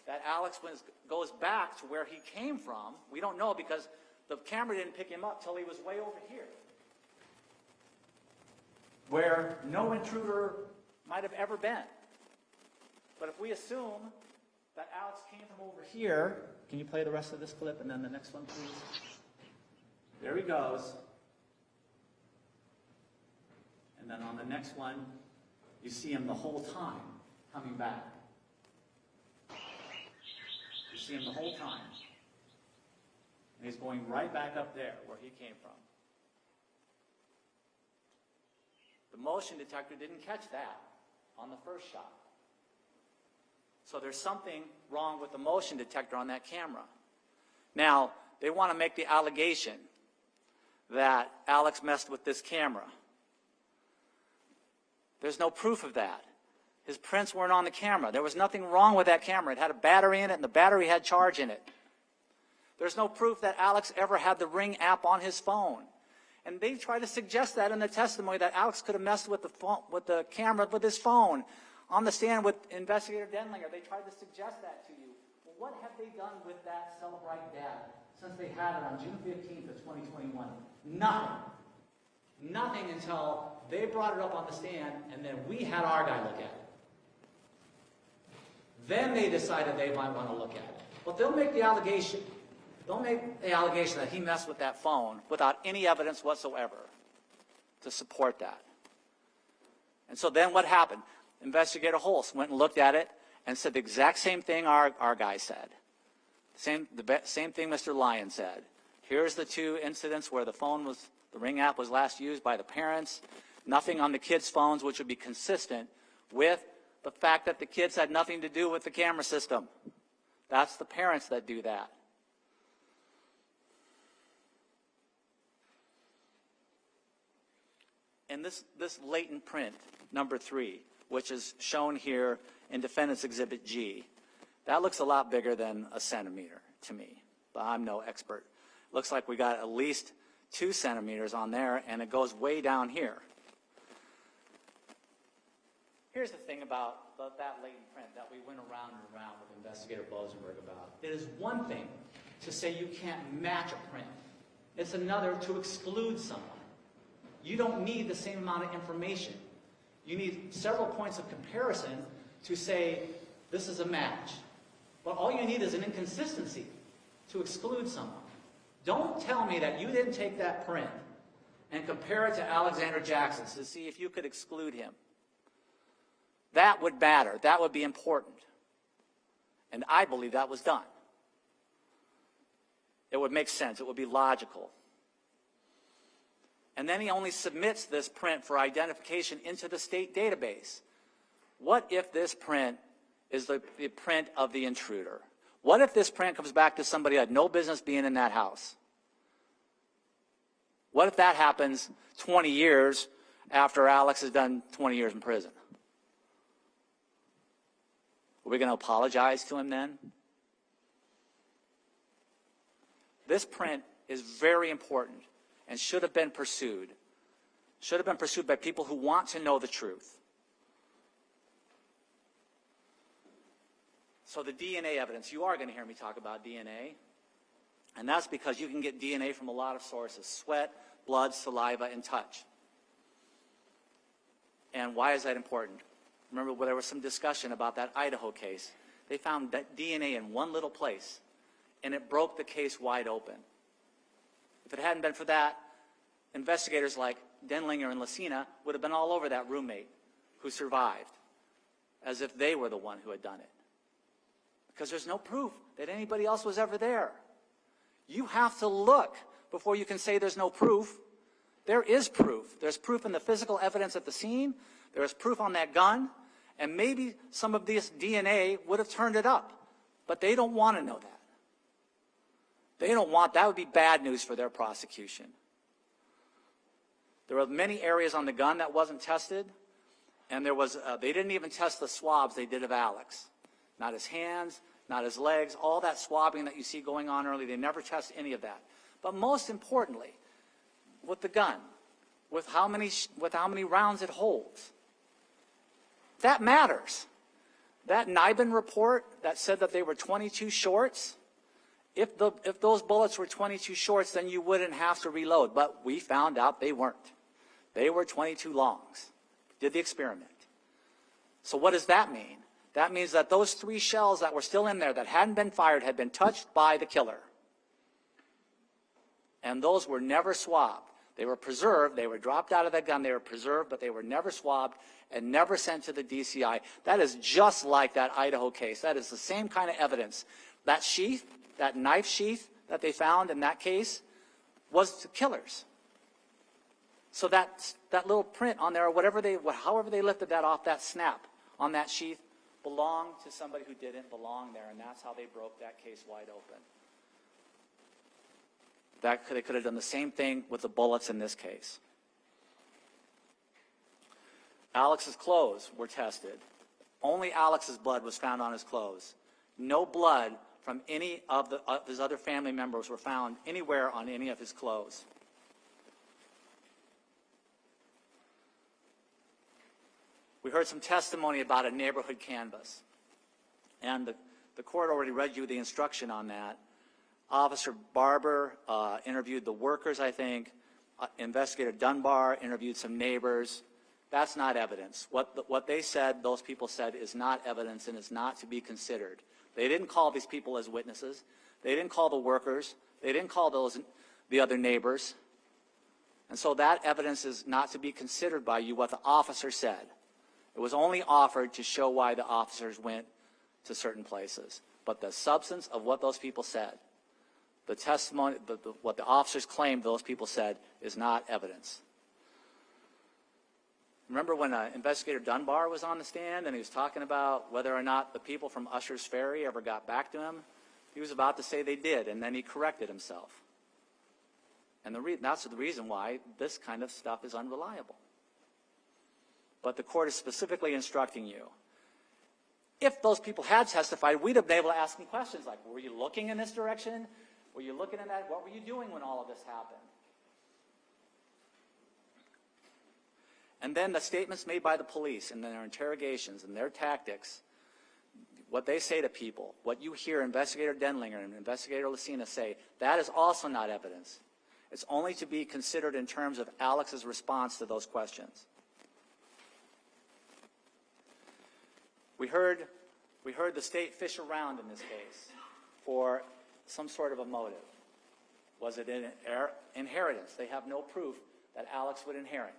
S5: that Alex goes back to where he came from, we don't know because the camera didn't pick him up till he was way over here, where no intruder might have ever been. But if we assume that Alex came from over here, can you play the rest of this clip and then the next one, please? There he goes. And then on the next one, you see him the whole time coming back. You see him the whole time. And he's going right back up there where he came from. The motion detector didn't catch that on the first shot. So there's something wrong with the motion detector on that camera. Now, they want to make the allegation that Alex messed with this camera. There's no proof of that. His prints weren't on the camera. There was nothing wrong with that camera. It had a battery in it, and the battery had charge in it. There's no proof that Alex ever had the Ring app on his phone. And they try to suggest that in the testimony, that Alex could have messed with the camera with his phone. On the stand with Investigator Denlinger, they tried to suggest that to you. Well, what have they done with that Celebrite data since they had it on June 15th of 2021? Nothing. Nothing until they brought it up on the stand, and then we had our guy look at it. Then they decided they might want to look at it. But they'll make the allegation. They'll make the allegation that he messed with that phone without any evidence whatsoever to support that. And so then what happened? Investigator Holst went and looked at it and said the exact same thing our guy said. Same thing Mr. Lyon said. Here's the two incidents where the Ring app was last used by the parents. Nothing on the kids' phones, which would be consistent with the fact that the kids had nothing to do with the camera system. That's the parents that do that. And this latent print, number 3, which is shown here in Defendant's Exhibit G, that looks a lot bigger than a centimeter to me, but I'm no expert. Looks like we got at least 2 centimeters on there, and it goes way down here. Here's the thing about that latent print that we went around and around with Investigator Bosenberg about. It is one thing to say you can't match a print. It's another to exclude someone. You don't need the same amount of information. You need several points of comparison to say this is a match. But all you need is an inconsistency to exclude someone. Don't tell me that you didn't take that print and compare it to Alexander Jackson's to see if you could exclude him. That would matter. That would be important. And I believe that was done. It would make sense. It would be logical. And then he only submits this print for identification into the state database. What if this print is the print of the intruder? What if this print comes back to somebody who had no business being in that house? What if that happens 20 years after Alex has done 20 years in prison? Are we going to apologize to him then? This print is very important and should have been pursued. Should have been pursued by people who want to know the truth. So the DNA evidence, you are going to hear me talk about DNA. And that's because you can get DNA from a lot of sources: sweat, blood, saliva, and touch. And why is that important? Remember, there was some discussion about that Idaho case. They found that DNA in one little place, and it broke the case wide open. If it hadn't been for that, investigators like Denlinger and Lucina would have been all over that roommate who survived, as if they were the one who had done it. Because there's no proof that anybody else was ever there. You have to look before you can say there's no proof. There is proof. There's proof in the physical evidence at the scene. There is proof on that gun. And maybe some of this DNA would have turned it up. But they don't want to know that. They don't want, that would be bad news for their prosecution. There were many areas on the gun that wasn't tested. And there was, they didn't even test the swabs they did of Alex. Not his hands, not his legs, all that swabbing that you see going on early, they never test any of that. But most importantly, with the gun, with how many rounds it holds, that matters. That Nibin report that said that they were 22 shorts, if those bullets were 22 shorts, then you wouldn't have to reload. But we found out they weren't. They were 22 longs. Did the experiment. So what does that mean? That means that those 3 shells that were still in there that hadn't been fired had been touched by the killer. And those were never swabbed. They were preserved. They were dropped out of that gun. They were preserved, but they were never swabbed and never sent to the DCI. That is just like that Idaho case. That is the same kind of evidence. That sheath, that knife sheath that they found in that case was the killer's. So that little print on there, or however they lifted that off, that snap on that sheath, belonged to somebody who didn't belong there, and that's how they broke that case wide open. They could have done the same thing with the bullets in this case. Alex's clothes were tested. Only Alex's blood was found on his clothes. No blood from any of his other family members were found anywhere on any of his clothes. We heard some testimony about a neighborhood canvas. And the court already read you the instruction on that. Officer Barber interviewed the workers, I think, Investigator Dunbar interviewed some neighbors. That's not evidence. What they said, those people said, is not evidence and is not to be considered. They didn't call these people as witnesses. They didn't call the workers. They didn't call the other neighbors. And so that evidence is not to be considered by you, what the officer said. It was only offered to show why the officers went to certain places. But the substance of what those people said, the testimony, what the officers claimed those people said, is not evidence. Remember when Investigator Dunbar was on the stand and he was talking about whether or not the people from Usher's Ferry ever got back to him? He was about to say they did, and then he corrected himself. And that's the reason why this kind of stuff is unreliable. But the court is specifically instructing you. If those people had testified, we'd have been able to ask them questions like, were you looking in this direction? Were you looking in that? What were you doing when all of this happened? And then the statements made by the police and their interrogations and their tactics, what they say to people, what you hear Investigator Denlinger and Investigator Lucina say, that is also not evidence. It's only to be considered in terms of Alex's response to those questions. We heard the state fish around in this case for some sort of a motive. Was it inheritance? They have no proof that Alex would inherit.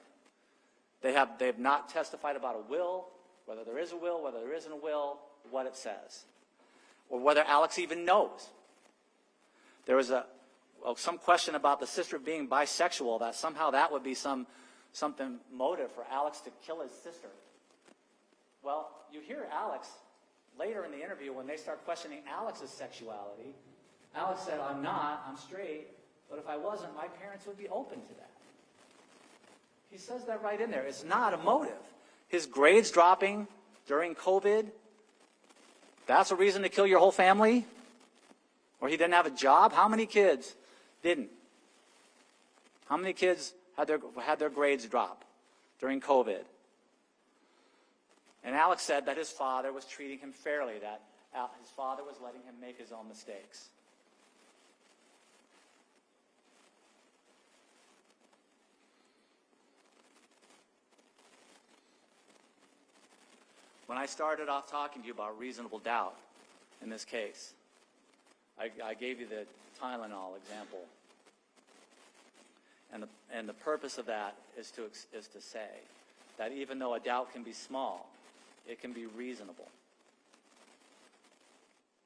S5: They have not testified about a will, whether there is a will, whether there isn't a will, what it says, or whether Alex even knows. There was some question about the sister being bisexual, that somehow that would be something motive for Alex to kill his sister. Well, you hear Alex later in the interview when they start questioning Alex's sexuality. Alex said, I'm not, I'm straight, but if I wasn't, my parents would be open to that. He says that right in there. It's not a motive. His grades dropping during COVID, that's a reason to kill your whole family? Or he didn't have a job? How many kids didn't? How many kids had their grades drop during COVID? And Alex said that his father was treating him fairly, that his father was letting him make his own mistakes. When I started off talking to you about reasonable doubt in this case, I gave you the Tylenol example. And the purpose of that is to say that even though a doubt can be small, it can be reasonable.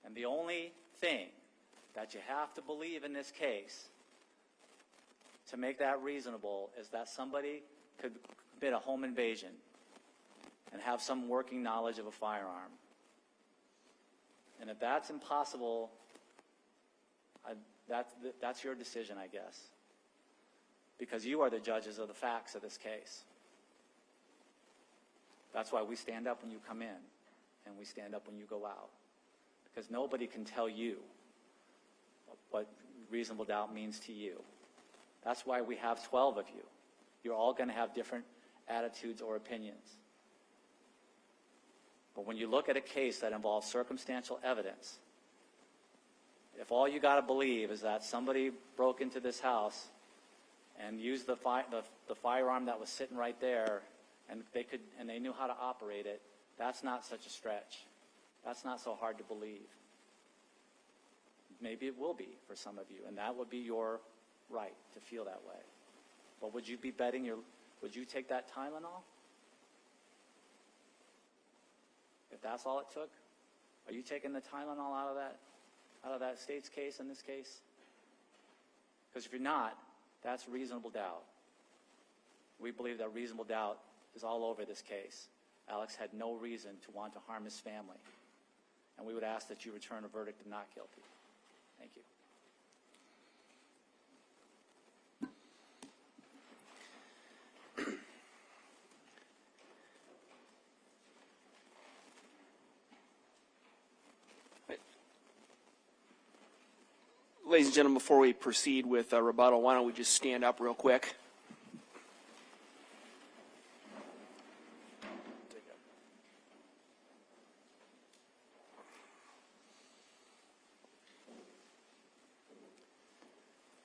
S5: And the only thing that you have to believe in this case to make that reasonable is that somebody could commit a home invasion and have some working knowledge of a firearm. And if that's impossible, that's your decision, I guess, because you are the judges of the facts of this case. That's why we stand up when you come in, and we stand up when you go out, because nobody can tell you what reasonable doubt means to you. That's why we have 12 of you. You're all going to have different attitudes or opinions. But when you look at a case that involves circumstantial evidence, if all you got to believe is that somebody broke into this house and used the firearm that was sitting right there, and they knew how to operate it, that's not such a stretch. That's not so hard to believe. Maybe it will be for some of you, and that would be your right to feel that way. But would you be would you take that Tylenol? If that's all it took? Are you taking the Tylenol out of that state's case in this case? Because if you're not, that's reasonable doubt. We believe that reasonable doubt is all over this case. Alex had no reason to want to harm his family. And we would ask that you return a verdict of not guilty. Thank you.
S1: Ladies and gentlemen, before we proceed with rebuttal, why don't we just stand up real quick?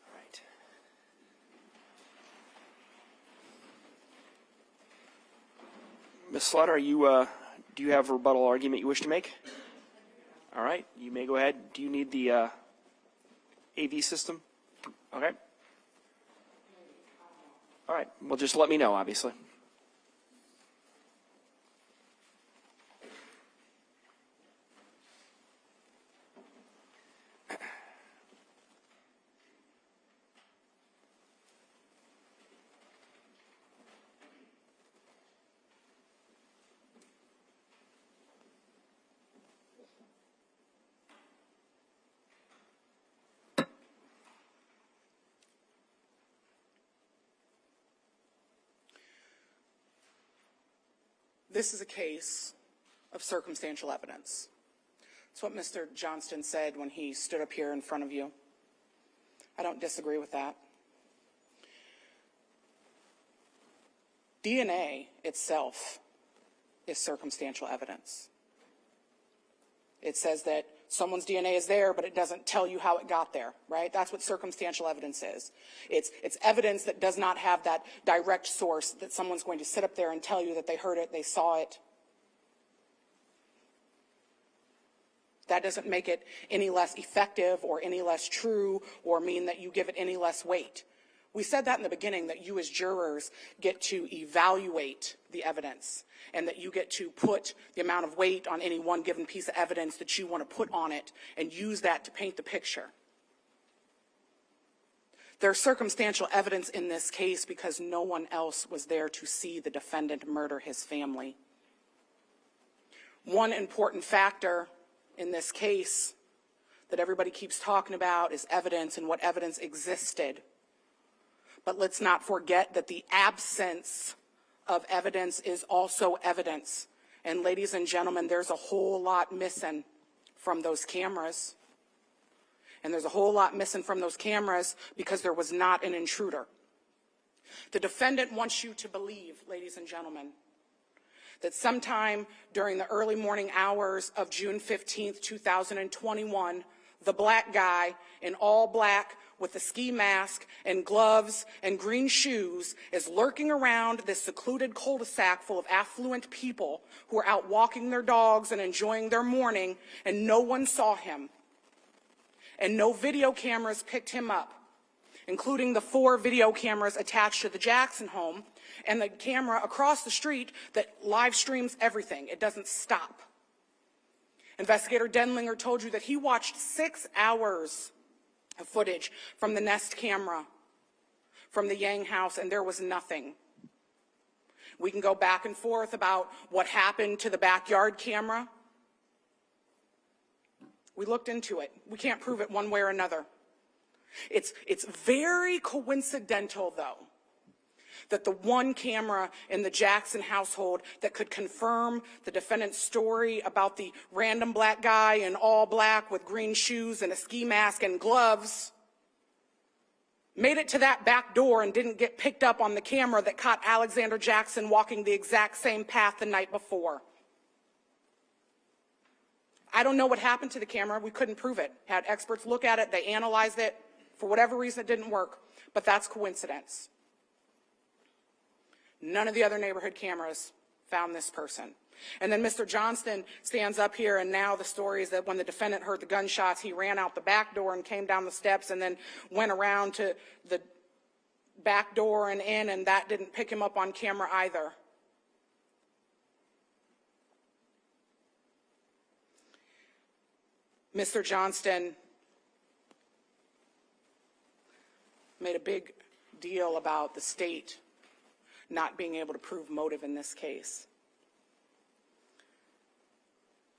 S1: All right. Ms. Slaughter, do you have a rebuttal argument you wish to make? All right, you may go ahead. Do you need the AV system? Okay. All right, well, just let me know, obviously.
S3: This is a case of circumstantial evidence. That's what Mr. Johnston said when he stood up here in front of you. I don't disagree with that. DNA itself is circumstantial evidence. It says that someone's DNA is there, but it doesn't tell you how it got there, right? That's what circumstantial evidence is. It's evidence that does not have that direct source that someone's going to sit up there and tell you that they heard it, they saw it. That doesn't make it any less effective or any less true or mean that you give it any less weight. We said that in the beginning, that you as jurors get to evaluate the evidence and that you get to put the amount of weight on any one given piece of evidence that you want to put on it and use that to paint the picture. There's circumstantial evidence in this case because no one else was there to see the defendant murder his family. One important factor in this case that everybody keeps talking about is evidence and what evidence existed. But let's not forget that the absence of evidence is also evidence. And ladies and gentlemen, there's a whole lot missing from those cameras. And there's a whole lot missing from those cameras because there was not an intruder. The defendant wants you to believe, ladies and gentlemen, that sometime during the early morning hours of June 15th, 2021, the black guy in all black with a ski mask and gloves and green shoes is lurking around this secluded cul-de-sac full of affluent people who are out walking their dogs and enjoying their morning, and no one saw him. And no video cameras picked him up, including the 4 video cameras attached to the Jackson home and the camera across the street that live streams everything. It doesn't stop. Investigator Denlinger told you that he watched 6 hours of footage from the Nest camera from the Yang house, and there was nothing. We can go back and forth about what happened to the backyard camera. We looked into it. We can't prove it one way or another. It's very coincidental, though, that the one camera in the Jackson household that could confirm the defendant's story about the random black guy in all black with green shoes and a ski mask and gloves made it to that back door and didn't get picked up on the camera that caught Alexander Jackson walking the exact same path the night before. I don't know what happened to the camera. We couldn't prove it. Had experts look at it. They analyzed it. For whatever reason, it didn't work. But that's coincidence. None of the other neighborhood cameras found this person. And then Mr. Johnston stands up here, and now the story is that when the defendant heard the gunshots, he ran out the back door and came down the steps and then went around to the back door and in, and that didn't pick him up on camera either. Mr. Johnston made a big deal about the state not being able to prove motive in this case.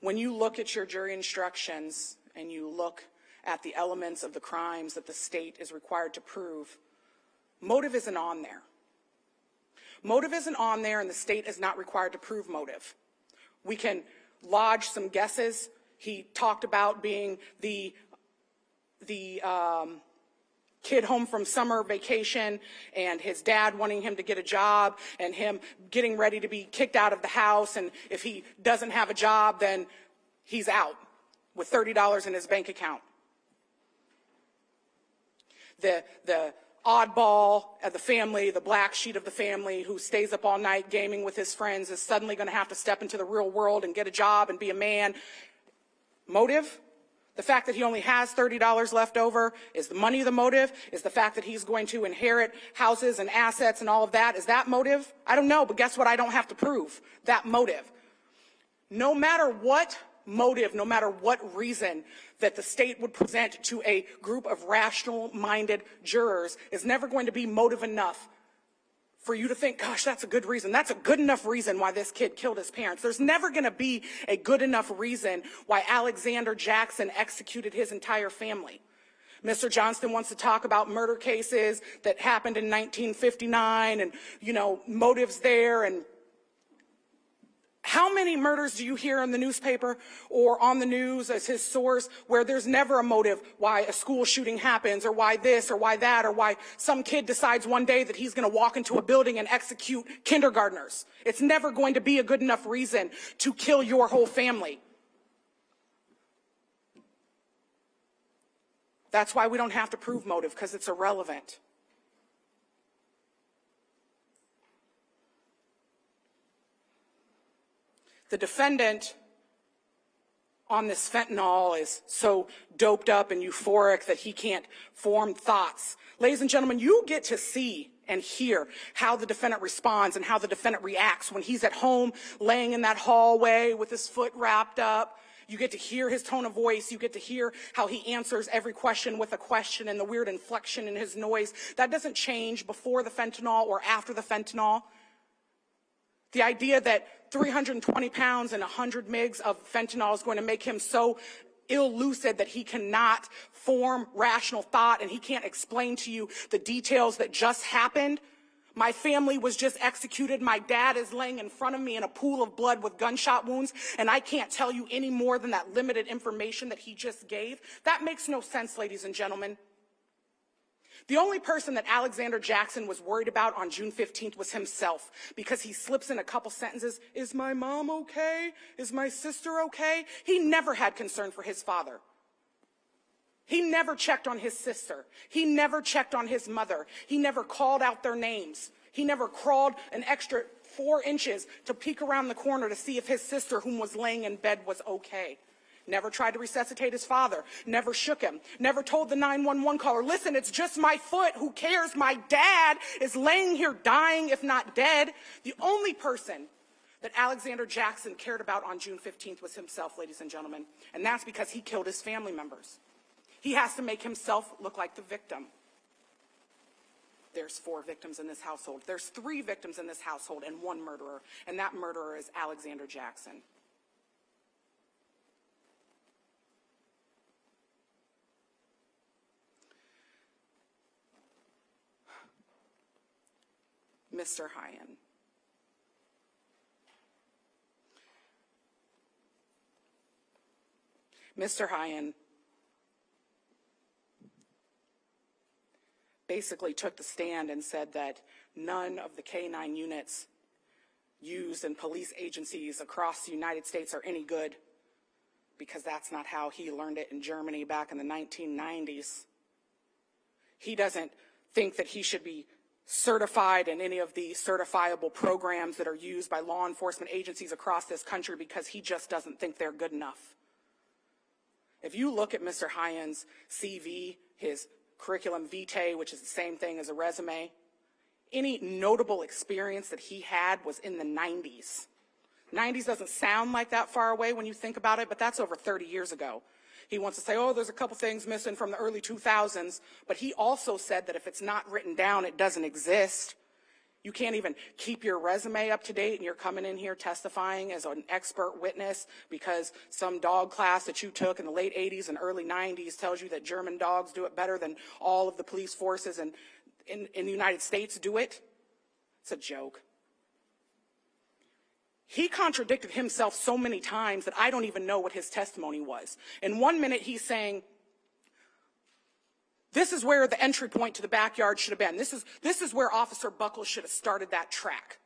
S3: When you look at your jury instructions and you look at the elements of the crimes that the state is required to prove, motive isn't on there. Motive isn't on there, and the state is not required to prove motive. We can lodge some guesses. He talked about being the kid home from summer vacation and his dad wanting him to get a job and him getting ready to be kicked out of the house, and if he doesn't have a job, then he's out with $30 in his bank account. The oddball of the family, the black sheep of the family who stays up all night gaming with his friends is suddenly going to have to step into the real world and get a job and be a man. Motive? The fact that he only has $30 left over, is the money the motive? Is the fact that he's going to inherit houses and assets and all of that, is that motive? I don't know, but guess what? I don't have to prove that motive. No matter what motive, no matter what reason that the state would present to a group of rational-minded jurors is never going to be motive enough for you to think, gosh, that's a good reason. That's a good enough reason why this kid killed his parents. There's never going to be a good enough reason why Alexander Jackson executed his entire family. Mr. Johnston wants to talk about murder cases that happened in 1959 and, motives there. And how many murders do you hear in the newspaper or on the news as his source where there's never a motive why a school shooting happens or why this or why that or why some kid decides one day that he's going to walk into a building and execute kindergartners? It's never going to be a good enough reason to kill your whole family. That's why we don't have to prove motive, because it's irrelevant. The defendant on this fentanyl is so doped up and euphoric that he can't form thoughts. Ladies and gentlemen, you get to see and hear how the defendant responds and how the defendant reacts when he's at home laying in that hallway with his foot wrapped up. You get to hear his tone of voice. You get to hear how he answers every question with a question and the weird inflection in his noise. That doesn't change before the fentanyl or after the fentanyl. The idea that 320 pounds and 100 mgs of fentanyl is going to make him so ill-lucid that he cannot form rational thought and he can't explain to you the details that just happened. My family was just executed. My dad is laying in front of me in a pool of blood with gunshot wounds, and I can't tell you any more than that limited information that he just gave. That makes no sense, ladies and gentlemen. The only person that Alexander Jackson was worried about on June 15th was himself, because he slips in a couple sentences, is my mom okay? Is my sister okay? He never had concern for his father. He never checked on his sister. He never checked on his mother. He never called out their names. He never crawled an extra 4 inches to peek around the corner to see if his sister, whom was laying in bed, was okay. Never tried to resuscitate his father, never shook him, never told the 911 caller, listen, it's just my foot, who cares? My dad is laying here dying, if not dead. The only person that Alexander Jackson cared about on June 15th was himself, ladies and gentlemen, and that's because he killed his family members. He has to make himself look like the victim. There's 4 victims in this household. There's 3 victims in this household and 1 murderer, and that murderer is Alexander Jackson. Mr. Hyen. Mr. Hyen basically took the stand and said that none of the K-9 units used in police agencies across the United States are any good, because that's not how he learned it in Germany back in the 1990s. He doesn't think that he should be certified in any of the certifiable programs that are used by law enforcement agencies across this country, because he just doesn't think they're good enough. If you look at Mr. Hyen's CV, his curriculum vitae, which is the same thing as a resume, any notable experience that he had was in the 90s. 90s doesn't sound like that far away when you think about it, but that's over 30 years ago. He wants to say, oh, there's a couple things missing from the early 2000s, but he also said that if it's not written down, it doesn't exist. You can't even keep your resume up to date, and you're coming in here testifying as an expert witness because some dog class that you took in the late 80s and early 90s tells you that German dogs do it better than all of the police forces in the United States do it. It's a joke. He contradicted himself so many times that I don't even know what his testimony was. In 1 minute, he's saying, this is where the entry point to the backyard should have been. This is where Officer Buckles should have started that track.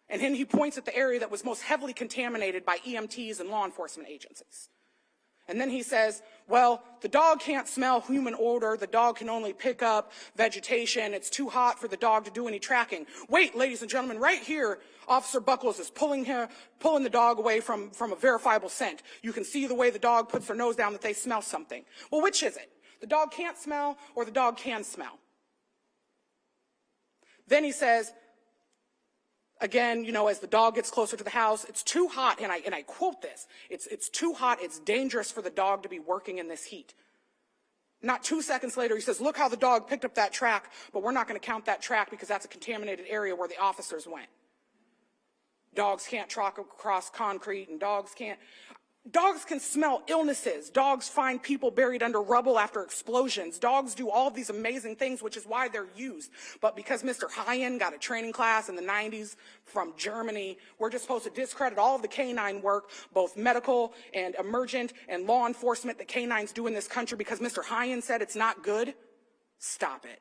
S3: And then he points at the area that was most heavily contaminated by EMTs and law enforcement agencies. And then he says, well, the dog can't smell human odor. The dog can only pick up vegetation. It's too hot for the dog to do any tracking. Wait, ladies and gentlemen, right here, Officer Buckles is pulling the dog away from a verifiable scent. You can see the way the dog puts their nose down that they smell something. Well, which is it? The dog can't smell or the dog can smell? Then he says, again, you know, as the dog gets closer to the house, it's too hot, and I quote this, it's too hot, it's dangerous for the dog to be working in this heat. Not 2 seconds later, he says, look how the dog picked up that track, but we're not going to count that track because that's a contaminated area where the officers went. Dogs can't track across concrete, and dogs can smell illnesses. Dogs find people buried under rubble after explosions. Dogs do all of these amazing things, which is why they're used. But because Mr. Hyen got a training class in the 90s from Germany, we're just supposed to discredit all of the canine work, both medical and emergent and law enforcement that canines do in this country because Mr. Hyen said it's not good? Stop it.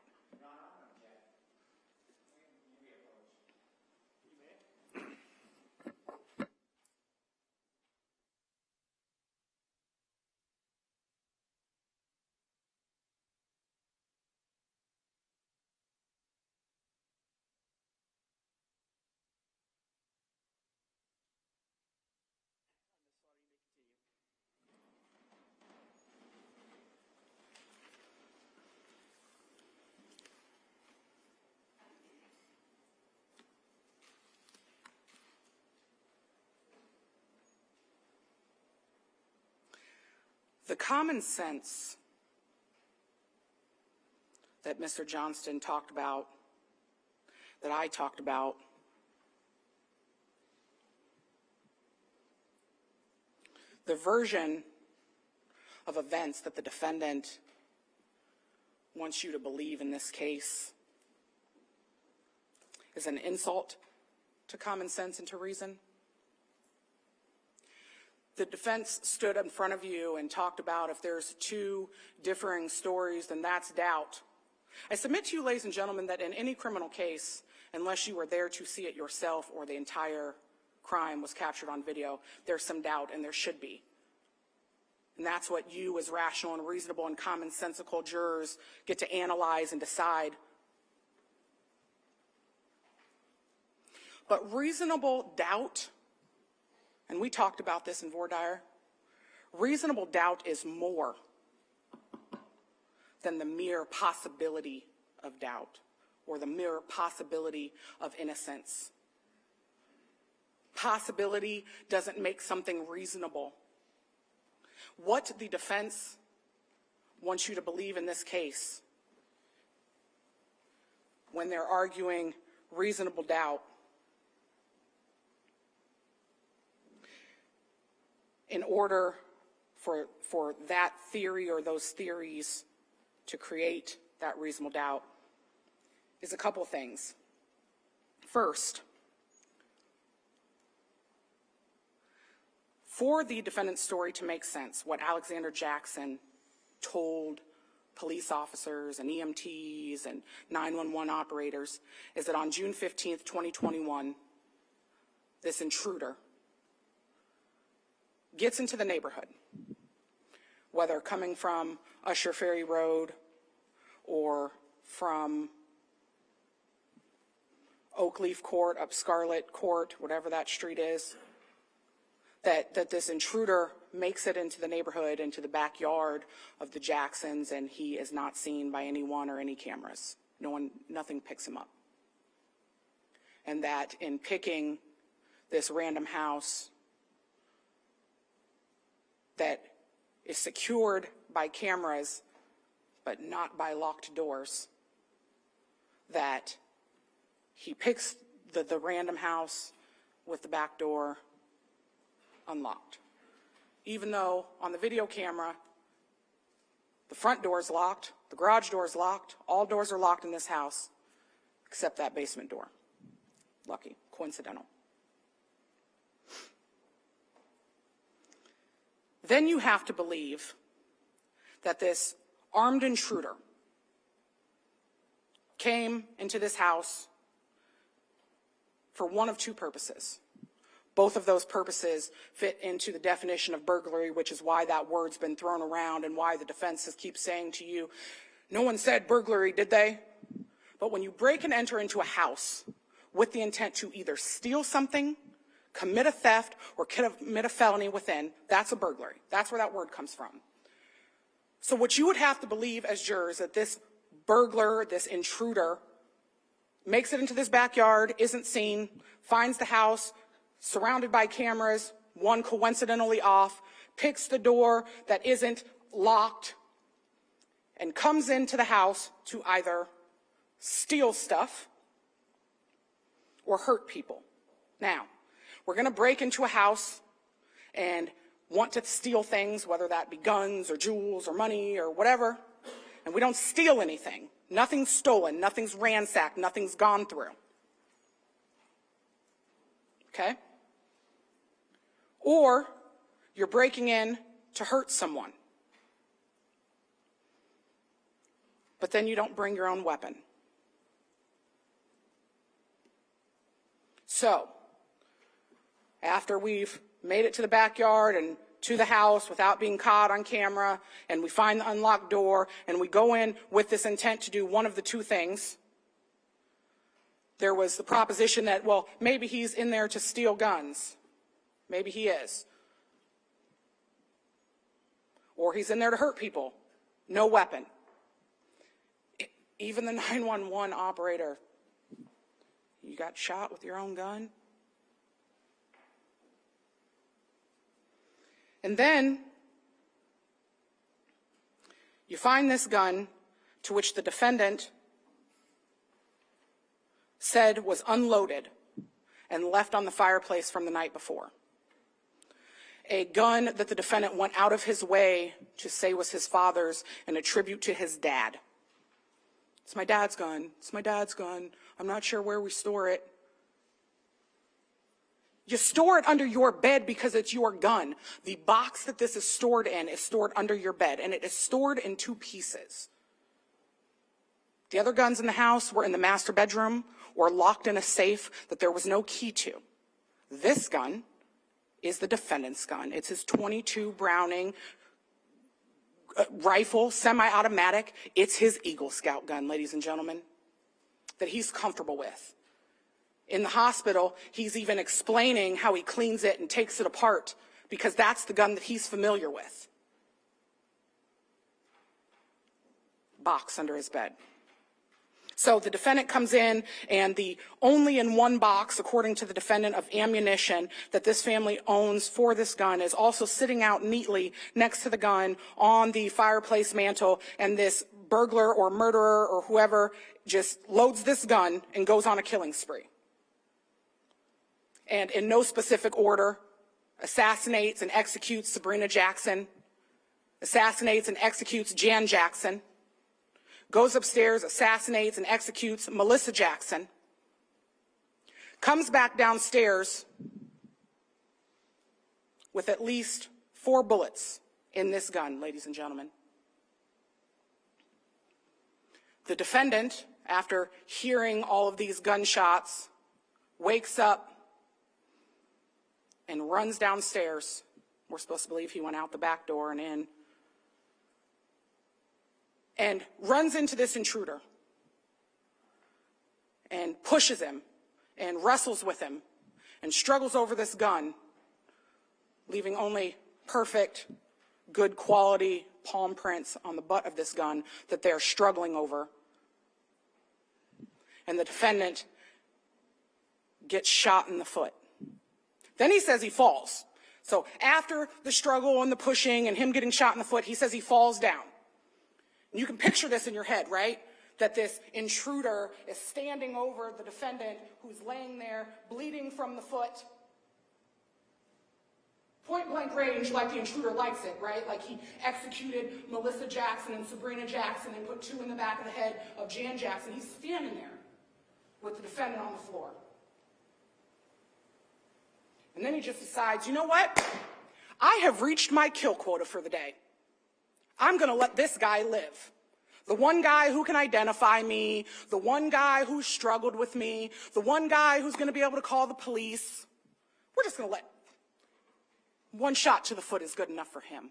S3: The common sense that Mr. Johnston talked about, that I talked about, the version of events that the defendant wants you to believe in this case is an insult to common sense and to reason. The defense stood in front of you and talked about if there's two differing stories, then that's doubt. I submit to you, ladies and gentlemen, that in any criminal case, unless you were there to see it yourself or the entire crime was captured on video, there's some doubt, and there should be. And that's what you as rational and reasonable and commonsensical jurors get to analyze and decide. But reasonable doubt, and we talked about this in voir dire, reasonable doubt is more than the mere possibility of doubt or the mere possibility of innocence. Possibility doesn't make something reasonable. What the defense wants you to believe in this case when they're arguing reasonable doubt, in order for that theory or those theories to create that reasonable doubt, is a couple things. First, for the defendant's story to make sense, what Alexander Jackson told police officers and EMTs and 911 operators is that on June 15th, 2021, this intruder gets into the neighborhood, whether coming from Usher Ferry Road or from Oakleaf Court, up Scarlet Court, whatever that street is, that this intruder makes it into the neighborhood, into the backyard of the Jacksons, and he is not seen by anyone or any cameras. Nothing picks him up. And that in picking this random house that is secured by cameras but not by locked doors, that he picks the random house with the back door unlocked. Even though on the video camera, the front door is locked, the garage door is locked, all doors are locked in this house except that basement door. Lucky, coincidental. Then you have to believe that this armed intruder came into this house for one of two purposes. Both of those purposes fit into the definition of burglary, which is why that word's been thrown around and why the defense keeps saying to you, no one said burglary, did they? But when you break and enter into a house with the intent to either steal something, commit a theft, or commit a felony within, that's a burglary. That's where that word comes from. So what you would have to believe as jurors that this burglar, this intruder, makes it into this backyard, isn't seen, finds the house surrounded by cameras, one coincidentally off, picks the door that isn't locked, and comes into the house to either steal stuff or hurt people. Now, we're going to break into a house and want to steal things, whether that be guns or jewels or money or whatever, and we don't steal anything. Nothing's stolen, nothing's ransacked, nothing's gone through. Okay? Or you're breaking in to hurt someone, but then you don't bring your own weapon. So, after we've made it to the backyard and to the house without being caught on camera, and we find the unlocked door, and we go in with this intent to do one of the two things, there was the proposition that, well, maybe he's in there to steal guns. Maybe he is. Or he's in there to hurt people. No weapon. Even the 911 operator, you got shot with your own gun? And then you find this gun to which the defendant said was unloaded and left on the fireplace from the night before. A gun that the defendant went out of his way to say was his father's and a tribute to his dad. It's my dad's gun. It's my dad's gun. I'm not sure where we store it. You store it under your bed because it's your gun. The box that this is stored in is stored under your bed, and it is stored in two pieces. The other guns in the house were in the master bedroom or locked in a safe that there was no key to. This gun is the defendant's gun. It's his .22 Browning rifle, semi-automatic. It's his Eagle Scout gun, ladies and gentlemen, that he's comfortable with. In the hospital, he's even explaining how he cleans it and takes it apart because that's the gun that he's familiar with. Box under his bed. So the defendant comes in, and the only in one box, according to the defendant, of ammunition that this family owns for this gun is also sitting out neatly next to the gun on the fireplace mantle, and this burglar or murderer or whoever just loads this gun and goes on a killing spree. And in no specific order, assassinates and executes Sabrina Jackson, assassinates and executes Jan Jackson, goes upstairs, assassinates and executes Melissa Jackson, comes back downstairs with at least 4 bullets in this gun, ladies and gentlemen. The defendant, after hearing all of these gunshots, wakes up and runs downstairs. We're supposed to believe he went out the back door and in, and runs into this intruder and pushes him and wrestles with him and struggles over this gun, leaving only perfect, good quality palm prints on the butt of this gun that they're struggling over. And the defendant gets shot in the foot. Then he says he falls. So after the struggle and the pushing and him getting shot in the foot, he says he falls down. You can picture this in your head, right? That this intruder is standing over the defendant who's laying there, bleeding from the foot. Point blank range, like the intruder likes it, right? Like he executed Melissa Jackson and Sabrina Jackson and put 2 in the back of the head of Jan Jackson. He's standing there with the defendant on the floor. And then he just decides, you know what? I have reached my kill quota for the day. I'm going to let this guy live. The one guy who can identify me, the one guy who struggled with me, the one guy who's going to be able to call the police. we're just going to let one shot to the foot is good enough for him.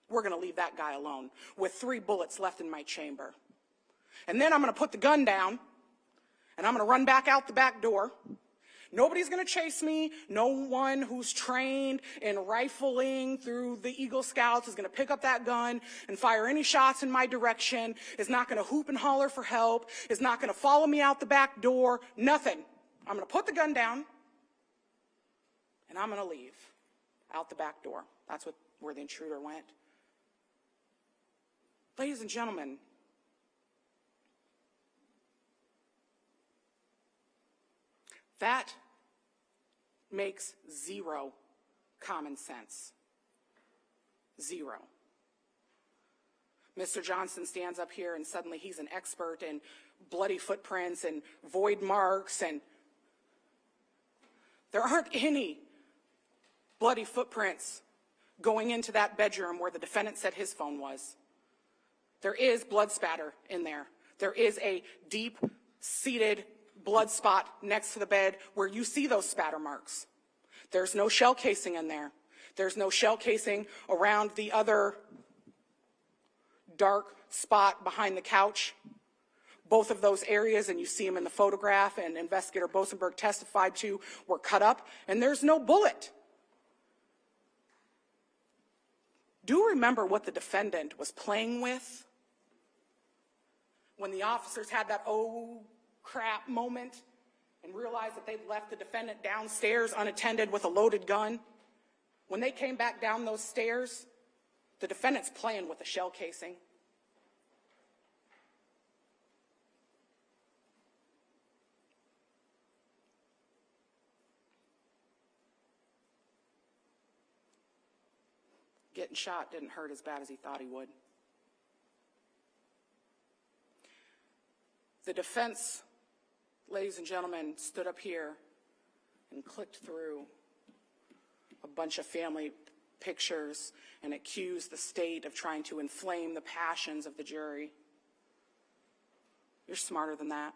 S3: We're going to leave that guy alone with 3 bullets left in my chamber. And then I'm going to put the gun down, and I'm going to run back out the back door. Nobody's going to chase me. No one who's trained in rifling through the Eagle Scouts is going to pick up that gun and fire any shots in my direction, is not going to hoop and holler for help, is not going to follow me out the back door, nothing. I'm going to put the gun down, and I'm going to leave out the back door. That's where the intruder went. Ladies and gentlemen, that makes zero common sense. Zero. Mr. Johnson stands up here and suddenly he's an expert in bloody footprints and void marks, and there aren't any bloody footprints going into that bedroom where the defendant said his phone was. There is blood spatter in there. There is a deep-seated blood spot next to the bed where you see those spatter marks. There's no shell casing in there. There's no shell casing around the other dark spot behind the couch. Both of those areas, and you see them in the photograph, and Investigator Bosenberg testified to, were cut up, and there's no bullet. Do remember what the defendant was playing with when the officers had that oh crap moment and realized that they'd left the defendant downstairs unattended with a loaded gun. When they came back down those stairs, the defendant's playing with a shell casing. Getting shot didn't hurt as bad as he thought he would. The defense, ladies and gentlemen, stood up here and clicked through a bunch of family pictures and accused the state of trying to inflame the passions of the jury. You're smarter than that.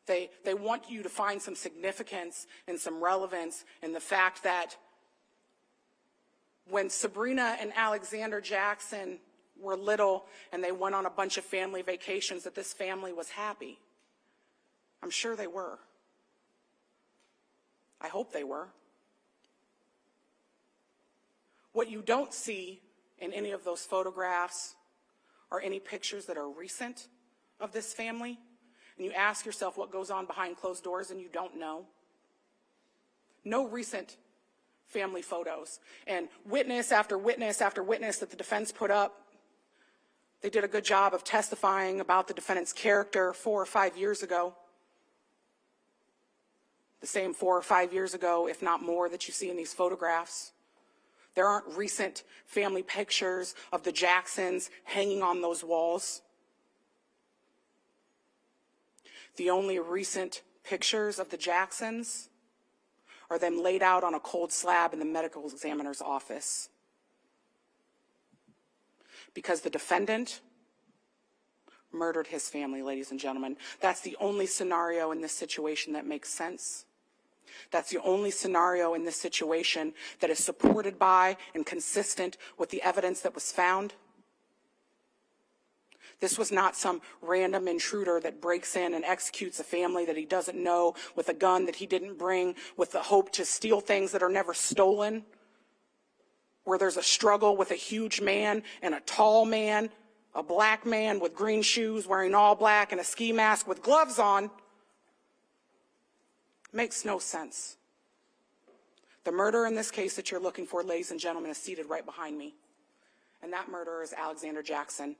S3: They want you to find some significance and some relevance in the fact that when Sabrina and Alexander Jackson were little and they went on a bunch of family vacations, that this family was happy. I'm sure they were. I hope they were. What you don't see in any of those photographs or any pictures that are recent of this family, and you ask yourself what goes on behind closed doors and you don't know. No recent family photos. And witness after witness after witness that the defense put up, they did a good job of testifying about the defendant's character 4 or 5 years ago. The same 4 or 5 years ago, if not more, that you see in these photographs. There aren't recent family pictures of the Jacksons hanging on those walls. The only recent pictures of the Jacksons are them laid out on a cold slab in the medical examiner's office. Because the defendant murdered his family, ladies and gentlemen. That's the only scenario in this situation that makes sense. That's the only scenario in this situation that is supported by and consistent with the evidence that was found. This was not some random intruder that breaks in and executes a family that he doesn't know with a gun that he didn't bring with the hope to steal things that are never stolen, where there's a struggle with a huge man and a tall man, a black man with green shoes wearing all black and a ski mask with gloves on. Makes no sense. The murderer in this case that you're looking for, ladies and gentlemen, is seated right behind me. And that murderer is Alexander Jackson.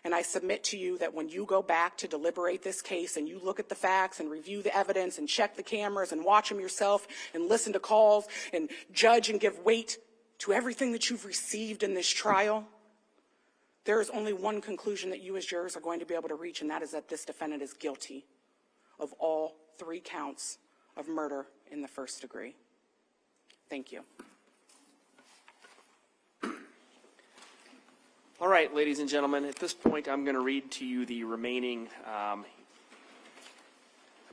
S3: And I submit to you that when you go back to deliberate this case and you look at the facts and review the evidence and check the cameras and watch them yourself and listen to calls and judge and give weight to everything that you've received in this trial, there is only one conclusion that you as jurors are going to be able to reach, and that is that this defendant is guilty of all 3 counts of murder in the first degree. Thank you.
S1: All right, ladies and gentlemen, at this point, I'm going to read to you the remaining, I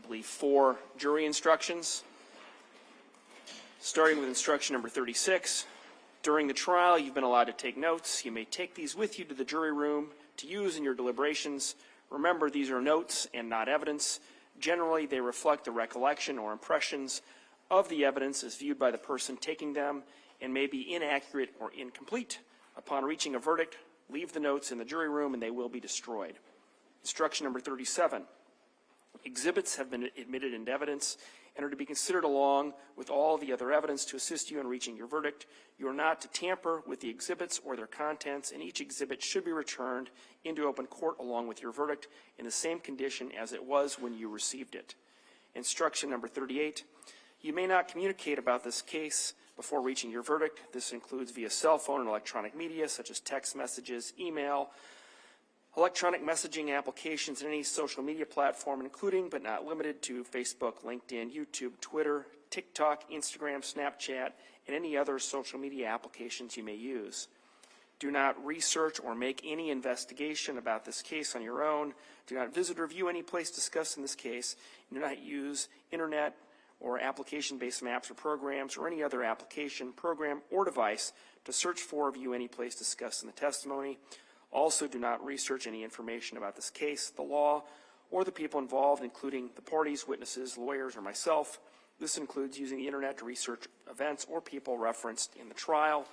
S1: believe, 4 jury instructions. Starting with instruction number 36. During the trial, you've been allowed to take notes. You may take these with you to the jury room to use in your deliberations. Remember, these are notes and not evidence. Generally, they reflect the recollection or impressions of the evidence as viewed by the person taking them and may be inaccurate or incomplete. Upon reaching a verdict, leave the notes in the jury room and they will be destroyed. Instruction number 37. Exhibits have been admitted into evidence and are to be considered along with all the other evidence to assist you in reaching your verdict. You are not to tamper with the exhibits or their contents, and each exhibit should be returned into open court along with your verdict in the same condition as it was when you received it. Instruction number 38. You may not communicate about this case before reaching your verdict. This includes via cell phone and electronic media such as text messages, email, electronic messaging applications, and any social media platform, including but not limited to Facebook, LinkedIn, YouTube, Twitter, TikTok, Instagram, Snapchat, and any other social media applications you may use. Do not research or make any investigation about this case on your own. Do not visit or view any place discussed in this case. Do not use internet or application-based maps or programs or any other application, program, or device to search for or view any place discussed in the testimony. Also, do not research any information about this case, the law, or the people involved, including the parties, witnesses, lawyers, or myself. This includes using the internet to research events or people referenced in the trial.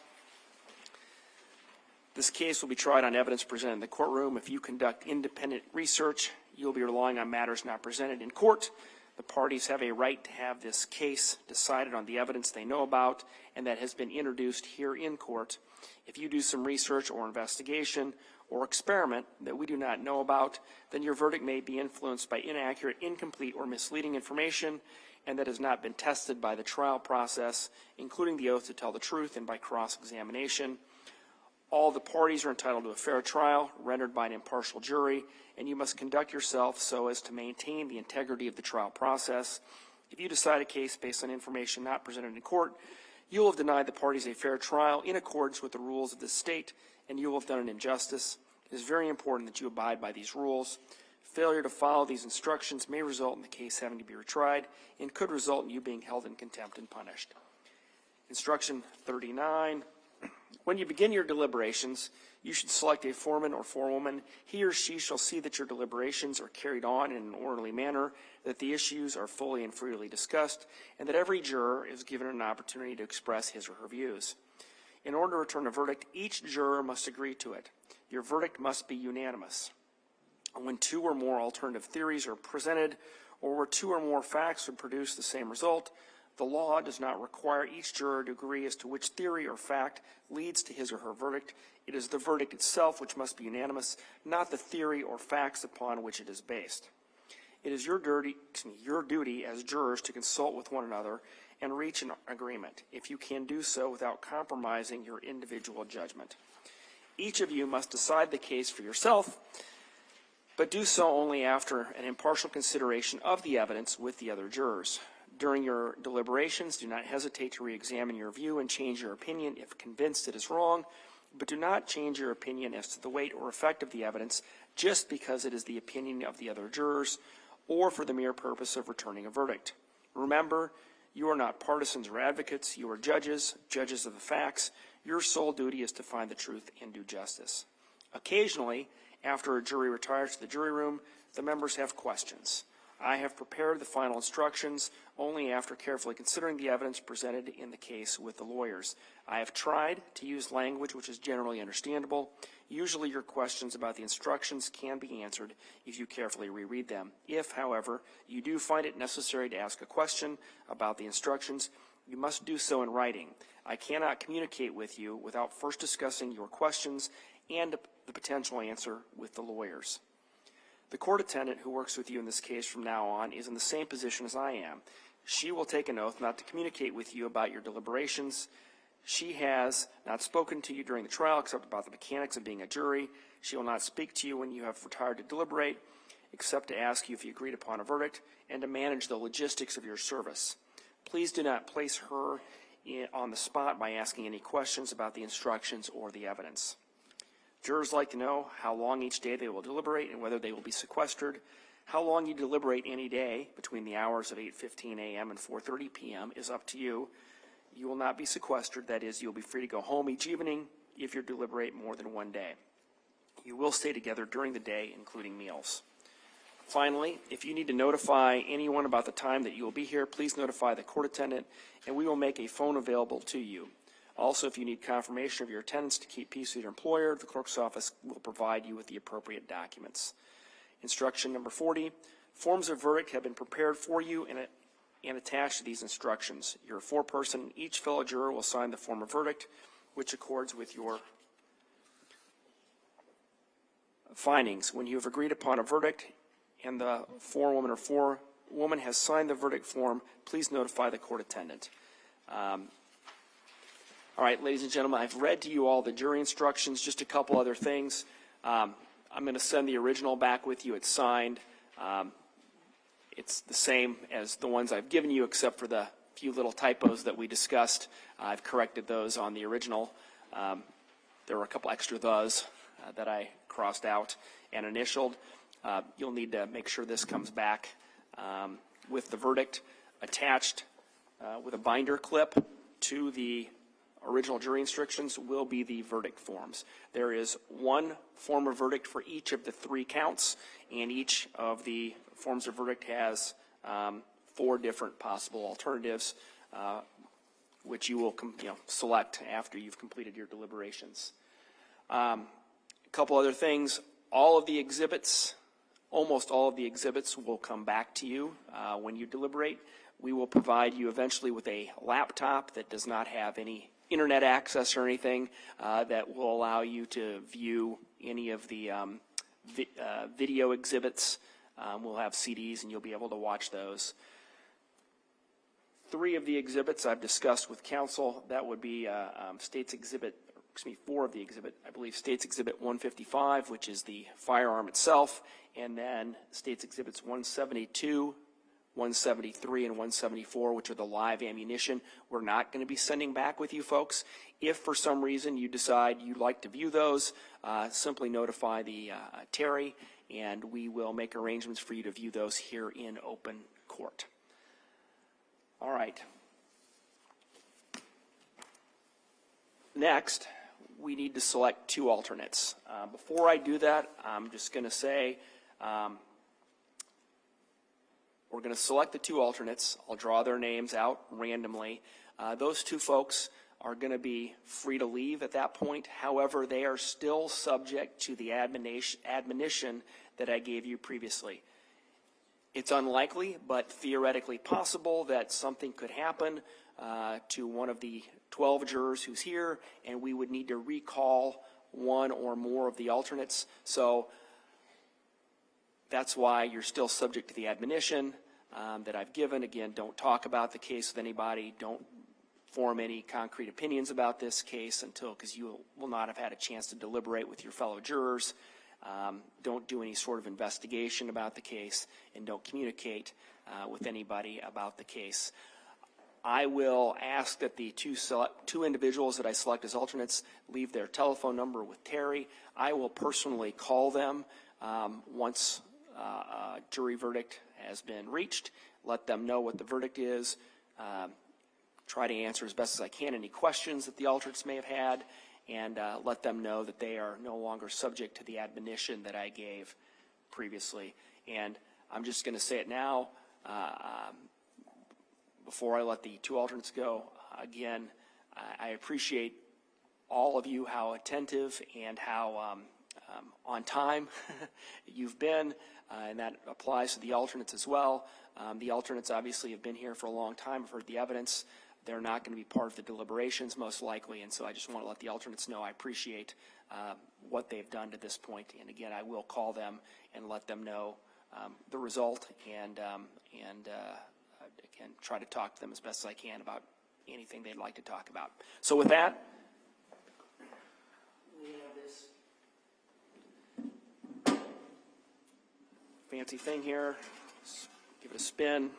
S1: This case will be tried on evidence presented in the courtroom. If you conduct independent research, you'll be relying on matters not presented in court. The parties have a right to have this case decided on the evidence they know about and that has been introduced here in court. If you do some research or investigation or experiment that we do not know about, then your verdict may be influenced by inaccurate, incomplete, or misleading information, and that has not been tested by the trial process, including the oath to tell the truth and by cross-examination. All the parties are entitled to a fair trial rendered by an impartial jury, and you must conduct yourself so as to maintain the integrity of the trial process. If you decide a case based on information not presented in court, you will have denied the parties a fair trial in accordance with the rules of this state, and you will have done an injustice. It is very important that you abide by these rules. Failure to follow these instructions may result in the case having to be retried and could result in you being held in contempt and punished. Instruction 39. When you begin your deliberations, you should select a foreman or forewoman. He or she shall see that your deliberations are carried on in an orderly manner, that the issues are fully and freely discussed, and that every juror is given an opportunity to express his or her views. In order to return a verdict, each juror must agree to it. Your verdict must be unanimous. When two or more alternative theories are presented, or where two or more facts would produce the same result, the law does not require each juror to agree as to which theory or fact leads to his or her verdict. It is the verdict itself which must be unanimous, not the theory or facts upon which it is based. It is your duty as jurors to consult with one another and reach an agreement, if you can do so without compromising your individual judgment. Each of you must decide the case for yourself, but do so only after an impartial consideration of the evidence with the other jurors. During your deliberations, do not hesitate to re-examine your view and change your opinion if convinced it is wrong, but do not change your opinion as to the weight or effect of the evidence just because it is the opinion of the other jurors or for the mere purpose of returning a verdict. Remember, you are not partisans or advocates. You are judges of the facts. Your sole duty is to find the truth and do justice. Occasionally, after a jury retires to the jury room, the members have questions. I have prepared the final instructions only after carefully considering the evidence presented in the case with the lawyers. I have tried to use language which is generally understandable. Usually your questions about the instructions can be answered if you carefully reread them. If, however, you do find it necessary to ask a question about the instructions, you must do so in writing. I cannot communicate with you without first discussing your questions and the potential answer with the lawyers. The court attendant who works with you in this case from now on is in the same position as I am. She will take an oath not to communicate with you about your deliberations. She has not spoken to you during the trial except about the mechanics of being a jury. She will not speak to you when you have retired to deliberate except to ask you if you agreed upon a verdict and to manage the logistics of your service. Please do not place her on the spot by asking any questions about the instructions or the evidence. Jurors like to know how long each day they will deliberate and whether they will be sequestered. How long you deliberate any day between the hours of 8:15 a.m. and 4:30 p.m. is up to you. You will not be sequestered. That is, you'll be free to go home each evening if you deliberate more than one day. You will stay together during the day, including meals. Finally, if you need to notify anyone about the time that you will be here, please notify the court attendant, and we will make a phone available to you. Also, if you need confirmation of your attendance to keep peace with your employer, the clerk's office will provide you with the appropriate documents. Instruction number 40, forms of verdict have been prepared for you and attached to these instructions. You're a four-person. Each fellow juror will sign the form of verdict, which accords with your findings. When you have agreed upon a verdict and the forewoman or forewoman has signed the verdict form, please notify the court attendant. All right, ladies and gentlemen, I've read to you all the jury instructions. Just a couple other things. I'm going to send the original back with you. It's signed. It's the same as the ones I've given you, except for the few little typos that we discussed. I've corrected those on the original. There were a couple extra thes that I crossed out and initialed. You'll need to make sure this comes back with the verdict attached with a binder clip to the original jury instructions will be the verdict forms. There is one form of verdict for each of the 3 counts, and each of the forms of verdict has 4 different possible alternatives, which you will select after you've completed your deliberations. A couple other things. All of the exhibits, almost all of the exhibits will come back to you when you deliberate. We will provide you eventually with a laptop that does not have any internet access or anything that will allow you to view any of the video exhibits. We'll have CDs and you'll be able to watch those. 3 of the exhibits I've discussed with counsel. That would be State's Exhibit, 4 of the exhibit, I believe State's Exhibit 155, which is the firearm itself, and then State's Exhibits 172, 173 and 174, which are the live ammunition. We're not going to be sending back with you folks. If for some reason you decide you'd like to view those, simply notify the Terry, and we will make arrangements for you to view those here in open court. All right. Next, we need to select 2 alternates. Before I do that, I'm just going to say we're going to select the 2 alternates. I'll draw their names out randomly. Those 2 folks are going to be free to leave at that point. However, they are still subject to the admonition that I gave you previously. It's unlikely, but theoretically possible that something could happen to one of the 12 jurors who's here, and we would need to recall one or more of the alternates. So that's why you're still subject to the admonition that I've given. Again, don't talk about the case with anybody. Don't form any concrete opinions about this case because you will not have had a chance to deliberate with your fellow jurors. Don't do any sort of investigation about the case, and don't communicate with anybody about the case. I will ask that the 2 individuals that I select as alternates leave their telephone number with Terry. I will personally call them once a jury verdict has been reached, let them know what the verdict is, try to answer as best as I can any questions that the alternates may have had, and let them know that they are no longer subject to the admonition that I gave previously. And I'm just going to say it now, before I let the 2 alternates go. Again, I appreciate all of you, how attentive and how on time you've been, and that applies to the alternates as well. The alternates obviously have been here for a long time, have heard the evidence. They're not going to be part of the deliberations most likely, and so I just want to let the alternates know I appreciate what they've done to this point. And again, I will call them and let them know the result, and again, try to talk to them as best as I can about anything they'd like to talk about. So with that, we have this fancy thing here. Let's give it a spin.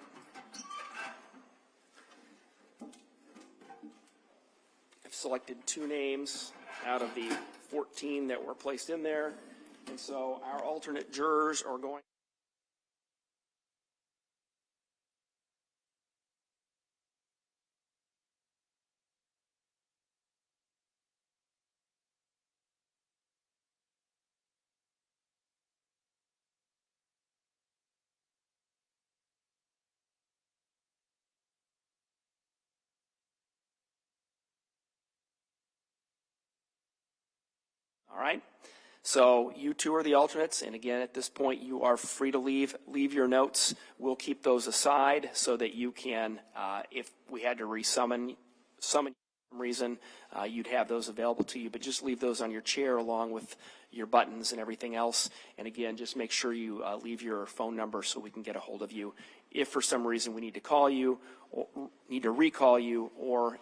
S1: I've selected 2 names out of the 14 that were placed in there, and so our alternate jurors are going All right? So you two are the alternates, and again, at this point, you are free to leave your notes. We'll keep those aside so that you can, if we had to resummon for some reason, you'd have those available to you, but just leave those on your chair along with your buttons and everything else. And again, just make sure you leave your phone number so we can get a hold of you. If for some reason we need to call you, or need to recall you, or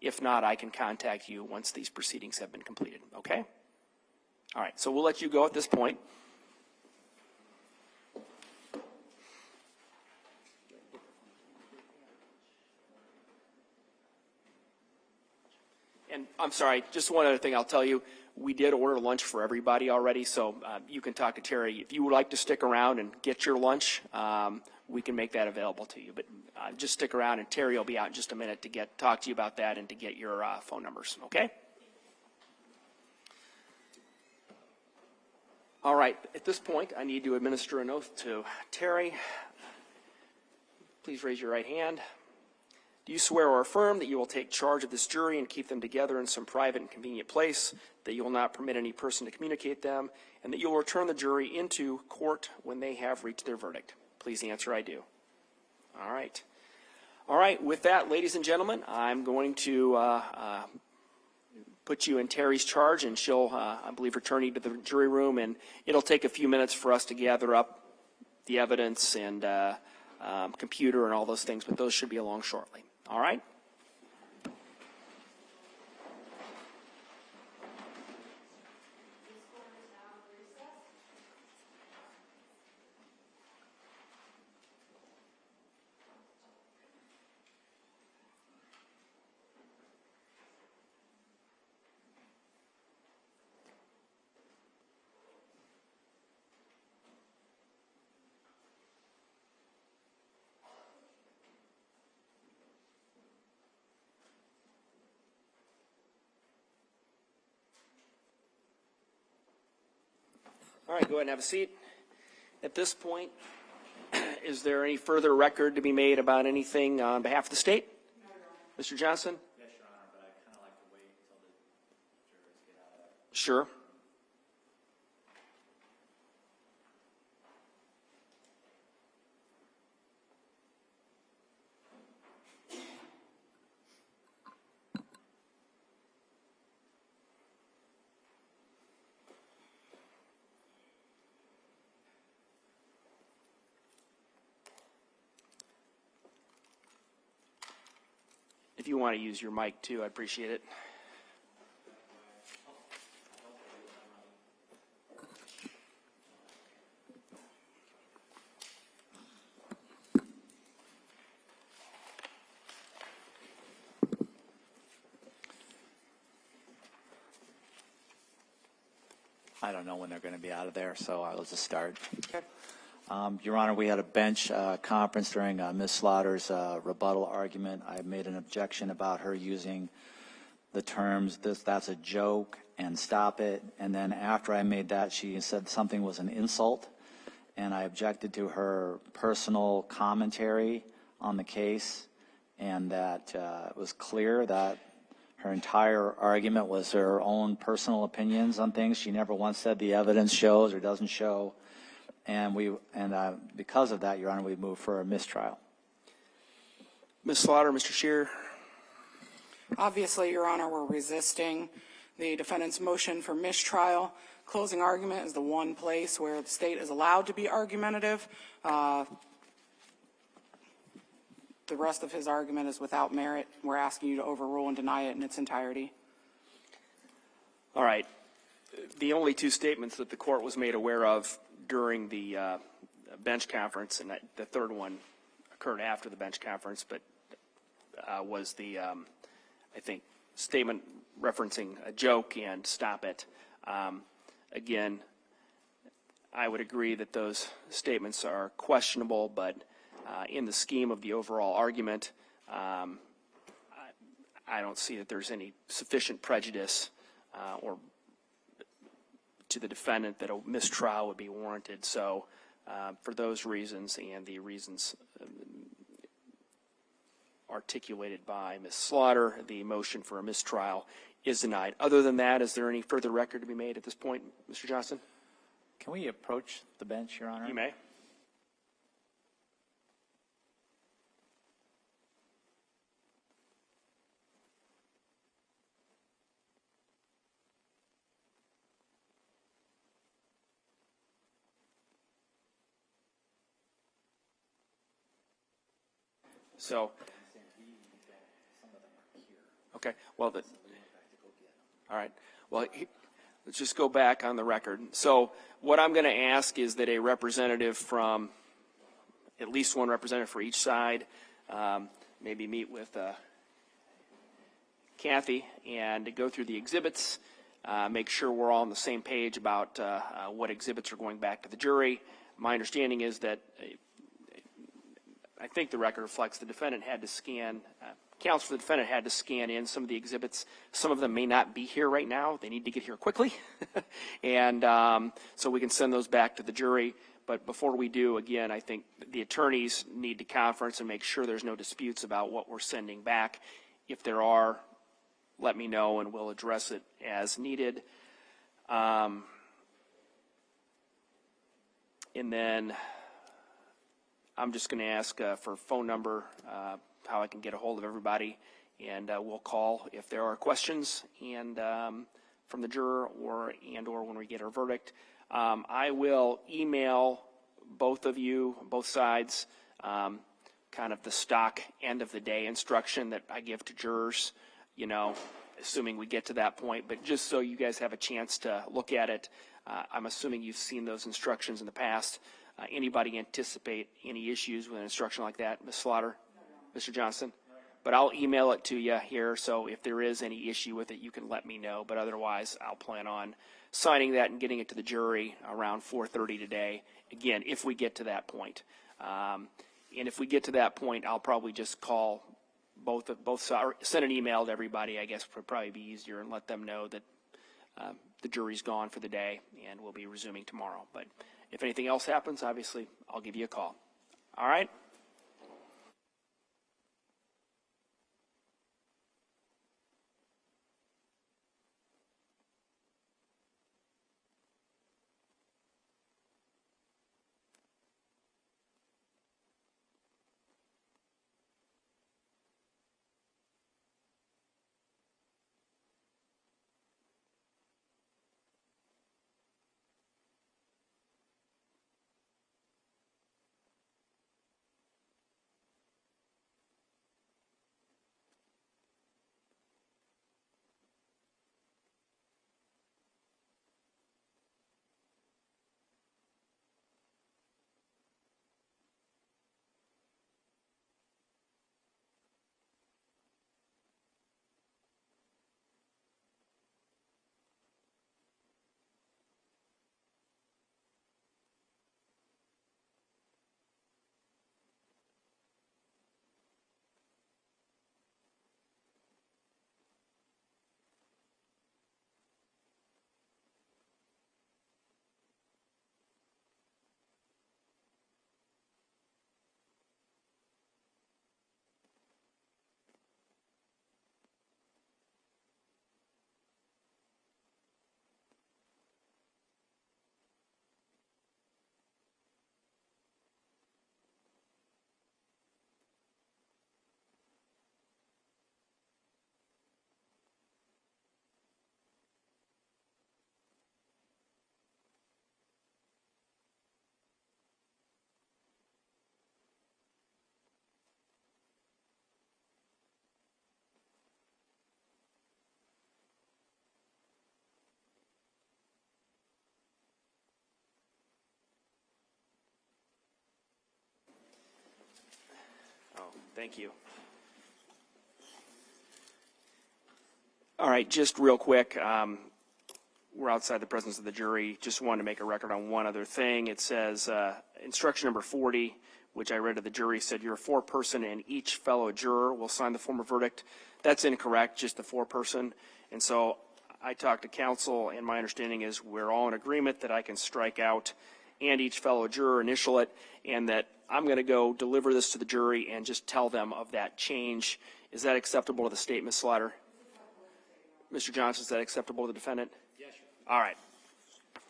S1: if not, I can contact you once these proceedings have been completed, okay? All right, so we'll let you go at this point. And I'm sorry, just one other thing I'll tell you. We did order lunch for everybody already, so you can talk to Terry. If you would like to stick around and get your lunch, we can make that available to you. But just stick around, and Terry will be out in just a minute to talk to you about that and to get your phone numbers, okay? All right, at this point, I need to administer an oath to Terry. Please raise your right hand. Do you swear or affirm that you will take charge of this jury and keep them together in some private and convenient place, that you will not permit any person to communicate them, and that you will return the jury into court when they have reached their verdict? Please answer, I do. All right. All right, with that, ladies and gentlemen, I'm going to put you in Terry's charge, and she'll, I believe, return you to the jury room, and it'll take a few minutes for us to gather up the evidence and computer and all those things, but those should be along shortly. All right? All right, go ahead and have a seat. At this point, is there any further record to be made about anything on behalf of the state? No, Mr. Johnson?
S2: Yes, Your Honor, but I'd kind of like to wait until the jurors get out of that.
S1: Sure. If you want to use your mic too, I'd appreciate it.
S2: I don't know when they're going to be out of there, so I'll just start.
S1: Okay.
S2: Your Honor, we had a bench conference during Ms. Slaughter's rebuttal argument. I made an objection about her using the terms, that's a joke, and stop it. And then after I made that, she said something was an insult, and I objected to her personal commentary on the case, and that it was clear that her entire argument was her own personal opinions on things. She never once said the evidence shows or doesn't show. And because of that, Your Honor, we moved for a mistrial.
S1: Ms. Slaughter, Mr. Scheer.
S3: Obviously, Your Honor, we're resisting the defendant's motion for mistrial. Closing argument is the one place where the state is allowed to be argumentative. The rest of his argument is without merit. We're asking you to overrule and deny it in its entirety.
S1: All right. The only two statements that the court was made aware of during the bench conference, and the third one occurred after the bench conference, but was the, I think, statement referencing a joke and stop it. Again, I would agree that those statements are questionable, but in the scheme of the overall argument, I don't see that there's any sufficient prejudice or to the defendant that a mistrial would be warranted. So for those reasons and the reasons articulated by Ms. Slaughter, the motion for a mistrial is denied. Other than that, is there any further record to be made at this point, Mr. Johnson?
S2: Can we approach the bench, Your Honor?
S1: You may. So, okay, well, all right. Well, let's just go back on the record. So what I'm going to ask is that a representative from, at least one representative for each side, maybe meet with Kathy and go through the exhibits, make sure we're all on the same page about what exhibits are going back to the jury. My understanding is that I think the record reflects the defendant had to scan, counsel for the defendant had to scan in some of the exhibits. Some of them may not be here right now. They need to get here quickly. And so we can send those back to the jury. But before we do, again, I think the attorneys need to conference and make sure there's no disputes about what we're sending back. If there are, let me know and we'll address it as needed. And then I'm just going to ask for phone number, how I can get a hold of everybody, and we'll call if there are questions and from the juror or when we get our verdict. I will email both of you, both sides, kind of the stock end of the day instruction that I give to jurors, you know, assuming we get to that point. But just so you guys have a chance to look at it, I'm assuming you've seen those instructions in the past. Anybody anticipate any issues with an instruction like that, Ms. Slaughter, Mr. Johnson? But I'll email it to you here, so if there is any issue with it, you can let me know. But otherwise, I'll plan on signing that and getting it to the jury around 4:30 today, again, if we get to that point. And if we get to that point, I'll probably just call both sides, send an email to everybody, I guess would probably be easier, and let them know that the jury's gone for the day and we'll be resuming tomorrow. But if anything else happens, obviously, I'll give you a call. All right? Thank you. All right, just real quick, we're outside the presence of the jury. Just wanted to make a record on one other thing. It says instruction number 40, which I read to the jury, said you're a four-person and each fellow juror will sign the form of verdict. That's incorrect, just the four-person. And so I talked to counsel, and my understanding is we're all in agreement that I can strike out and each fellow juror initial it, and that I'm going to go deliver this to the jury and just tell them of that change. Is that acceptable to the state, Ms. Slaughter? Mr. Johnson, is that acceptable to the defendant?
S5: Yes, Your
S1: All right.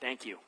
S1: Thank you.